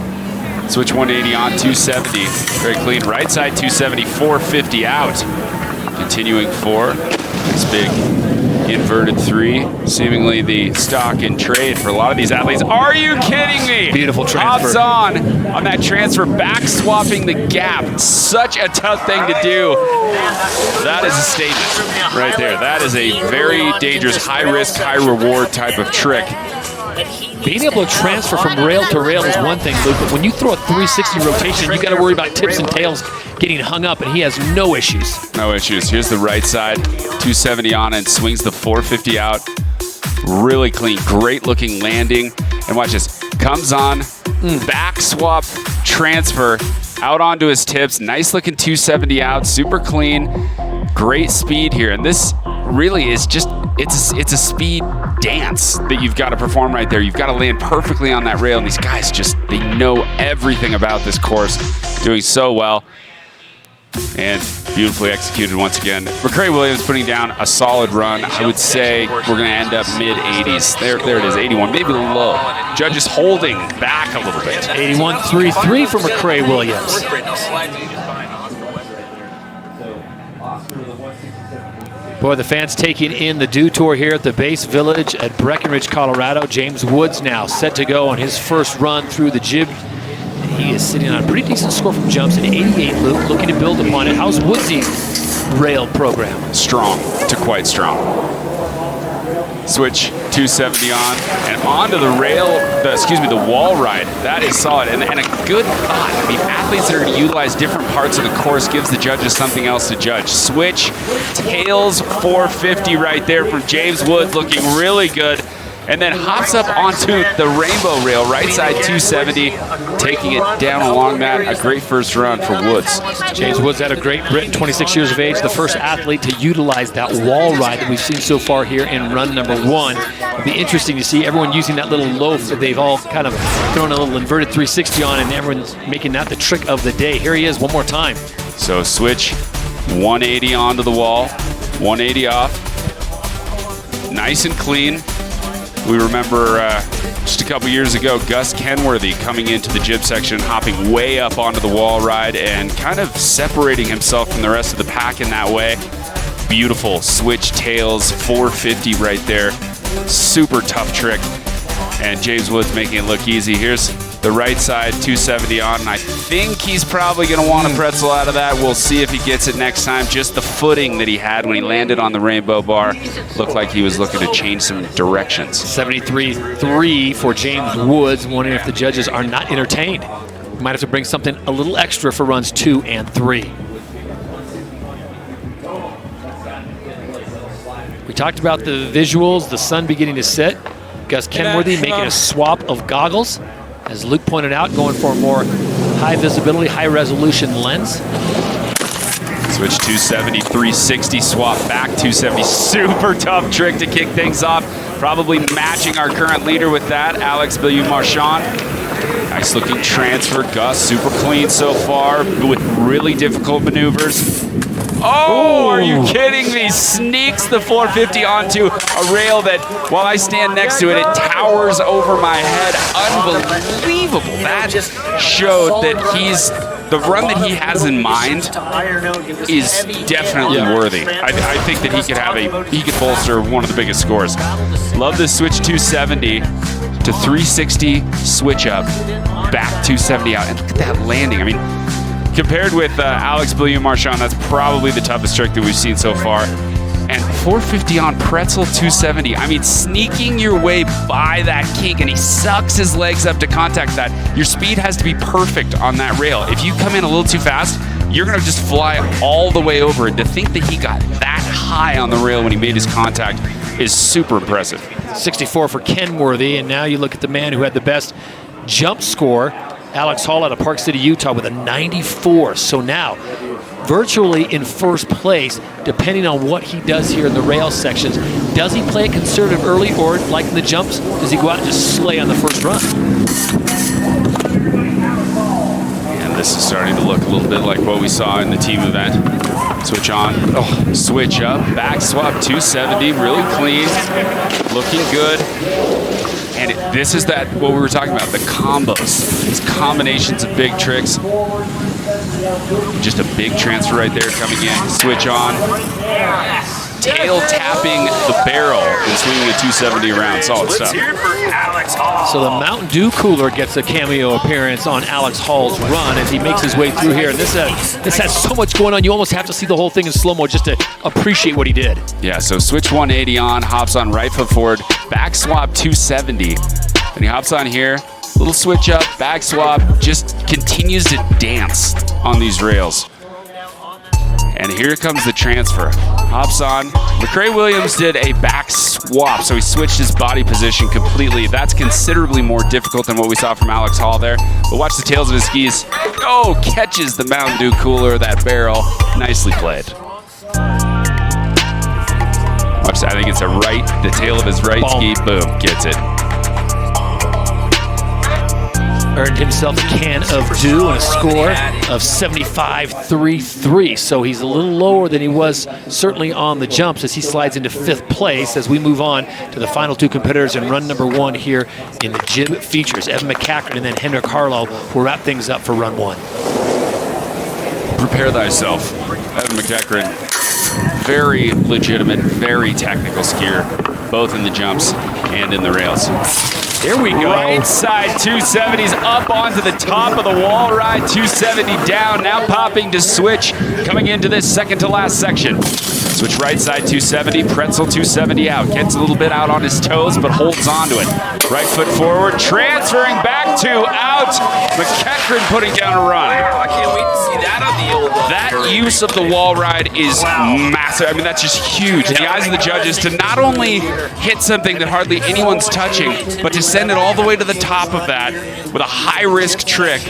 Switch 180 on, 270. Very clean. Right side, 270, 450 out. Continuing 4. This big inverted 3. Seemingly the stock in trade for a lot of these athletes. Are you kidding me? Beautiful transfer. Hops on that transfer, back swapping the gap. Such a tough thing to do. That is a statement right there. That is a very dangerous, high risk, high reward type of trick. Being able to transfer from rail to rail is one thing, Luke, but when you throw a 360 rotation, you got to worry about tips and tails getting hung up, and he has no issues. No issues. Here's the right side, 270 on, and swings the 450 out. Really clean, great looking landing. And watch this, comes on, back swap, transfer, out onto his tips. Nice looking 270 out, super clean, great speed here. And this really is just, it's a speed dance that you've got to perform right there. You've got to land perfectly on that rail, and these guys just, they know everything about this course, doing so well. And beautifully executed once again. McCrae Williams putting down a solid run. I would say we're going to end up mid-80s. There it is, 81, maybe a little low. Judges holding back a little bit. 81.33 for McCrae Williams. Boy, the fans taking in the Dew Tour here at the Base Village at Breckenridge, Colorado. James Woods now set to go on his first run through the jib. He is sitting on a pretty decent score from jumps, an 88, Luke, looking to build upon it. How's Woodsy's rail program? Strong to quite strong. Switch 270 on and onto the rail, the wall ride. That is solid and a good thought. I mean, athletes that are going to utilize different parts of the course gives the judges something else to judge. Switch, tails 450 right there from James Woods, looking really good. And then hops up onto the rainbow rail, right side 270, taking it down along that. A great first run for Woods. James Woods had a great Brit, 26 years of age, the first athlete to utilize that wall ride that we've seen so far here in run number 1. It'll be interesting to see everyone using that little loaf that they've all kind of thrown a little inverted 360 on, and everyone's making that the trick of the day. Here he is one more time. So switch 180 onto the wall, 180 off. Nice and clean. We remember just a couple years ago, Gus Kenworthy coming into the jib section, hopping way up onto the wall ride and kind of separating himself from the rest of the pack in that way. Beautiful switch tails, 450 right there. Super tough trick. And James Woods making it look easy. Here's the right side, 270 on, and I think he's probably going to want a pretzel out of that. We'll see if he gets it next time. Just the footing that he had when he landed on the rainbow bar looked like he was looking to change some directions. 73.3 for James Woods. Wondering if the judges are not entertained. We might have to bring something a little extra for runs 2 and 3. We talked about the visuals, the sun beginning to set. Gus Kenworthy making a swap of goggles. As Luke pointed out, going for a more high visibility, high resolution lens. Switch 270, 360 swap back 270. Super tough trick to kick things off. Probably matching our current leader with that, Alex Billiou-Marchand. Nice looking transfer. Gus, super clean so far with really difficult maneuvers. Oh, are you kidding me? Sneaks the 450 onto a rail that, while I stand next to it, it towers over my head. Unbelievable. That showed that the run that he has in mind is definitely worthy. I think that he could bolster one of the biggest scores. Love this switch 270 to 360 switch up, back 270 out. And look at that landing. I mean, compared with Alex Billiou-Marchand, that's probably the toughest trick that we've seen so far. And 450 on pretzel 270. I mean, sneaking your way by that kink, and he sucks his legs up to contact that. Your speed has to be perfect on that rail. If you come in a little too fast, you're going to just fly all the way over. And to think that he got that high on the rail when he made his contact is super impressive. 64 for Kenworthy, and now you look at the man who had the best jump score, Alex Hall out of Park City, Utah, with a 94. So now, virtually in first place, depending on what he does here in the rail sections. Does he play it conservative early, or like in the jumps, does he go out and just slay on the first run? And this is starting to look a little bit like what we saw in the team event. Switch on, switch up, back swap 270, really clean, looking good. And this is what we were talking about, the combos, these combinations of big tricks. Just a big transfer right there coming in, switch on. Tail tapping the barrel and swinging a 270 around. Solid stuff. So the Mountain Dew cooler gets a cameo appearance on Alex Hall's run as he makes his way through here. And this has so much going on, you almost have to see the whole thing in slow-mo just to appreciate what he did. Yeah, so switch 180 on, hops on right foot forward, back swap 270. And he hops on here, little switch up, back swap, just continues to dance on these rails. And here comes the transfer. Hops on. McCrae Williams did a back swap, so he switched his body position completely. That's considerably more difficult than what we saw from Alex Hall there. But watch the tails of his skis. Oh, catches the Mountain Dew cooler, that barrel. Nicely played. Watch that. I think it's the tail of his right ski. Boom, gets it. Earned himself a can of Dew and a score of 75.33. So he's a little lower than he was certainly on the jumps as he slides into 5th place as we move on to the final 2 competitors in run number 1 here in the jib features. Evan McCackern and then Henrik Harlow will wrap things up for run 1. Prepare thyself. Evan McCackern, very legitimate, very technical skier, both in the jumps and in the rails. Here we go. Right side 270s up onto the top of the wall ride, 270 down, now popping to switch, coming into this second to last section. Switch right side 270, pretzel 270 out, gets a little bit out on his toes, but holds on to it. Right foot forward, transferring back to out. McCackern putting down a run. I can't wait to see that on the old one. That use of the wall ride is massive. I mean, that's just huge. In the eyes of the judges, to not only hit something that hardly anyone's touching, but to send it all the way to the top of that with a high-risk trick.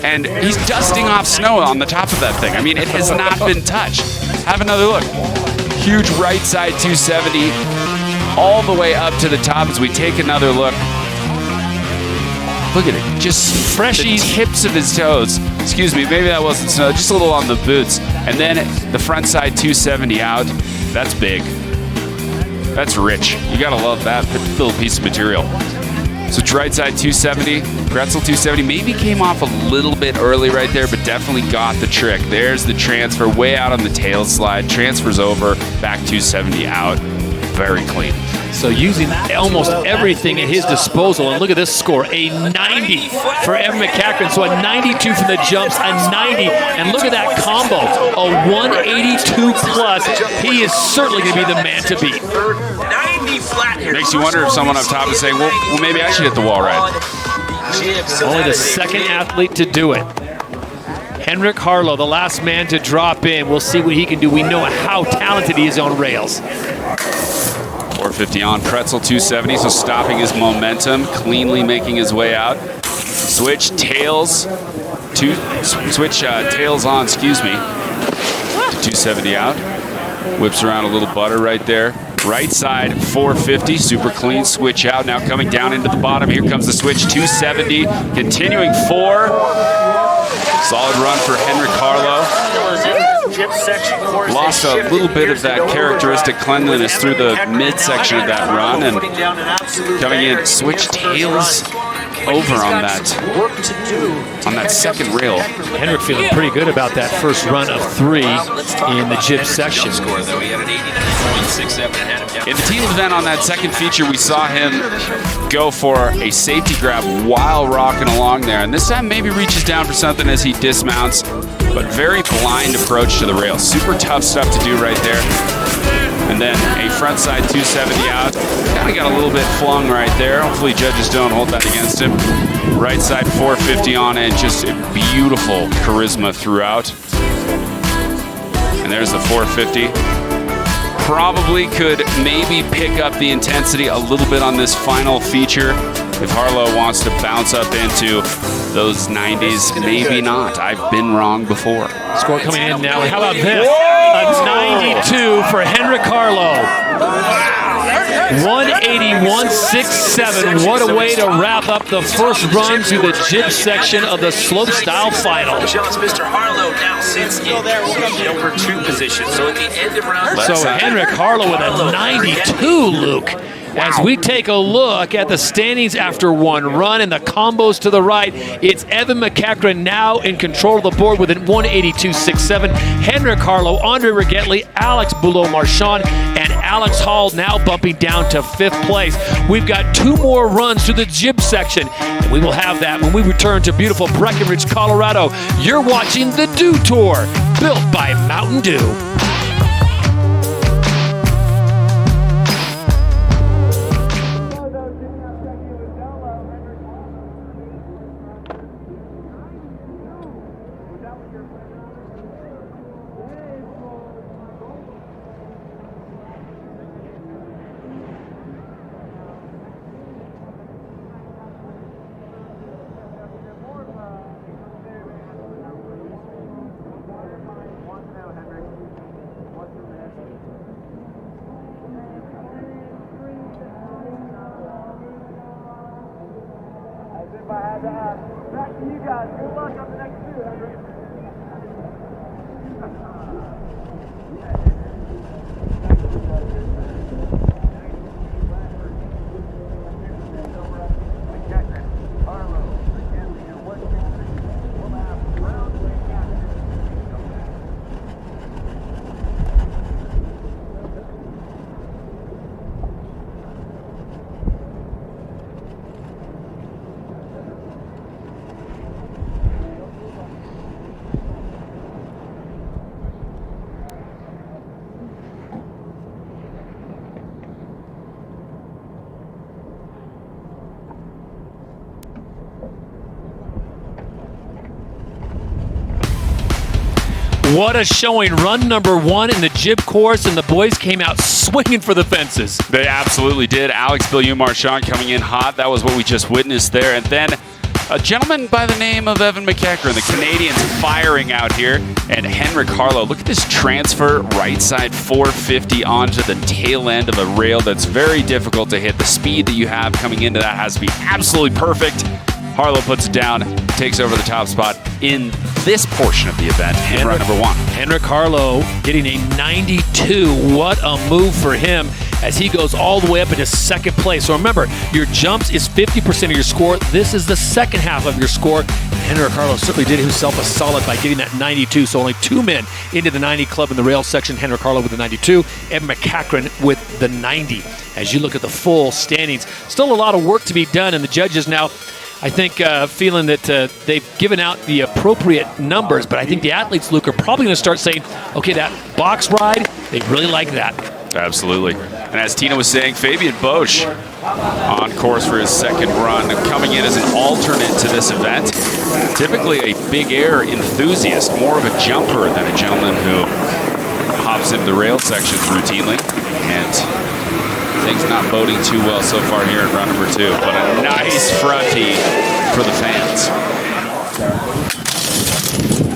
And he's dusting off snow on the top of that thing. I mean, it has not been touched. Have another look. Huge right side 270 all the way up to the top as we take another look. Look at it, just freshies, tips of his toes. Excuse me, maybe that wasn't snow, just a little on the boots. And then the front side 270 out, that's big. That's rich. You gotta love that little piece of material. So right side 270, pretzel 270, maybe came off a little bit early right there, but definitely got the trick. There's the transfer, way out on the tail slide, transfers over, back 270 out, very clean. So using almost everything at his disposal, and look at this score, a 90 for Evan McCackern, so a 92 from the jumps, a 90, and look at that combo, a 182 plus. He is certainly going to be the man to beat. 90 flat here. Makes you wonder if someone up top is saying, well, maybe I should hit the wall ride. Only the second athlete to do it. Henrik Harlow, the last man to drop in. We'll see what he can do. We know how talented he is on rails. 450 on, pretzel 270, so stopping his momentum, cleanly making his way out. Switch tails, tails on, excuse me, to 270 out. Whips around a little butter right there. Right side 450, super clean, switch out. Now coming down into the bottom, here comes the switch, 270, continuing 4. Solid run for Henrik Harlow. Lost a little bit of that characteristic cleanliness through the midsection of that run, and coming in, switch tails over on that second rail. Henrik feeling pretty good about that first run of 3 in the jib section. In the team event on that second feature, we saw him go for a safety grab while rocking along there, and this time maybe reaches down for something as he dismounts, but very blind approach to the rail. Super tough stuff to do right there. And then a front side 270 out. Kind of got a little bit flung right there. Hopefully judges don't hold that against him. Right side 450 on it. Just a beautiful charisma throughout. And there's the 450. Probably could maybe pick up the intensity a little bit on this final feature. If Harlow wants to bounce up into those 90s, maybe not. I've been wrong before. Score coming in now. And how about this? A 92 for Henrik Harlow. 180-167. What a way to wrap up the first run to the jib section of the Slopestyle final. Mr. Harlow now sits in number 2 position. So at the end of round So Henrik Harlow with a 92, Luke. As we take a look at the standings after one run and the combos to the right, it's Evan McEachran now in control of the board with a 182.67. Henrik Harlow, Andre Rigetli, Alex Boulot-Marchand, and Alex Hall now bumping down to 5th place. We've got 2 more runs through the jib section, and we will have that when we return to beautiful Breckenridge, Colorado. You're watching the Dew Tour, built by Mountain Dew. Back to you guys. Good luck on the next 2, Henry. What a showing. Run number 1 in the jib course, and the boys came out swinging for the fences. They absolutely did. Alex Boulot-Marchand coming in hot. That was what we just witnessed there. And then a gentleman by the name of Evan McEachran, the Canadians firing out here. And Henrik Harlow, look at this transfer right side 450 onto the tail end of a rail that's very difficult to hit. The speed that you have coming into that has to be absolutely perfect. Harlow puts it down, takes over the top spot in this portion of the event in run number 1. Henrik Harlow getting a 92. What a move for him as he goes all the way up into 2nd place. So remember, your jumps is 50% of your score. This is the second half of your score. Henrik Harlow certainly did himself a solid by getting that 92. So only 2 men into the 90 club in the rail section. Henrik Harlow with the 92, and McEachran with the 90. As you look at the full standings, still a lot of work to be done, and the judges now, I think, feeling that they've given out the appropriate numbers, but I think the athletes, Luke, are probably going to start saying, okay, that box ride, they really like that. Absolutely. And as Tina was saying, Fabian Bosch on course for his 2nd run, coming in as an alternate to this event. Typically a big air enthusiast, more of a jumper than a gentleman who hops into the rail sections routinely. And things not boding too well so far here in run number 2, but a nice fronty for the fans.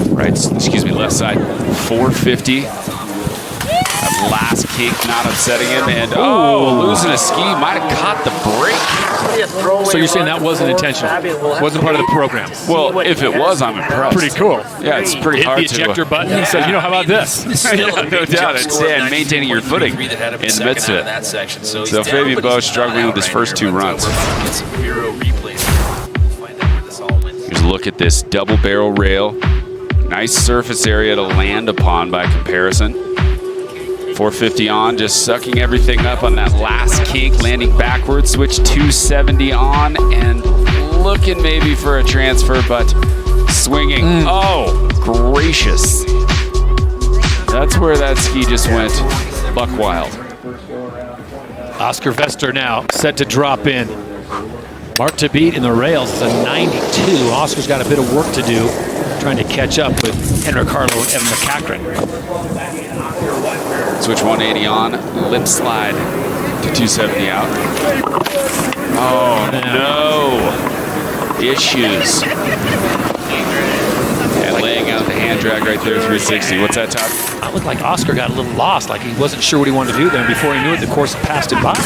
Right, left side 450. That last kink not upsetting him, and losing a ski, might have caught the brake. So you're saying that wasn't intentional? Wasn't part of the program? Well, if it was, I'm impressed. Pretty cool. Yeah, it's pretty hard to hit the ejector button and said, how about this? Yeah, no doubt. It's maintaining your footing in the midst of it. So Fabian Bosch struggling with his first 2 runs. Here's a look at this double barrel rail. Nice surface area to land upon by comparison. 450 on, just sucking everything up on that last kink, landing backwards, switch 270 on, and looking maybe for a transfer, but swinging. Oh, gracious. That's where that ski just went buck wild. Oscar Vester now set to drop in. Mark to beat in the rails is a 92. Oscar's got a bit of work to do, trying to catch up with Henrik Harlow and Evan McEachran. Switch 180 on, lip slide to 270 out. Oh no, issues. And laying out the hand drag right there, 360. What's that, Todd? It looked like Oscar got a little lost, like he wasn't sure what he wanted to do there. Before he knew it, the course had passed him by.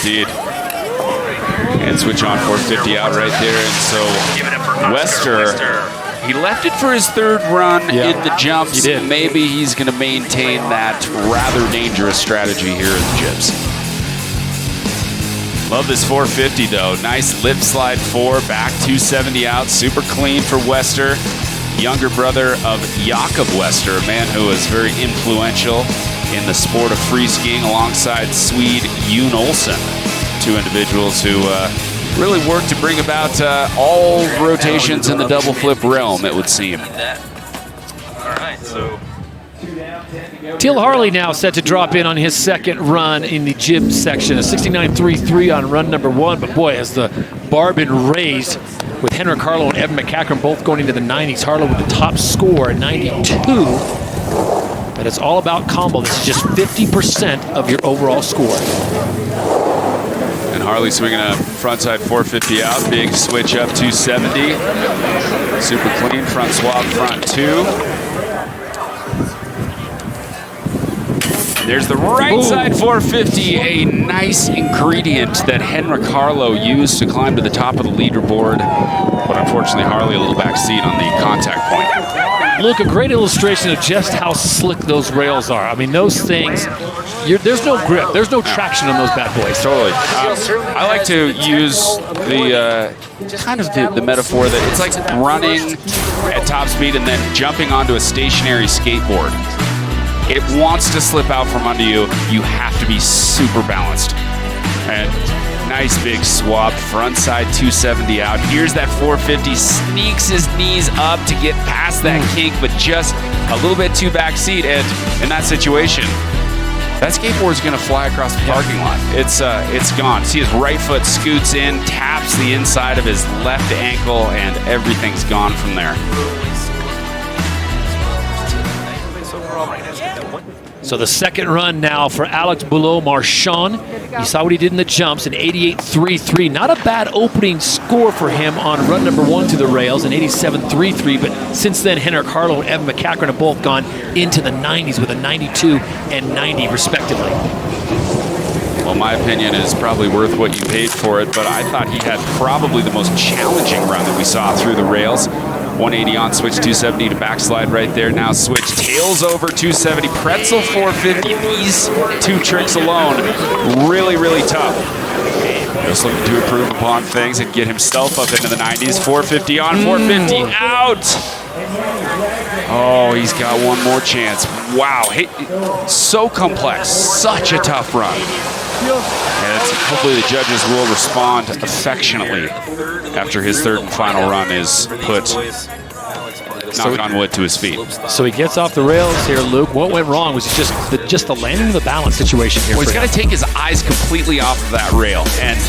Indeed. And switch on 450 out right there. And so Wester, he left it for his 3rd run in the jumps. He did. Maybe he's going to maintain that rather dangerous strategy here in the jibs. Love this 450 though. Nice lip slide 4, back 270 out. Super clean for Wester. Younger brother of Jakob Wester, a man who was very influential in the sport of free skiing alongside Swede Jon Olsen. Two individuals who really worked to bring about all rotations in the double flip realm, it would seem. All right, so Teal Harley now set to drop in on his second run in the jib section, a 69.33 on run number 1. But boy, has the bar been raised with Henrik Harlow and Evan McCackern both going into the 90s. Harlow with the top score at 92. But it's all about combo. This is just 50% of your overall score. And Harley swinging a frontside 450 out, big switch up 270. Super clean, front swap, front 2. There's the right side 450, a nice ingredient that Henrik Harlow used to climb to the top of the leaderboard. But unfortunately, Harley a little backseat on the contact point. Luke, a great illustration of just how slick those rails are. I mean, those things, there's no grip, there's no traction on those bad boys. Totally. I like to use the metaphor that it's like running at top speed and then jumping onto a stationary skateboard. It wants to slip out from under you. You have to be super balanced. And nice big swap, front side 270 out. Here's that 450, sneaks his knees up to get past that kink, but just a little bit too backseat. And in that situation, that skateboard's gonna fly across the parking lot. It's gone. See, his right foot scoots in, taps the inside of his left ankle, and everything's gone from there. So the second run now for Alex Boulot-Marchand. You saw what he did in the jumps, an 88.33. Not a bad opening score for him on run number 1 to the rails, an 87.33. But since then, Henrik Harlow and Evan McCackern have both gone into the 90s with a 92 and 90 respectively. Well, my opinion is probably worth what you paid for it, but I thought he had probably the most challenging run that we saw through the rails. 180 on switch, 270 to backslide right there. Now switch, tails over 270, pretzel 450. These two tricks alone, really, really tough. Just looking to improve upon things and get himself up into the 90s. 450 on, 450 out. Oh, he's got one more chance. Wow, so complex, such a tough run. And hopefully the judges will respond affectionately after his third and final run is put, knock on wood, to his feet. So he gets off the rails here, Luke. What went wrong was just the landing of the balance situation here. Well, he's got to take his eyes completely off of that rail. And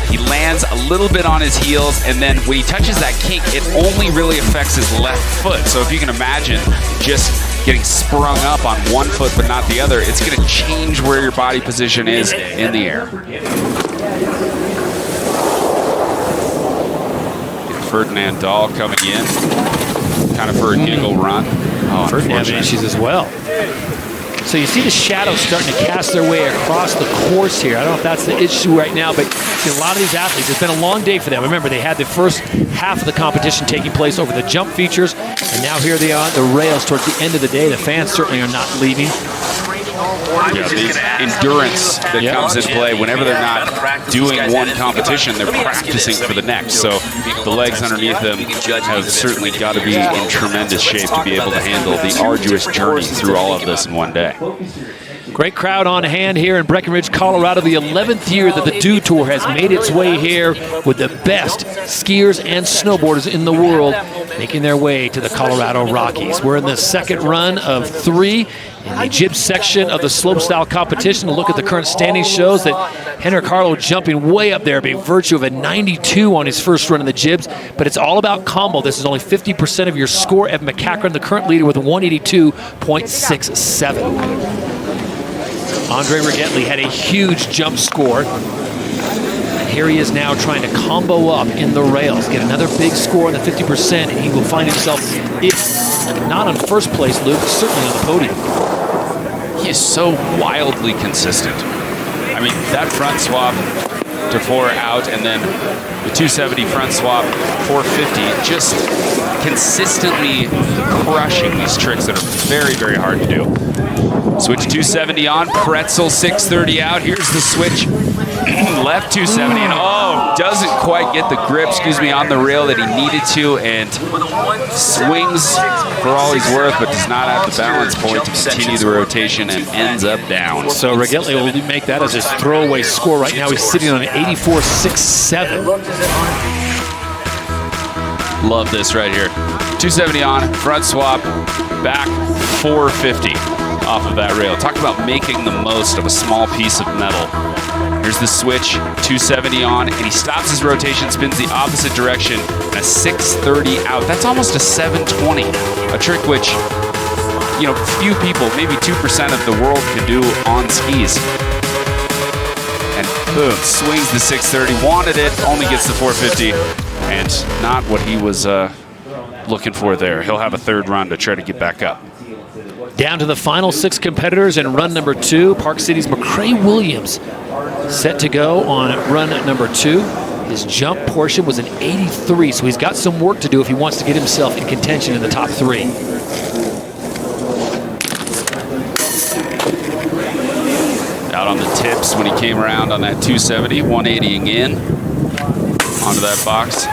he lands a little bit on his heels, and then when he touches that kink, it only really affects his left foot. So if you can imagine just getting sprung up on one foot but not the other, it's going to change where your body position is in the air. Ferdinand Dahl coming in, kind of for a giggle run. Oh, Ferdinand has issues as well. So you see the shadows starting to cast their way across the course here. I don't know if that's the issue right now, but a lot of these athletes, it's been a long day for them. Remember, they had the first half of the competition taking place over the jump features, and now here they are on the rails towards the end of the day. The fans certainly are not leaving. Yeah, the endurance that comes into play whenever they're not doing one competition, they're practicing for the next. So the legs underneath them have certainly got to be in tremendous shape to be able to handle the arduous journey through all of this in one day. Great crowd on hand here in Breckenridge, Colorado. The 11th year that the Dew Tour has made its way here with the best skiers and snowboarders in the world making their way to the Colorado Rockies. We're in the second run of 3 in the jib section of the slopestyle competition. A look at the current standings shows that Henrik Harlow jumping way up there by virtue of a 92 on his first run in the jibs, but it's all about combo. This is only 50% of your score. Evan McCackern, the current leader, with a 182.67. Andre Rigetli had a huge jump score. And here he is now trying to combo up in the rails, get another big score on the 50%, and he will find himself, if not on first place, Luke, certainly on the podium. He is so wildly consistent. I mean, that front swap to 4 out, and then the 270 front swap, 450, just consistently crushing these tricks that are very, very hard to do. Switch 270 on, pretzel 630 out. Here's the switch. Left 270 and doesn't quite get the grip, on the rail that he needed to, and swings for all he's worth, but does not have the balance point to continue the rotation and ends up down. So Rigettli will make that as his throwaway score. Right now he's sitting on an 84.67. Love this right here. 270 on, front swap, back 450 off of that rail. Talk about making the most of a small piece of metal. Here's the switch, 270 on, and he stops his rotation, spins the opposite direction, and a 630 out. That's almost a 720, a trick which, few people, maybe 2% of the world can do on skis. And boom, swings the 630, wanted it, only gets the 450, and not what he was looking for there. He'll have a third run to try to get back up. Down to the final 6 competitors in run number 2. Park City's McCrae Williams set to go on run number 2. His jump portion was an 83, so he's got some work to do if he wants to get himself in contention in the top 3. Out on the tips when he came around on that 270, 180ing in onto that box.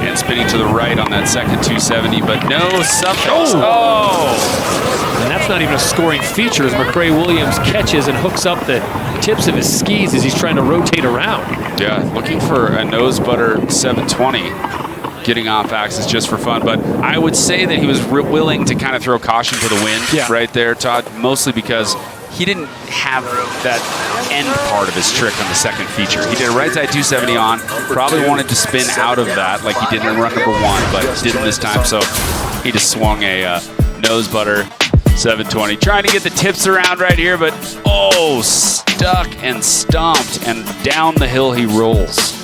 And spinning to the right on that second 270, but no suffix. And that's not even a scoring feature as McCrae Williams catches and hooks up the tips of his skis as he's trying to rotate around. Yeah, looking for a nose butter 720, getting off axis just for fun. But I would say that he was willing to kind of throw caution to the wind right there, Todd, mostly because he didn't have that end part of his trick on the second feature. He did a right side 270 on, probably wanted to spin out of that like he did in run number 1, but didn't this time, so he just swung a nose butter 720. Trying to get the tips around right here, but stuck and stomped, and down the hill he rolls.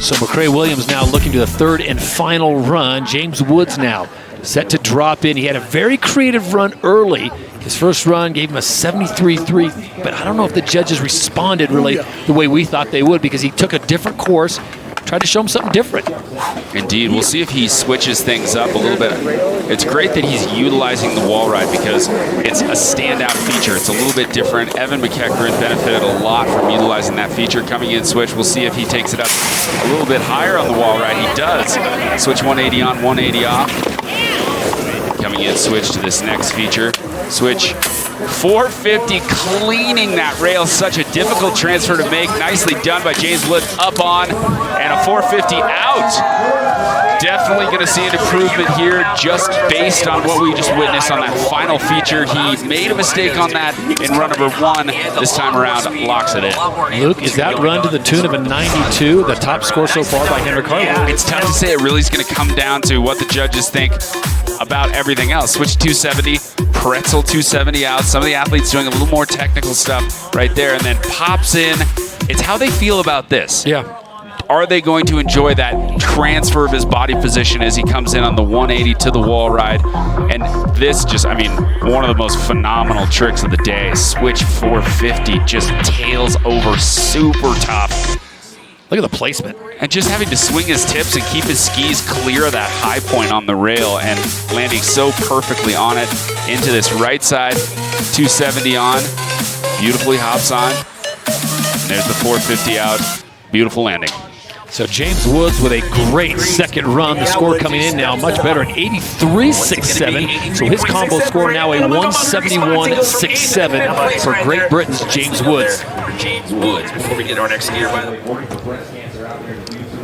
So McCrae Williams now looking to the 3rd and final run. James Woods now set to drop in. He had a very creative run early. His first run gave him a 73.3, but I don't know if the judges responded really the way we thought they would, because he took a different course, tried to show him something different. Indeed. We'll see if he switches things up a little bit. It's great that he's utilizing the wall ride because it's a standout feature. It's a little bit different. Evan McEachran benefited a lot from utilizing that feature. Coming in switch, we'll see if he takes it up a little bit higher on the wall ride. He does. Switch 180 on, 180 off. Coming in switch to this next feature. Switch 450, cleaning that rail. Such a difficult transfer to make. Nicely done by James Woods. Up on, and a 450 out. Definitely going to see an improvement here just based on what we just witnessed on that final feature. He made a mistake on that in run number 1. This time around, locks it in. Luke, is that run to the tune of a 92, the top score so far by Henrik Harlow? It's tough to say. It really is going to come down to what the judges think about everything else. Switch 270, pretzel 270 out. Some of the athletes doing a little more technical stuff right there, and then pops in. It's how they feel about this. Yeah. Are they going to enjoy that transfer of his body position as he comes in on the 180 to the wall ride? And this just, one of the most phenomenal tricks of the day. Switch 450, just tails over, super tough. Look at the placement. And just having to swing his tips and keep his skis clear of that high point on the rail and landing so perfectly on it into this right side, 270 on, beautifully hops on. And there's the 450 out, beautiful landing. So James Woods with a great second run. The score coming in now much better at 83.67. So his combo score now a 171.67 for Great Britain's James Woods. Before we get our next gear, by the way.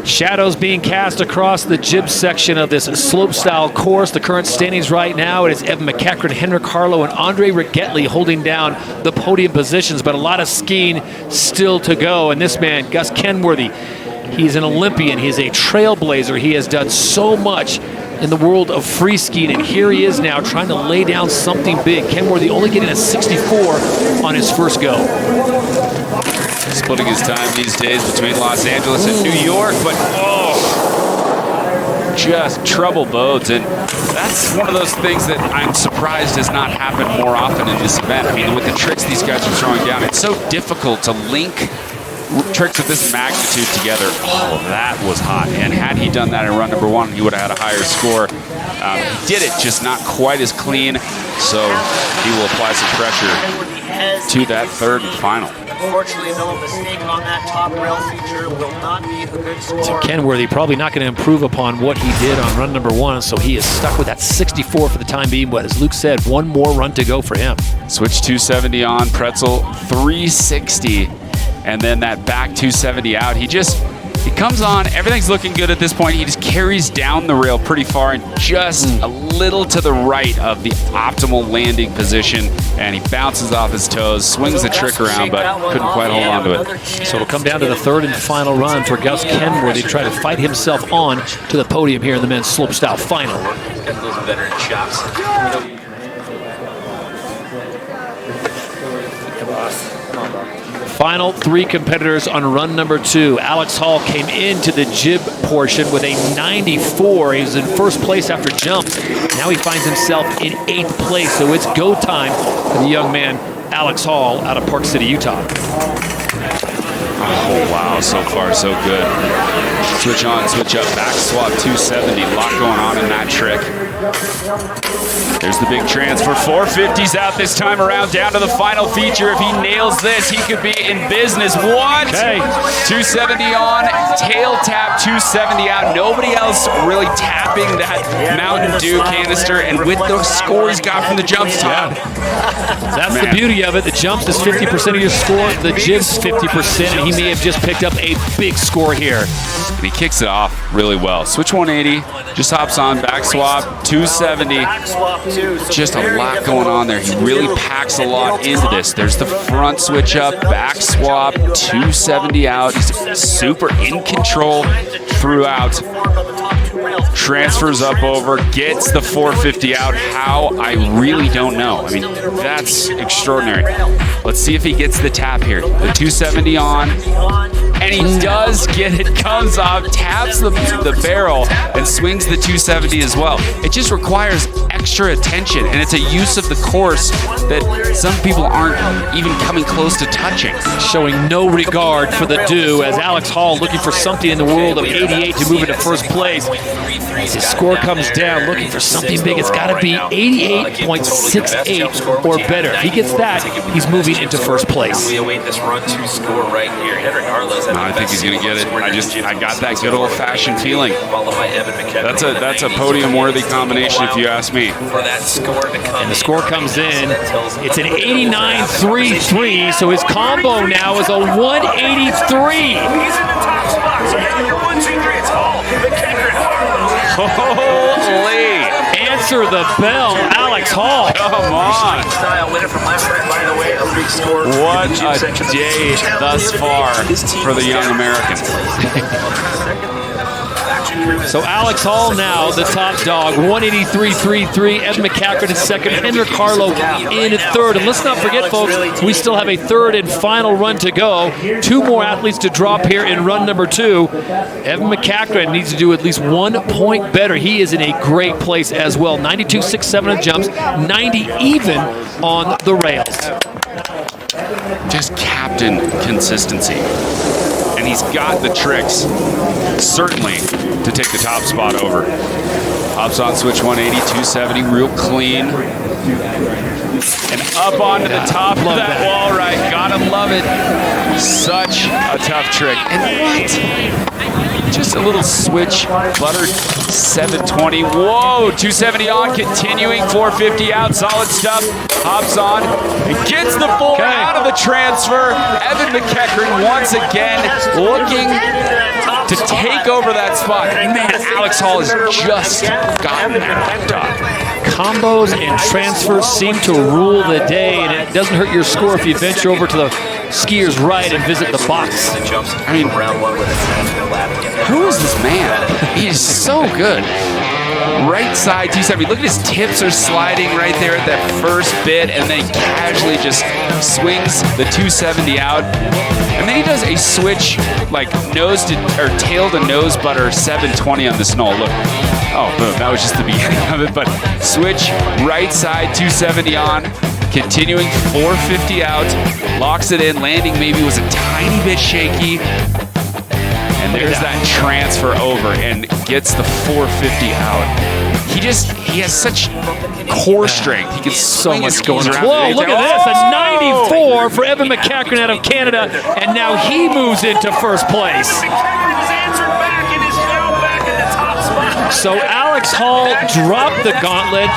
Shadows being cast across the jib section of this slopestyle course. The current standings right now, it is Evan McEachran, Henrik Harlow, and Andre Rigettli holding down the podium positions, but a lot of skiing still to go. And this man, Gus Kenworthy, he's an Olympian. He's a trailblazer. He has done so much in the world of free skiing, and here he is now trying to lay down something big. Kenworthy only getting a 64 on his first go. Splitting his time these days between Los Angeles and New York, but just trouble bodes. And that's one of those things that I'm surprised has not happened more often in this event. With the tricks these guys are throwing down, it's so difficult to link tricks of this magnitude together, oh, that was hot. And had he done that in run number 1, he would have had a higher score. He did it, just not quite as clean. So he will apply some pressure to that third and final. Unfortunately, though, a mistake on that top rail feature will not be a good score. So Kenworthy probably not going to improve upon what he did on run number 1, so he is stuck with that 64 for the time being. But as Luke said, one more run to go for him. Switch 270 on, Pretzel 360, and then that back 270 out. He comes on, everything's looking good at this point. He just carries down the rail pretty far and just a little to the right of the optimal landing position, and he bounces off his toes, swings the trick around, but couldn't quite hold on to it. So it'll come down to the third and final run for Gus Kenworthy to try to fight himself on to the podium here in the men's slopestyle final. Those veteran shots. Final 3 competitors on run number 2. Alex Hall came into the jib portion with a 94. He was in first place after jumps. Now he finds himself in 8th place, so it's go time for the young man, Alex Hall, out of Park City, Utah. Oh, wow, so far so good. Switch on, switch up, back swap 270. A lot going on in that trick. There's the big transfer. 450s out this time around, down to the final feature. If he nails this, he could be in business. What? Okay. 270 on, tail tap 270 out. Nobody else really tapping that Mountain Dew canister, and with the score he's got from the jumps, Todd. That's the beauty of it. The jumps is 50% of your score. The jib's 50%, and he may have just picked up a big score here. And he kicks it off really well. Switch 180, just hops on, back swap 270. Just a lot going on there. He really packs a lot into this. There's the front switch up, back swap 270 out. He's super in control throughout. Transfers up over, gets the 450 out. How? I really don't know. I mean, that's extraordinary. Let's see if he gets the tap here. The 270 on, and he does get it. Comes off, taps the barrel, and swings the 270 as well. It just requires extra attention, and it's a use of the course that some people aren't even coming close to touching. Showing no regard for the Dew, as Alex Hall looking for something in the world of 88 to move into first place. As his score comes down, looking for something big. It's got to be 88.68 or better. If he gets that, he's moving into first place. We await this run 2 score right here. Henrik Carlos. I think he's going to get it. I got that good old-fashioned feeling. That's a podium-worthy combination, if you ask me. For that score to come, and the score comes in. It's an 89.33, so his combo now is a 183. Holy! Answer the bell, Alex Hall. Come on. What a day thus far for the young American. So Alex Hall now the top dog, 183.33. Evan McCackert in second, Henrik Harlow in third. And let's not forget, folks, we still have a third and final run to go. 2 more athletes to drop here in run number 2. Evan McCackert needs to do at least 1 point better. He is in a great place as well. 92.67 on jumps, 90 even on the rails. Just captain consistency. And he's got the tricks, certainly, to take the top spot over. Hops on switch 180, 270, real clean. And up onto the top of that wall right. Gotta love it. Such a tough trick. And what? Just a little switch, buttered 720. Whoa, 270 on, continuing, 450 out, solid stuff. Hops on, and gets the 4 out of the transfer. Evan McCackert once again looking to take over that spot. And man, Alex Hall has just gotten that done. Combos and transfers seem to rule the day, and it doesn't hurt your score if you venture over to the skier's right and visit the box. I mean, who is this man? He is so good. Right side 270. Look at his tips are sliding right there at that first bit, and then he casually just swings the 270 out. And then he does a switch, like nose to or tail to nose butter 720 on the snow. Look. Oh, boom. That was just the beginning of it. But switch right side 270 on. Continuing 450 out, locks it in, landing maybe was a tiny bit shaky. And there's that transfer over and gets the 450 out. He has such core strength. He gets so much going around. Whoa, look at this, a 94 for Evan McCachran out of Canada, and now he moves into first place. So Alex Hall dropped the gauntlet,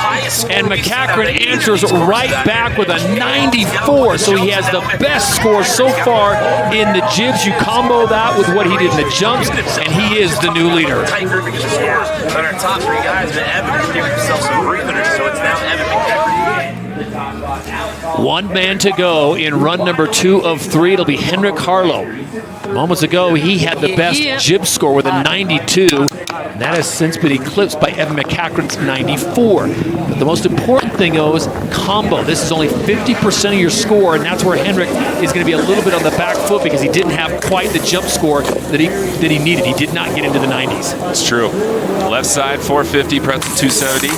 and McCachran answers right back with a 94. So he has the best score so far in the jibs. You combo that with what he did in the jumps, and he is the new leader. Tight grouping of scores on our top three guys, but Evan is giving himself some breathers, so it's now Evan McCachran. One man to go in run number 2 of 3. It'll be Henrik Harlow. Moments ago, he had the best jib score with a 92. And that has since been eclipsed by Evan McCachran's 94. But the most important thing, though, is combo. This is only 50% of your score, and that's where Henrik is going to be a little bit on the back foot because he didn't have quite the jump score that he needed. He did not get into the 90s. That's true. Left side, 450, pretzel 270.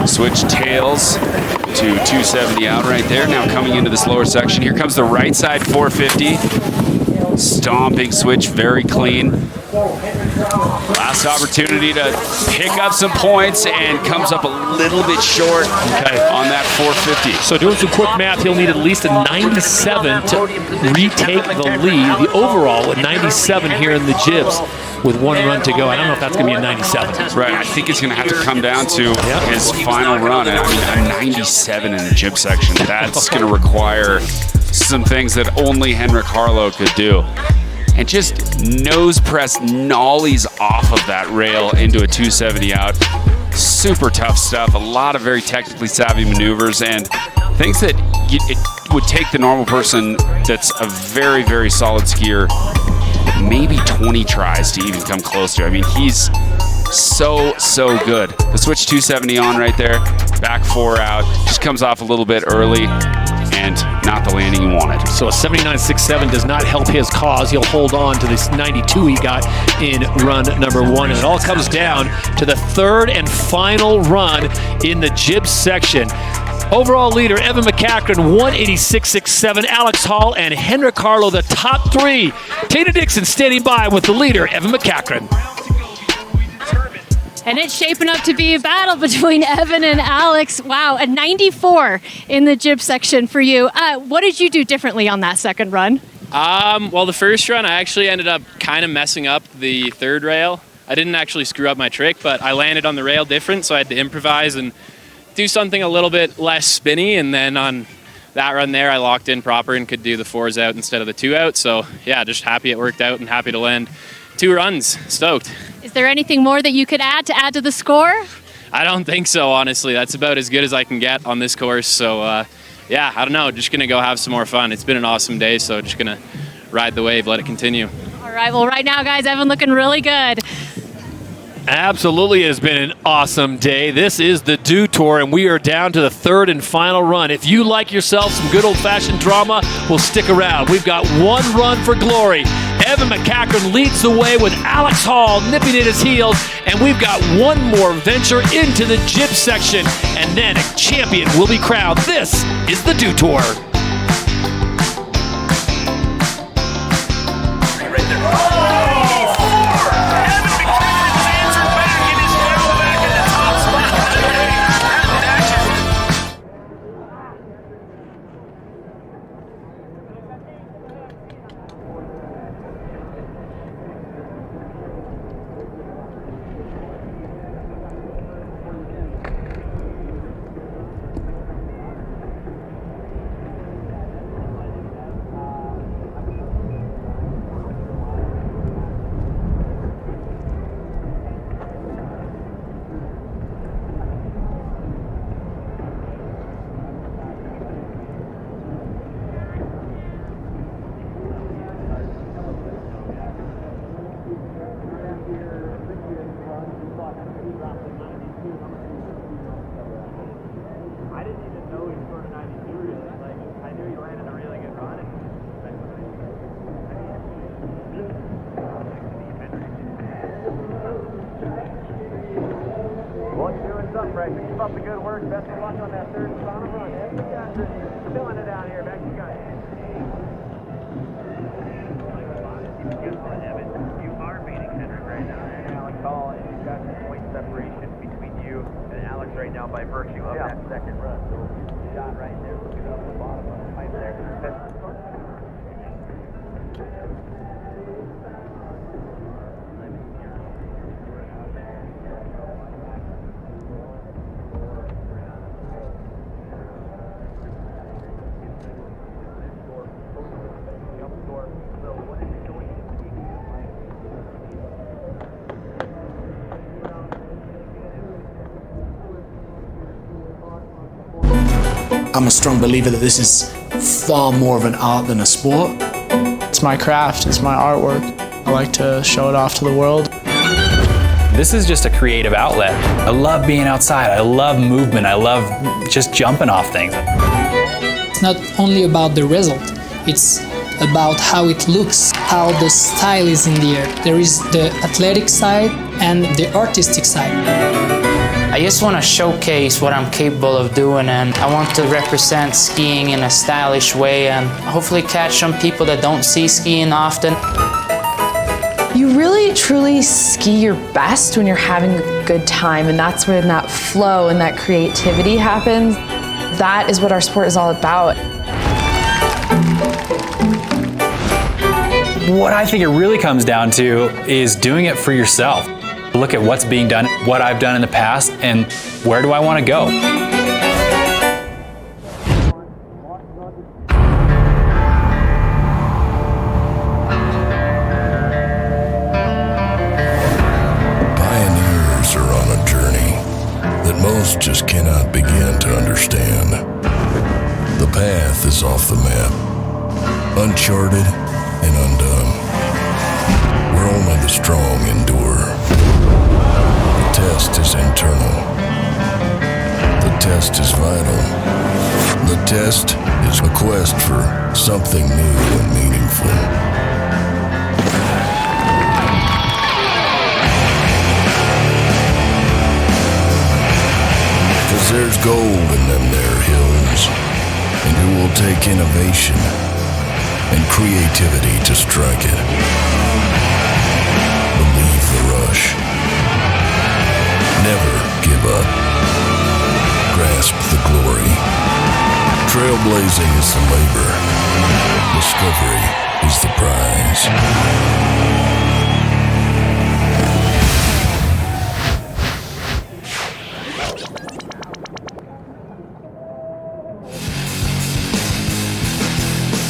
Switch tails to 270 out right there. Now coming into this lower section. Here comes the right side 450. Stomping switch, very clean. Last opportunity to pick up some points and comes up a little bit short on that 450. So doing some quick math, he'll need at least a 97 to retake the lead. The overall with 97 here in the jibs with one run to go. I don't know if that's going to be a 97. Right, I think it's going to have to come down to his final run. And I mean, a 97 in the jib section. That's going to require some things that only Henrik Harlow could do. And just nose press nollies off of that rail into a 270 out. Super tough stuff. A lot of very technically savvy maneuvers and things that it would take the normal person that's a very, very solid skier maybe 20 tries to even come close to. I mean, he's so good. The switch 270 on right there, back 4 out, just comes off a little bit early and not the landing he wanted. So a 79.67 does not help his cause. He'll hold on to this 92 he got in run number 1. And it all comes down to the third and final run in the jib section. Overall leader, Evan McCachran, 186.67. Alex Hall and Henrik Harlow, the top 3. Tina Dixon standing by with the leader, Evan McCachran. And it's shaping up to be a battle between Evan and Alex. Wow, a 94 in the jib section for you. What did you do differently on that second run? Well, the first run, I actually ended up kind of messing up the third rail. I didn't actually screw up my trick, but I landed on the rail different, so I had to improvise and do something a little bit less spinny. And then on that run there, I locked in proper and could do the 4s out instead of the 2 out. So yeah, just happy it worked out and happy to land 2 runs. Stoked. Is there anything more that you could add to the score? I don't think so, honestly. That's about as good as I can get on this course. So yeah, I don't know. Just going to go have some more fun. It's been an awesome day, so just going to ride the wave, let it continue. All right, well, right now, guys, Evan looking really good. Absolutely, it has been an awesome day. This is the Dew Tour, and we are down to the third and final run. If you like yourself some good old-fashioned drama, well, stick around. We've got one run for glory. Evan McCachran leads the way with Alex Hall nipping at his heels, and we've got one more venture into the jib section, and then a champion will be crowned. This is the Dew Tour. Right now by virtue of that second run. So shot right there, looking up the bottom of the pipe there. I'm a strong believer that this is far more of an art than a sport. It's my craft, it's my artwork. I like to show it off to the world. This is just a creative outlet. I love being outside. I love movement. I love just jumping off things. It's not only about the result, it's about how it looks, how the style is in the air. There is the athletic side and the artistic side. I just want to showcase what I'm capable of doing, and I want to represent skiing in a stylish way and hopefully catch some people that don't see skiing often. You really truly ski your best when you're having a good time, and that's when that flow and that creativity happens. That is what our sport is all about. What I think it really comes down to is doing it for yourself. Look at what's being done, what I've done in the past, and where do I want to go? Pioneers are on a journey that most just cannot begin to understand. The path is off the map, uncharted and undone, where only the strong endure. The test is internal. The test is vital. The test is a quest for something new and meaningful. Cause there's gold in them there hills, and it will take innovation and creativity to strike it. Believe the rush. Never give up. Grasp the glory. Trailblazing is the labor. Discovery is the prize.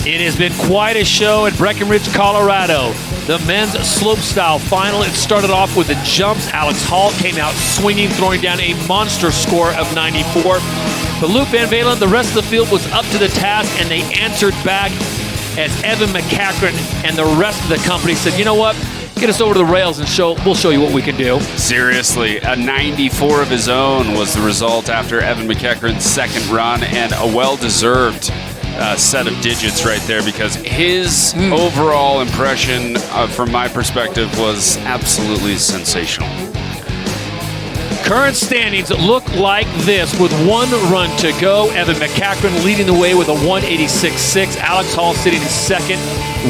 It has been quite a show at Breckenridge, Colorado. The men's slopestyle final. It started off with the jumps. Alex Hall came out swinging, throwing down a monster score of 94. But Luke Van Valen, the rest of the field was up to the task, and they answered back as Evan McCachran and the rest of the company said, you know what? Get us over to the rails and we'll show you what we can do. Seriously, a 94 of his own was the result after Evan McCachran's second run, and a well-deserved set of digits right there, because his overall impression, from my perspective, was absolutely sensational. Current standings look like this with one run to go. Evan McCachran leading the way with a 186.6. Alex Hall sitting in second,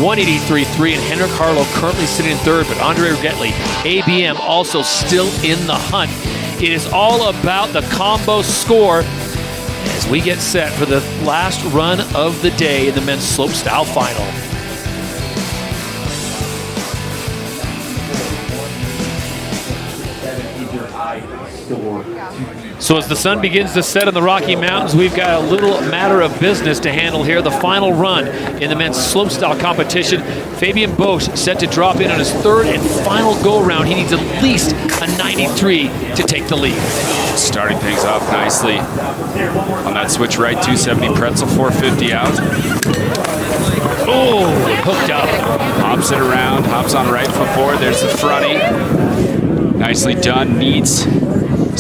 183.3. And Henrik Harlow currently sitting in third. But Andre Rigetti, ABM, also still in the hunt. It is all about the combo score as we get set for the last run of the day in the men's slopestyle final. So as the sun begins to set in the Rocky Mountains, we've got a little matter of business to handle here. The final run in the men's slopestyle competition. Fabian Bosch set to drop in on his third and final go-around. He needs at least a 93 to take the lead. Starting things off nicely on that switch right, 270 pretzel, 450 out. Oh, hooked up. Hops it around, hops on right foot forward. There's the fronty. Nicely done, needs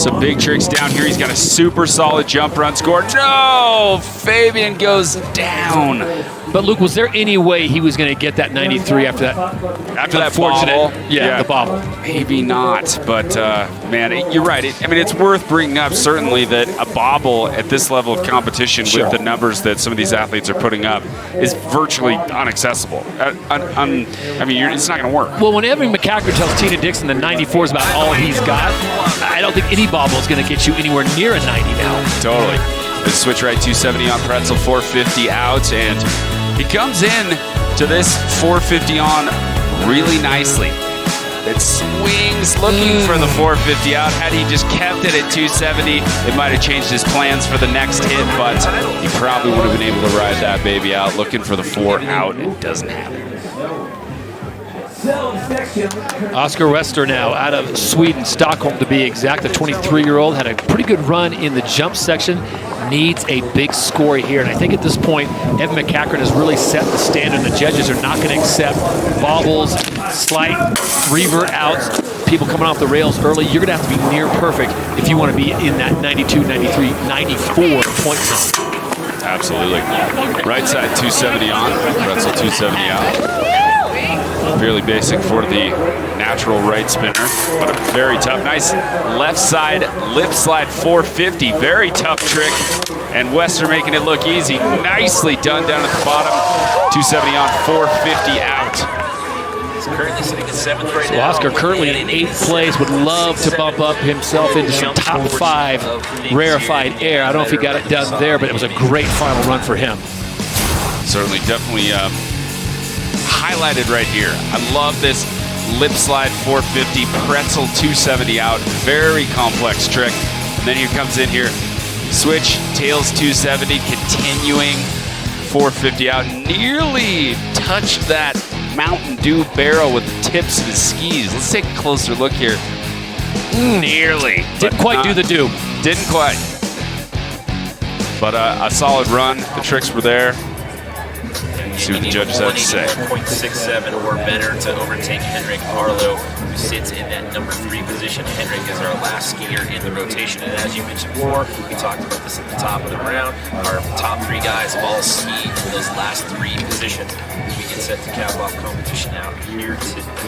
some big tricks down here. He's got a super solid jump run score. No! Fabian goes down. But Luke, was there any way he was going to get that 93 after that? After that bobble? Yeah, the bobble. Maybe not, but man, you're right. I mean, it's worth bringing up certainly that a bobble at this level of competition with the numbers that some of these athletes are putting up is virtually inaccessible. I mean, it's not going to work. Well, when Evan McCacker tells Tina Dixon the 94 is about all he's got, I don't think any bobble is going to get you anywhere near a 90 now. Totally. The switch right 270 on Pretzel, 450 out, and he comes in to this 450 on really nicely. It swings looking for the 450 out. Had he just kept it at 270, it might have changed his plans for the next hit, but he probably would have been able to ride that baby out. Looking for the 4 out, it doesn't happen. Oscar Wester now out of Sweden, Stockholm to be exact. The 23-year-old had a pretty good run in the jump section. Needs a big score here, and I think at this point, Evan McCacker has really set the standard. The judges are not going to accept bobbles, slight revert outs, people coming off the rails early. You're going to have to be near perfect if you want to be in that 92, 93, 94 point zone. Absolutely. Right side 270 on, Pretzel 270 out. Fairly basic for the natural right spinner, but a very tough, nice left side lip slide 450, very tough trick, and Wester making it look easy. Nicely done down at the bottom, 270 on, 450 out. He's currently sitting in 7th right So now. Oscar currently in 8th place, would love to bump up himself into some top 5 rarefied air. I don't know if he got it done there, but it was a great final run for him. Certainly, definitely highlighted right here. I love this lip slide 450, Pretzel 270 out, very complex trick. And then he comes in here, switch, tails 270, continuing 450 out, nearly touched that Mountain Dew barrel with the tips of his skis. Let's take a closer look here. Nearly. Didn't quite do the do. Didn't quite. But a solid run. The tricks were there. See what the judges have to say. 184.67 or better to overtake Henrik Arlo, who sits in that number 3 position. Henrik is our last skier in the rotation, and as you mentioned before, we talked about this at the top of the round. Our top 3 guys all ski for those last 3 positions. We get set to cap off competition out here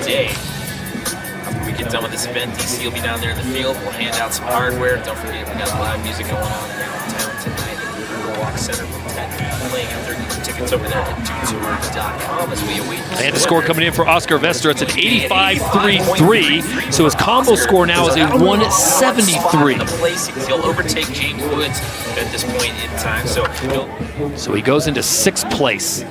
today. After we get done with this event, DC will be down there in the field. We'll hand out some hardware. Don't forget, we got live music going on downtown tonight at the Riverwalk Center from 10 playing out there. Tickets over there at dewtour.com as we await. And the score coming in for Oscar Wester, it's an 85.33. So his combo score now is a 173. He'll overtake James Woods at this point in time. So he goes into 6th place.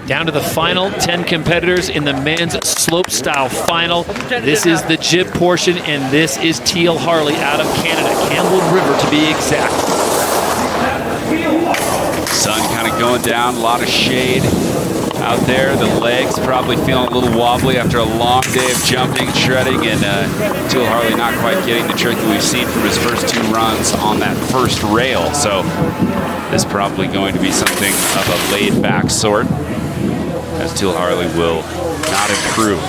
Down to the final 10 competitors in the men's slopestyle final. This is the jib portion, and this is Teal Harley out of Canada, Campbell River to be exact. Sun kind of going down, a lot of shade out there. The legs probably feeling a little wobbly after a long day of jumping, shredding, and Teal Harley not quite getting the trick that we've seen from his first 2 runs on that first rail. So this is probably going to be something of a laid-back sort, as Teal Harley will not improve.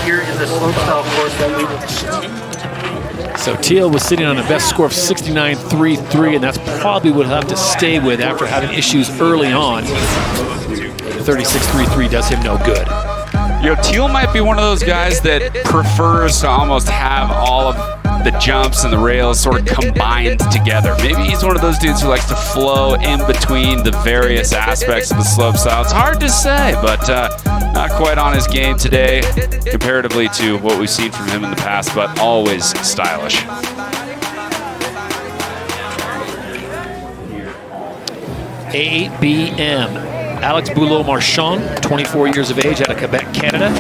Here in the slopestyle course that we will. So Teal was sitting on a best score of 69.33, and that's probably what he'll have to stay with after having issues early on. 36.33 does him no good. You know, Teal might be one of those guys that prefers to almost have all of the jumps and the rails sort of combined together. Maybe he's one of those dudes who likes to flow in between the various aspects of the slopestyle. It's hard to say, but not quite on his game today comparatively to what we've seen from him in the past, but always stylish. ABM. Alex Boulot-Marchand, 24 years of age, out of Quebec, Canada.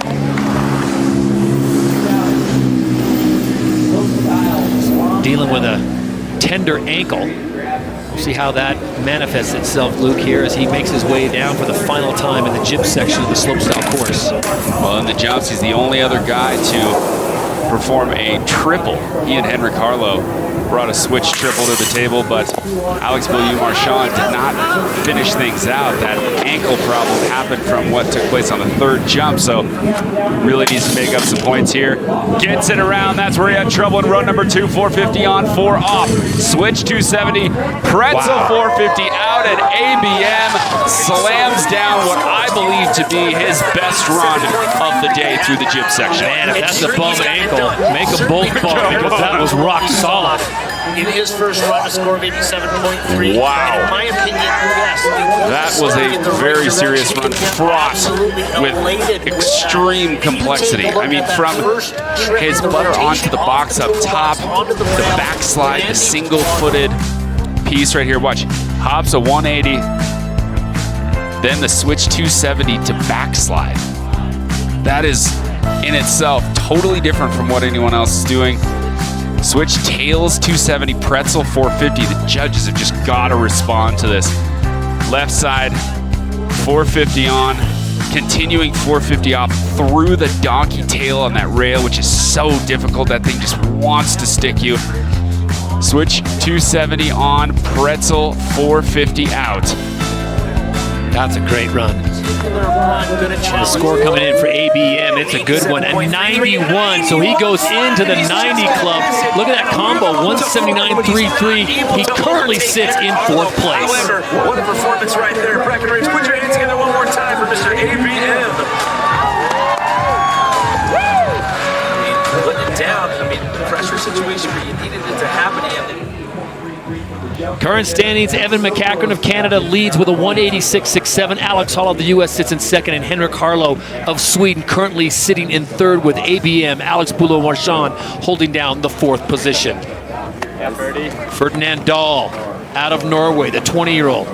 Dealing with a tender ankle. We'll see how that manifests itself, Luke, here as he makes his way down for the final time in the jib section of the slopestyle course. Well, in the jumps, he's the only other guy to perform a triple. He and Henrik Harlow brought a switch triple to the table, but Alex Beaulieu-Marchand did not finish things out. That ankle problem happened from what took place on the third jump, so really needs to make up some points here. Gets it around. That's where he had trouble in run number 2. 450 on, 4 off. Switch 270. Pretzel 450 out, and ABM slams down what I believe to be his best run of the day through the jib section. Man, if that's a bum ankle, make a bolt ball because that was rock solid. In his first run, a score of 87.3. Wow. And in my opinion, yes. That was a very serious run, fraught with extreme complexity. I mean, from his butter onto the box up top, the backslide, the single-footed piece right here. Watch, hops a 180, then the switch 270 to backslide. That is, in itself, totally different from what anyone else is doing. Switch tails 270, pretzel 450. The judges have just got to respond to this. Left side 450 on, continuing 450 off through the donkey tail on that rail, which is so difficult. That thing just wants to stick you. Switch 270 on, pretzel 450 out. That's a great run. The score coming in for ABM, it's a good one, a 91, so he goes into the 90 club. Look at that combo, 179.33. He currently sits in 4th place. However, what a performance right there. Breckenridge, put your hands together one more time for Mr. ABM. Putting it down, the pressure situation where you needed it to happen. Current standings, Evan McCachran of Canada leads with a 186.67. Alex Hall of the U.S. sits in 2nd, and Henrik Harlow of Sweden currently sitting in 3rd with ABM. Alex Beaulieu-Marchand holding down the 4th position. Ferdinand Dahl out of Norway, the 20-year-old.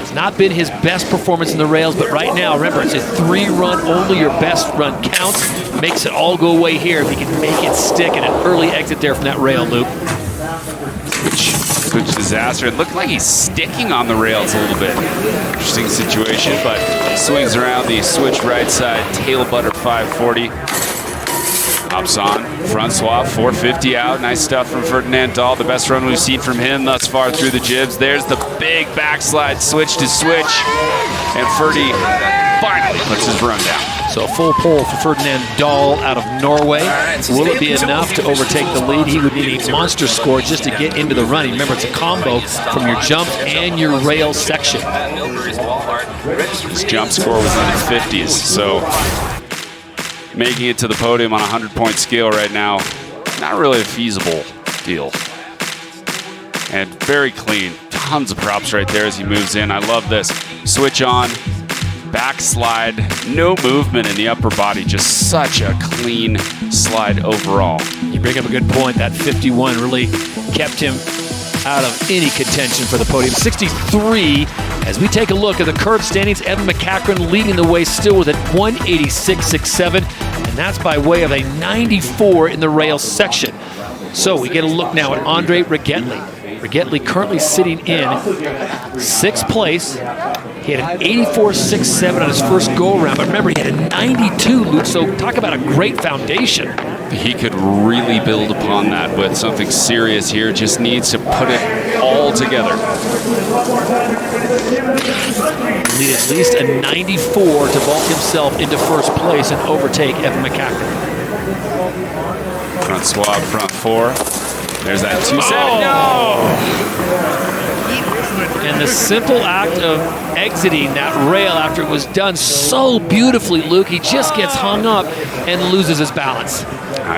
It's not been his best performance in the rails, but right now, remember, it's a 3-run, only your best run counts. Makes it all go away here if he can make it stick and an early exit there from that rail loop. Switch disaster. It looked like he's sticking on the rails a little bit. Interesting situation, but swings around the switch right side, tail butter 540. Hops on, front swap, 450 out. Nice stuff from Ferdinand Dahl. The best run we've seen from him thus far through the jibs. There's the big backslide, switch to switch. And Ferdy finally puts his run down. So a full pole for Ferdinand Dahl out of Norway. Will it be enough to overtake the lead? He would need a monster score just to get into the running. Remember, it's a combo from your jump and your rail section. His jump score was in the 50s, so making it to the podium on a 100-point scale right now, not really a feasible deal. And very clean. Tons of props right there as he moves in. I love this. Switch on. Backslide, no movement in the upper body, just such a clean slide overall. You bring up a good point. That 51 really kept him out of any contention for the podium. 63, as we take a look at the current standings, Evan McCachran leading the way still with a 186.67, and that's by way of a 94 in the rail section. So we get a look now at Andre Rigetli. Rigetli currently sitting in 6th place. He had an 84.67 on his first go-around, but remember, he had a 92, Luke, so talk about a great foundation. He could really build upon that with something serious here. Just needs to put it all together. Need at least a 94 to vault himself into 1st place and overtake Evan McCachran. Front swab, front 4. There's that 270. Oh, no! And the simple act of exiting that rail after it was done so beautifully, Luke, he just gets hung up and loses his balance.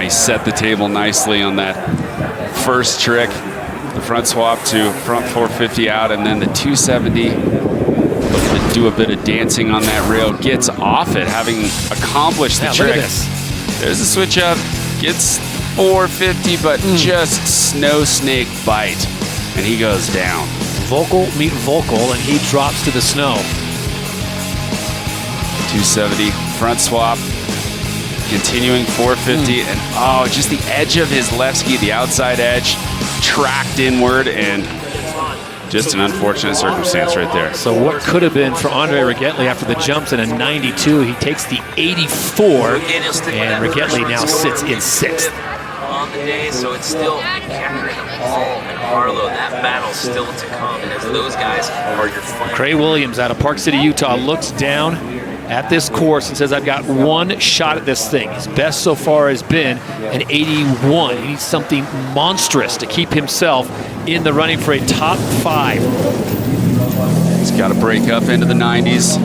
He set the table nicely on that first trick. The front swap to front 450 out, and then the 270. Looking to do a bit of dancing on that rail. Gets off it, having accomplished the trick. Look at this. There's a switch up. Gets 450, but just snow snake bite. And he goes down. Vocal meet vocal, and he drops to the snow. 270, front swap, continuing 450, and just the edge of his left ski, the outside edge, tracked inward, and just an unfortunate circumstance right there. So what could have been for Andre Rigetli after the jumps in a 92, he takes the 84, and Rigetli now sits in 6th. On the day, so it's still Paul and Harlow, that battle's still to come as those guys are your final. Craig Williams out of Park City, Utah, looks down at this course and says, I've got one shot at this thing. His best so far has been an 81. He needs something monstrous to keep himself in the running for a top 5. He's got to break up into the 90s.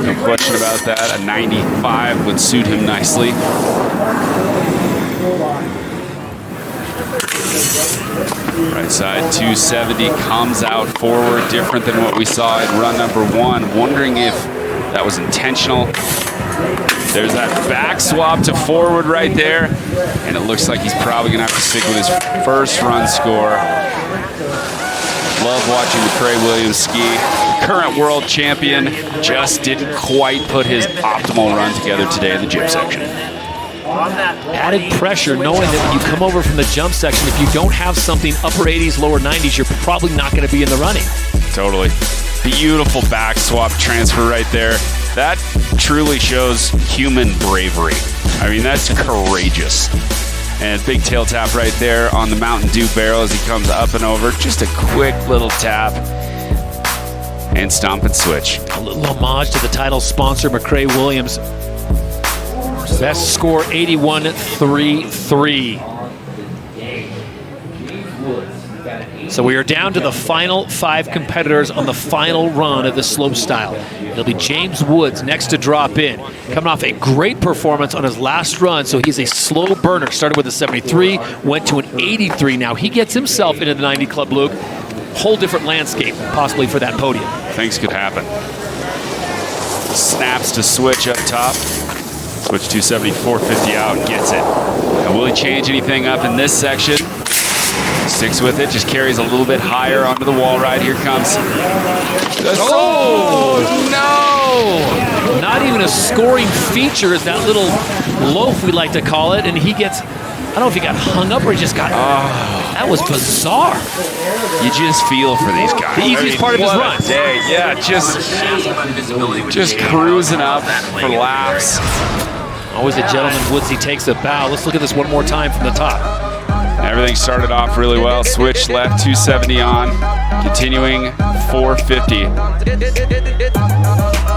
No question about that. A 95 would suit him nicely. Right side 270 comes out forward, different than what we saw in run number 1. Wondering if that was intentional. There's that back swap to forward right there. And it looks like he's probably going to have to stick with his first run score. Love watching McCrae Williams ski. Current world champion just didn't quite put his optimal run together today in the jump section. Added pressure knowing that when you come over from the jump section, if you don't have something upper 80s, lower 90s, you're probably not going to be in the running. Totally. Beautiful back swap transfer right there. That truly shows human bravery. I mean, that's courageous. And big tail tap right there on the Mountain Dew barrel as he comes up and over. Just a quick little tap and stomp and switch. A little homage to the title sponsor, McCrae Williams. Best score 81.33. So we are down to the final 5 competitors on the final run of the Slopestyle. It'll be James Woods next to drop in. Coming off a great performance on his last run, so he's a slow burner. Started with a 73, went to an 83. Now he gets himself into the 90 Club, Luke. Whole different landscape, possibly, for that podium. Things could happen. Snaps to switch up top. Switch 270, 450 out, gets it. Now will he change anything up in this section? Sticks with it, just carries a little bit higher onto the wall ride. Here comes. Oh, no! Not even a scoring feature is that little loaf, we like to call it, and he gets, I don't know if he got hung up or he just got, that was bizarre. You just feel for these guys. The easiest part of his run. Day. Yeah, just cruising up for laps. Always a gentleman, Woodsy takes a bow. Let's look at this one more time from the top. Everything started off really well. Switch left 270 on, continuing 450.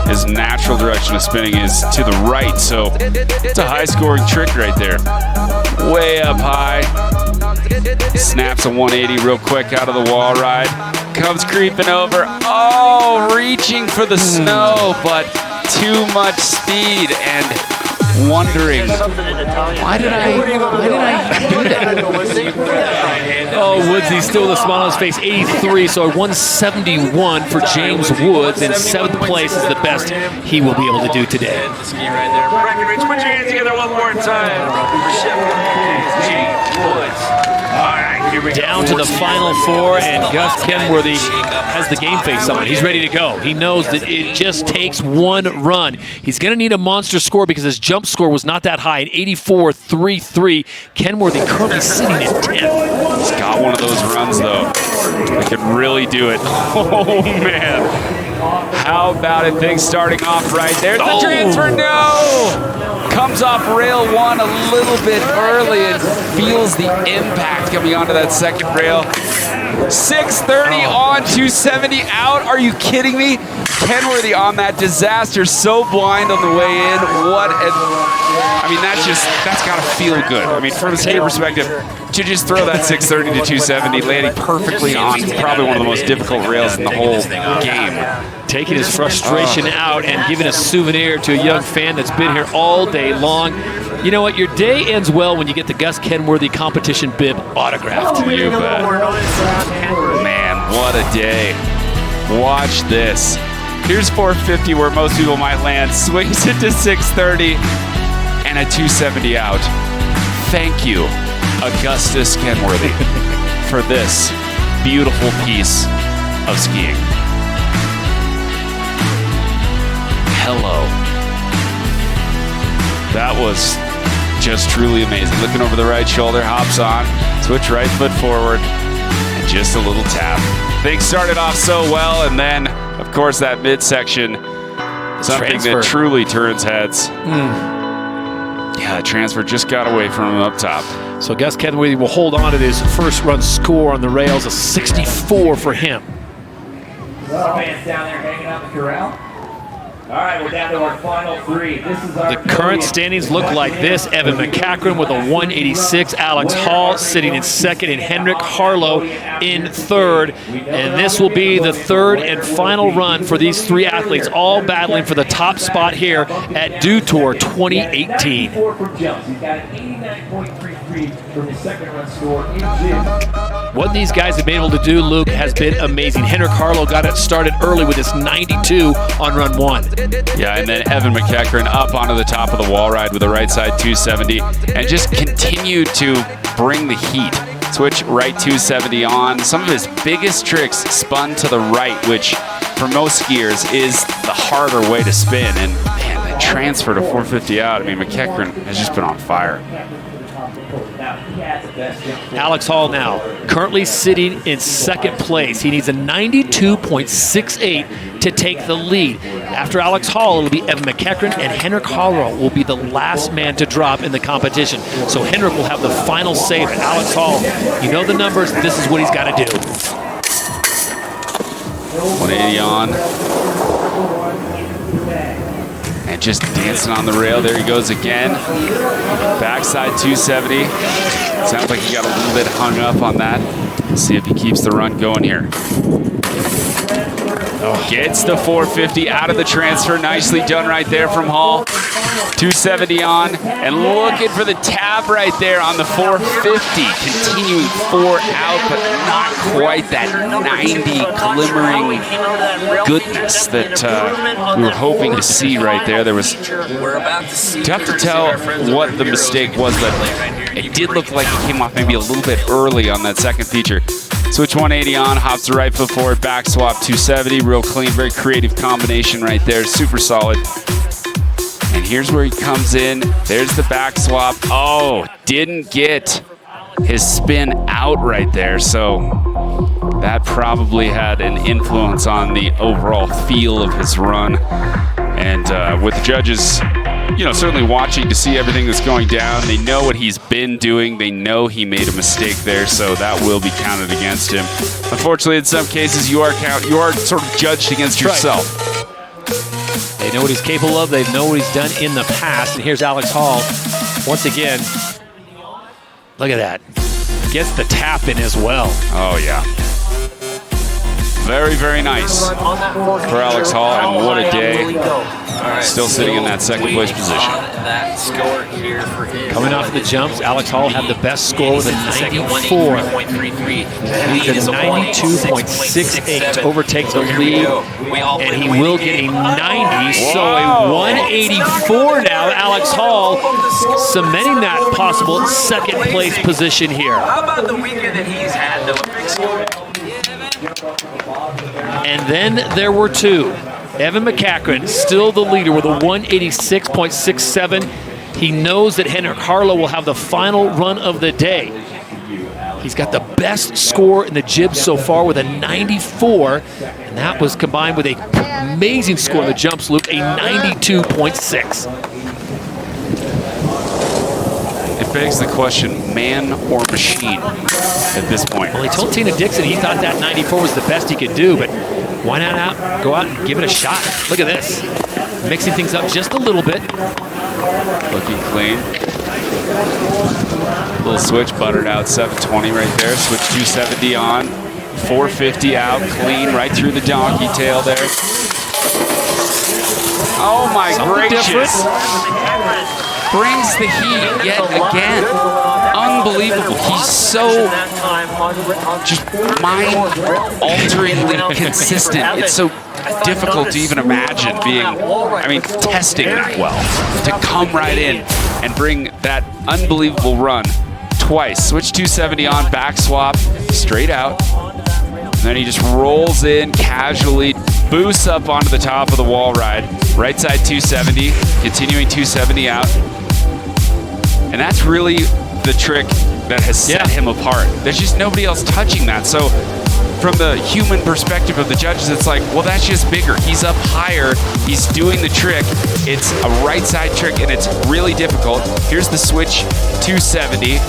His natural direction of spinning is to the right, so it's a high-scoring trick right there. Way up high. Snaps a 180 real quick out of the wall ride. Comes creeping over. Oh, reaching for the snow, but too much speed and wondering, why did I do that? Oh, Woodsy still with a smile on his face, 83, so a 171 for James Woods, and 7th place is the best he will be able to do today. Breckenridge, put your hands together one more time. James Woods. All right, here we go. Down to the final 4, and Gus Kenworthy has the game face on. He's ready to go. He knows that it just takes one run. He's going to need a monster score because his jump score was not that high, an 84.33. Kenworthy currently sitting at 10. He's got one of those runs, though. They could really do it. Oh, man. How about it? Things starting off right there. The transfer, no! Comes off rail 1 a little bit early and feels the impact coming onto that second rail. 630 on, 270 out. Are you kidding me? Kenworthy on that disaster, so blind on the way in. I mean, that's got to feel good. I mean, from a skater perspective, to just throw that 630 to 270, landing perfectly on probably one of the most difficult rails in the whole game. Taking his frustration out and giving a souvenir to a young fan that's been here all day long. You know what? Your day ends well when you get the Gus Kenworthy competition bib autographed. You bet. Man, what a day. Watch this. Here's 450 where most people might land. Swings it to 630 and a 270 out. Thank you, Augustus Kenworthy, for this beautiful piece of skiing. Hello. That was just truly amazing. Looking over the right shoulder, hops on, switch right foot forward, and just a little tap. Things started off so well, and then, of course, that midsection, something that truly turns heads. Yeah, the transfer just got away from him up top. So Gus Kenworthy will hold on to his first run score on the rails, a 64 for him. Fans down there hanging out the corral. All right, we're down to our final three. This is our The current standings look like this. Evan McCachran with a 186. Alex Hall sitting in second, and Henrik Harlow in third. And this will be the third and final run for these three athletes, all battling for the top spot here at Dew Tour 2018. What these guys have been able to do, Luke, has been amazing. Henrik Harlow got it started early with his 92 on run 1. Yeah, and then Evan McCachran up onto the top of the wall ride with a right side 270 and just continued to bring the heat. Switch right 270 on. Some of his biggest tricks spun to the right, which for most skiers is the harder way to spin. And man, the transfer to 450 out, I mean, McCachran has just been on fire. Alex Hall now currently sitting in second place. He needs a 92.68 to take the lead. After Alex Hall, it'll be Evan McCachran, and Henrik Harlow will be the last man to drop in the competition. So Henrik will have the final say. But Alex Hall, you know the numbers. This is what he's got to do. 180 on. And just dancing on the rail. There he goes again. Backside 270. Sounds like he got a little bit hung up on that. Let's see if he keeps the run going here. Gets the 450 out of the transfer. Nicely done right there from Hall. 270 on, and looking for the tap right there on the 450. Continuing 4 out, but not quite that 90 glimmering goodness that we were hoping to see right there. There was tough to tell what the mistake was, but it did look like it came off maybe a little bit early on that second feature. Switch 180 on, hops the right foot forward, back swap 270, real clean, very creative combination right there, super solid. And here's where he comes in. There's the back swap. Oh, didn't get his spin out right there. So that probably had an influence on the overall feel of his run. And with the judges, you know, certainly watching to see everything that's going down, they know what he's been doing. They know he made a mistake there, so that will be counted against him. Unfortunately, in some cases, you are sort of judged against yourself. They know what he's capable of. They know what he's done in the past. And here's Alex Hall once again. Look at that. Gets the tap in as well. Oh, yeah. Very, very nice for Alex Hall, and what a day. Still sitting in that second place position. Coming off of the jumps, Alex Hall had the best score with a 94. Needs a 92.68 to overtake the lead, and he will get a 90, so a 184 now. Alex Hall cementing that possible second place position here. How about the weekend that he's had, though? And then there were two. Evan McCachran, still the leader with a 186.67. He knows that Henrik Harlow will have the final run of the day. He's got the best score in the jib so far with a 94, and that was combined with an amazing score in the jumps, Luke, a 92.6. It begs the question, man or machine at this point? Well, he told Tina Dixon he thought that 94 was the best he could do, but why not go out and give it a shot? Look at this. Mixing things up just a little bit. Looking clean. Little switch buttered out, 720 right there. Switch 270 on, 450 out, clean right through the donkey tail there. Oh my gracious. Brings the heat yet again. Unbelievable. He's so just mind-alteringly consistent. It's so difficult to even imagine testing that well. To come right in and bring that unbelievable run twice. Switch 270 on, back swap, straight out. And then he just rolls in casually, boosts up onto the top of the wall ride. Right side 270, continuing 270 out. And that's really the trick that has set him apart. There's just nobody else touching that. So from the human perspective of the judges, it's like, well, that's just bigger. He's up higher. He's doing the trick. It's a right side trick, and it's really difficult. Here's the switch 270.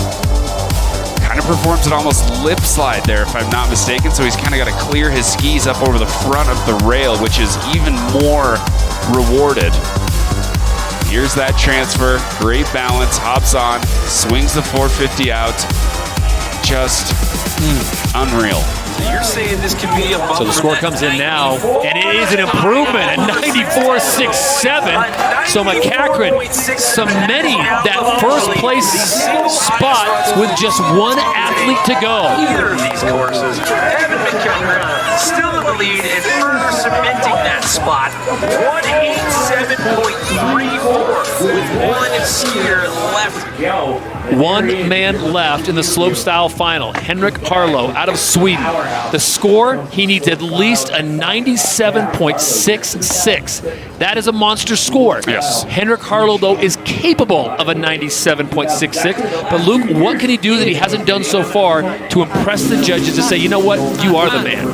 kind of performs an almost lip slide there, if I'm not mistaken. So he's kind of got to clear his skis up over the front of the rail, which is even more rewarded. Here's that transfer, great balance, hops on, swings the 450 out. Just unreal. So you're saying this could be a bumper. So the score comes in now, and it is an improvement at 94.67. So McCachran cementing that first place spot with just one athlete to go. Either of these courses, Evan McCachran still in the lead and further cementing that spot. 187.34 with one skier left to go. One man left in the slopestyle final. Henrik Harlow out of Sweden. The score, he needs at least a 97.66. That is a monster score. Yes. Henrik Harlow, though, is capable of a 97.66. But Luke, what can he do that he hasn't done so far to impress the judges to say, you know what, you are the man?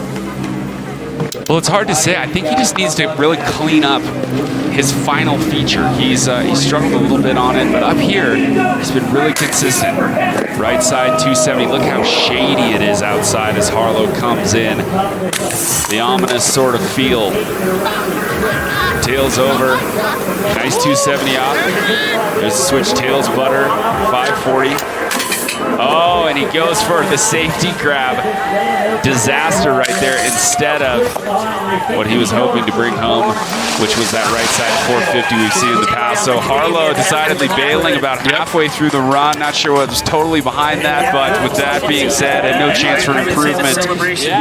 Well, it's hard to say. I think he just needs to really clean up his final feature. He's struggled a little bit on it, but up here, he's been really consistent. Right side 270. Look how shady it is outside as Harlow comes in. The ominous sort of feel. Tails over. Nice 270 off. There's a switch tails butter. 540. Oh, and he goes for the safety grab. Disaster right there instead of what he was hoping to bring home, which was that right side 450 we've seen in the past. So Harlow decidedly bailing about halfway through the run. Not sure what was totally behind that, but with that being said, and no chance for improvement,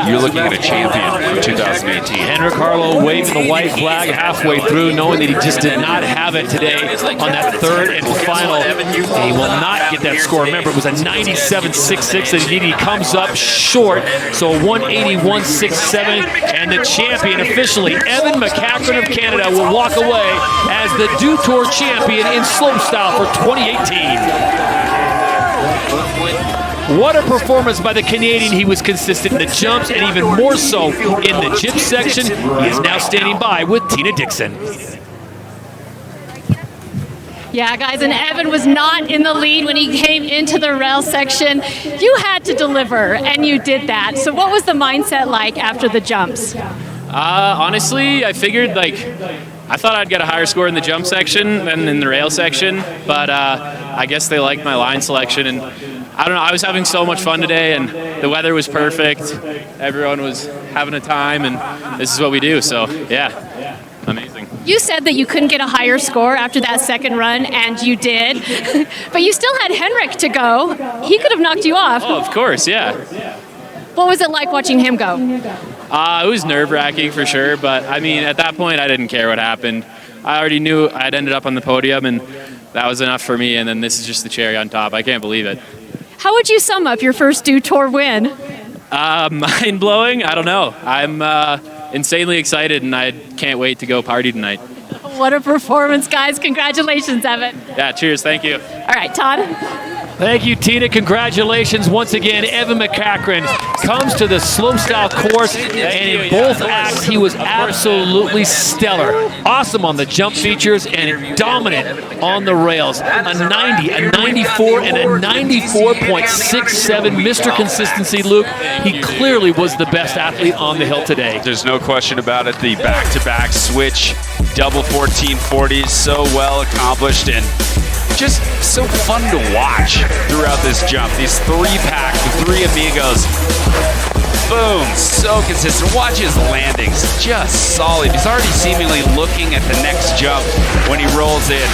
you're looking at a champion for 2018. Henrik Harlow waving the white flag halfway through, knowing that he just did not have it today on that third and final. And he will not get that score. Remember, it was a 97.66 that he needed. He comes up short, so a 181.67, and the champion officially, Evan McCachran of Canada, will walk away as the Dew Tour champion in slopestyle for 2018. What a performance by the Canadian. He was consistent in the jumps and even more so in the jib section. He is now standing by with Tina Dixon. Yeah, guys, and Evan was not in the lead when he came into the rail section. You had to deliver, and you did that. So what was the mindset like after the jumps? Honestly, I figured, I thought I'd get a higher score in the jump section than in the rail section, but I guess they liked my line selection, and I don't know, I was having so much fun today, and the weather was perfect. Everyone was having a time, and this is what we do, so yeah, amazing. You said that you couldn't get a higher score after that second run, and you did. But you still had Henrik to go. He could have knocked you off. Oh, of course, yeah. What was it like watching him go? It was nerve-wracking for sure, but I mean, at that point, I didn't care what happened. I already knew I'd ended up on the podium, and that was enough for me, and then this is just the cherry on top. I can't believe it. How would you sum up your first Dew Tour win? Mind-blowing? I don't know. I'm insanely excited, and I can't wait to go party tonight. What a performance, guys. Congratulations, Evan. Yeah, cheers. Thank you. All right, Todd. Thank you, Tina. Congratulations once again. Evan McCachran comes to the slopestyle course, and in both acts, he was absolutely stellar. Awesome on the jump features and dominant on the rails. A 90, a 94, and a 94.67. Mr. Consistency, Luke. He clearly was the best athlete on the hill today. There's no question about it. The back-to-back switch, double 1440s, so well accomplished, and just so fun to watch throughout this jump. These three-pack, the three amigos, boom, so consistent. Watch his landings, just solid. He's already seemingly looking at the next jump when he rolls in.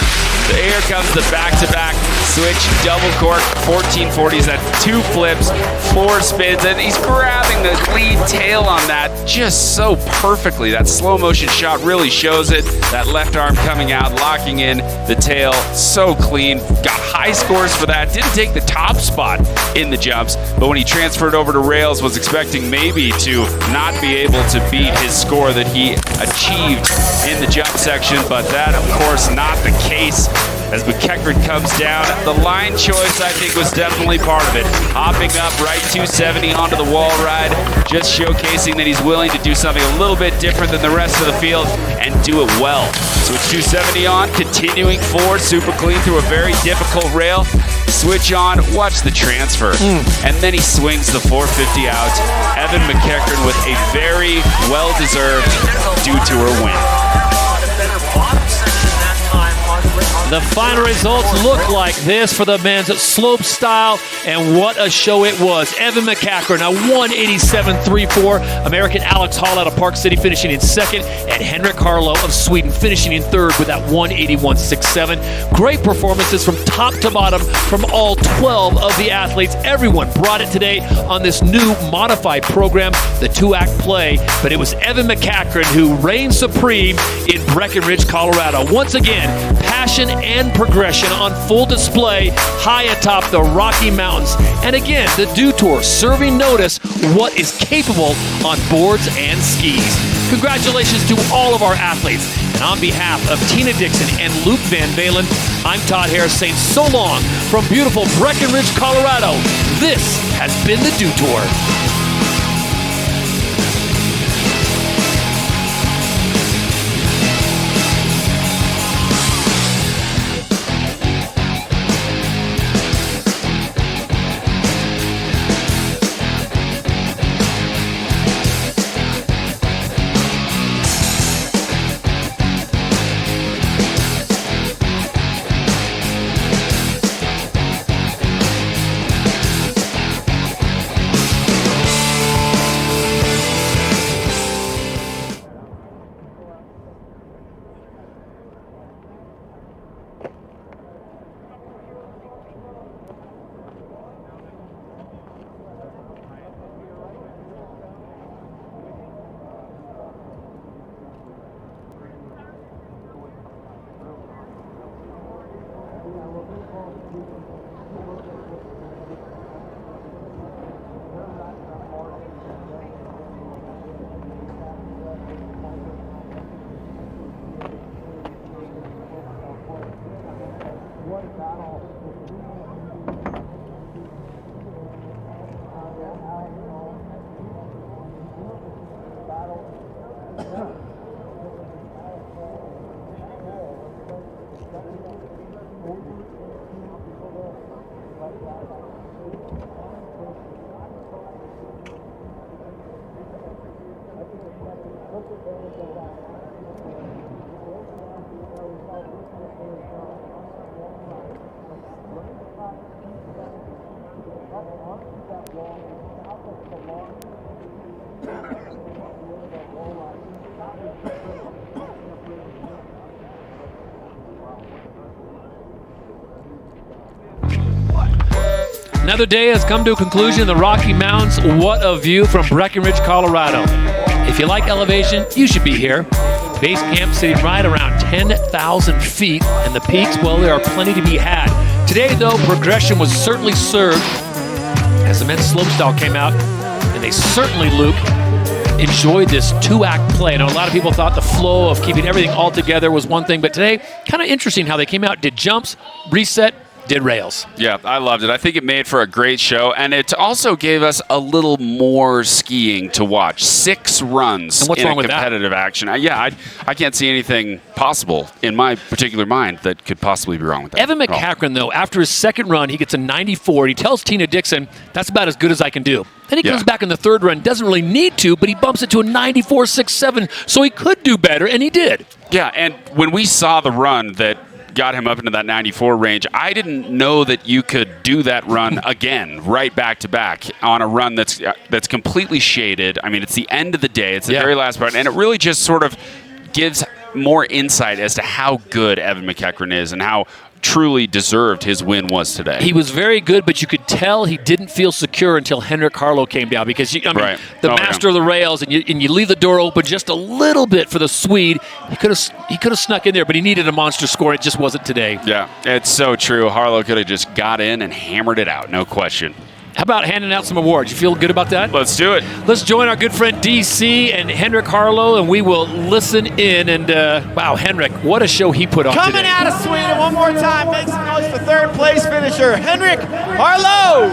Here comes the back-to-back switch, double cork, 1440s, that's 2 flips, 4 spins, and he's grabbing the lead tail on that just so perfectly. That slow motion shot really shows it. That left arm coming out, locking in the tail, so clean. Got high scores for that. Didn't take the top spot in the jumps, but when he transferred over to rails, was expecting maybe to not be able to beat his score that he achieved in the jump section, but that, of course, not the case. As McCachran comes down, the line choice, I think, was definitely part of it. Hopping up right 270 onto the wall ride, just showcasing that he's willing to do something a little bit different than the rest of the field and do it well. Switch 270 on, continuing forward, super clean through a very difficult rail. switch on, watch the transfer. And then he swings the 450 out. Evan McEachern with a very well-deserved Dew Tour win. The final results look like this for the men's slopestyle, and what a show it was. Evan McEachern, a 187.34. American Alex Hall out of Park City finishing in second, and Henrik Harlow of Sweden finishing in third with that 181.67. Great performances from top to bottom from all 12 of the athletes. Everyone brought it today on this new modified program, the 2-act play, but it was Evan McEachern who reigned supreme in Breckenridge, Colorado. Once again, passion and progression on full display high atop the Rocky Mountains. And again, the Dew Tour serving notice what is capable on boards and skis. Congratulations to all of our athletes. And on behalf of Tina Dixon and Luke Van Valen, I'm Todd Harris saying so long from beautiful Breckenridge, Colorado. This has been the Dew Tour. Another day has come to a conclusion in the Rocky Mountains. What a view from Breckenridge, Colorado. If you like elevation, you should be here. Base camp sitting right around 10,000 feet, and the peaks, well, there are plenty to be had. Today, though, progression was certainly served as the men's slopestyle came out, and they certainly, Luke, enjoyed this 2-act play. I know a lot of people thought the flow of keeping everything all together was one thing, but today, kind of interesting how they came out, did jumps, reset, did rails. Yeah, I loved it. I think it made for a great show, and it also gave us a little more skiing to watch. 6 runs and what's in wrong with competitive action. I can't see anything possible in my particular mind that could possibly be wrong with that. Evan McEachern, though, after his second run, he gets a 94. He tells Tina Dixon, that's about as good as I can do. Then he comes back in the third run, doesn't really need to, but he bumps it to a 94.67, so he could do better, and he did. Yeah, and when we saw the run that got him up into that 94 range, I didn't know that you could do that run again, right back to back on a run that's completely shaded. I mean, it's the end of the day. It's the very last part, and it really just sort of gives more insight as to how good Evan McEachern is and how truly deserved his win was today. He was very good, but you could tell he didn't feel secure until Henrik Harlow came down, because the master of the rails, and you leave the door open just a little bit for the Swede. He could have snuck in there, but he needed a monster score. It just wasn't today. Yeah, it's so true. Harlow could have just got in and hammered it out, no question. How about handing out some awards? You feel good about that? Let's do it. Let's join our good friend DC and Henrik Harlow, and we will listen in. And wow, Henrik, what a show he put on Coming today. out of Sweden one more time, make some noise for third place finisher, Henrik Harlow.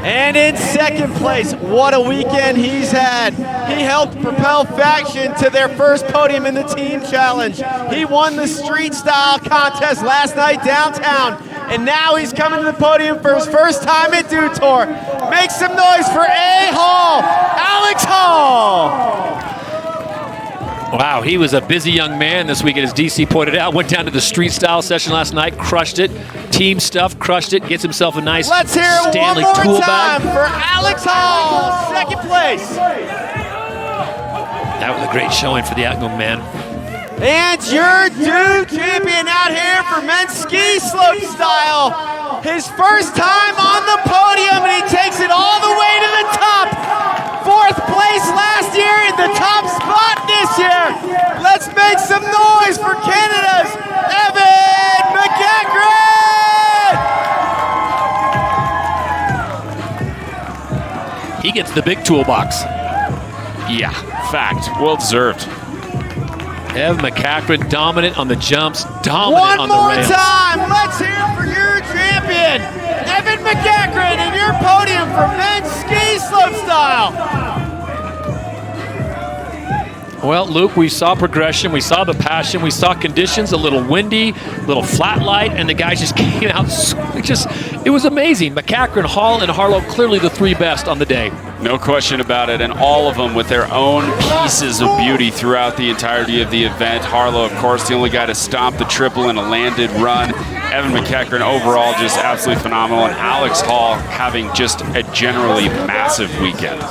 And in second place, what a weekend he's had. He helped propel Faction to their first podium in the team challenge. He won the street style contest last night downtown, and now he's coming to the podium for his first time at Dew Tour. Make some noise for A. Hall, Alex Hall. Wow, he was a busy young man this weekend, as DC pointed out. Went down to the street style session last night, crushed it. Team stuff, crushed it. Gets himself a nice Let's hear it Stanley one more tool time bag. for Alex Hall, second place. That was a great showing for the young man. And your Dew champion out here for men's ski slope style. His first time on the podium, and he takes it all the way to the top. Fourth place last year in the top spot this year. Let's make some noise for Canada's Evan McEachran. He gets the big toolbox. Yeah, fact. Well deserved. Ev McEachran dominant on the jumps, dominant One on the more rails. time, let's hear it for your champion, Evan McEachran, and your podium for men's ski slope style. Well, Luke, we saw progression, we saw the passion, we saw conditions, a little windy, a little flat light, and the guys just came out. It was amazing. McEachran, Hall, and Harlow, clearly the three best on the day. No question about it, and all of them with their own pieces of beauty throughout the entirety of the event. Harlow, of course, the only guy to stomp the triple in a landed run. Evan McEachran overall just absolutely phenomenal, and Alex Hall having just a generally massive weekend.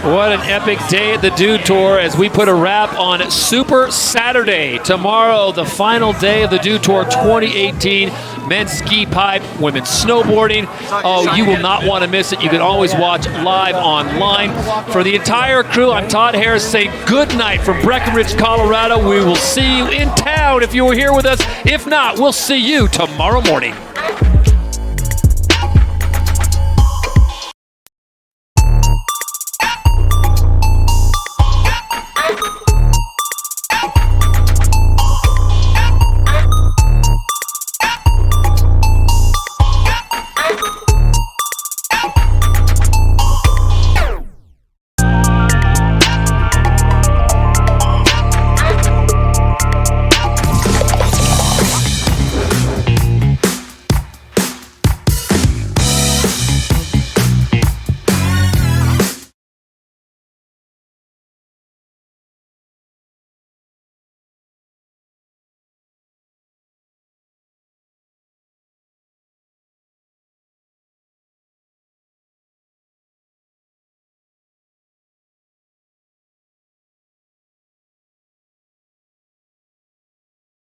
What an epic day at the Dew Tour as we put a wrap on Super Saturday. Tomorrow, the final day of the Dew Tour 2018. Men's ski pipe, women's snowboarding. Oh, you will not want to miss it. You can always watch live online. For the entire crew, I'm Todd Harris saying good night from Breckenridge, Colorado. We will see you in town if you were here with us. If not, we'll see you tomorrow morning.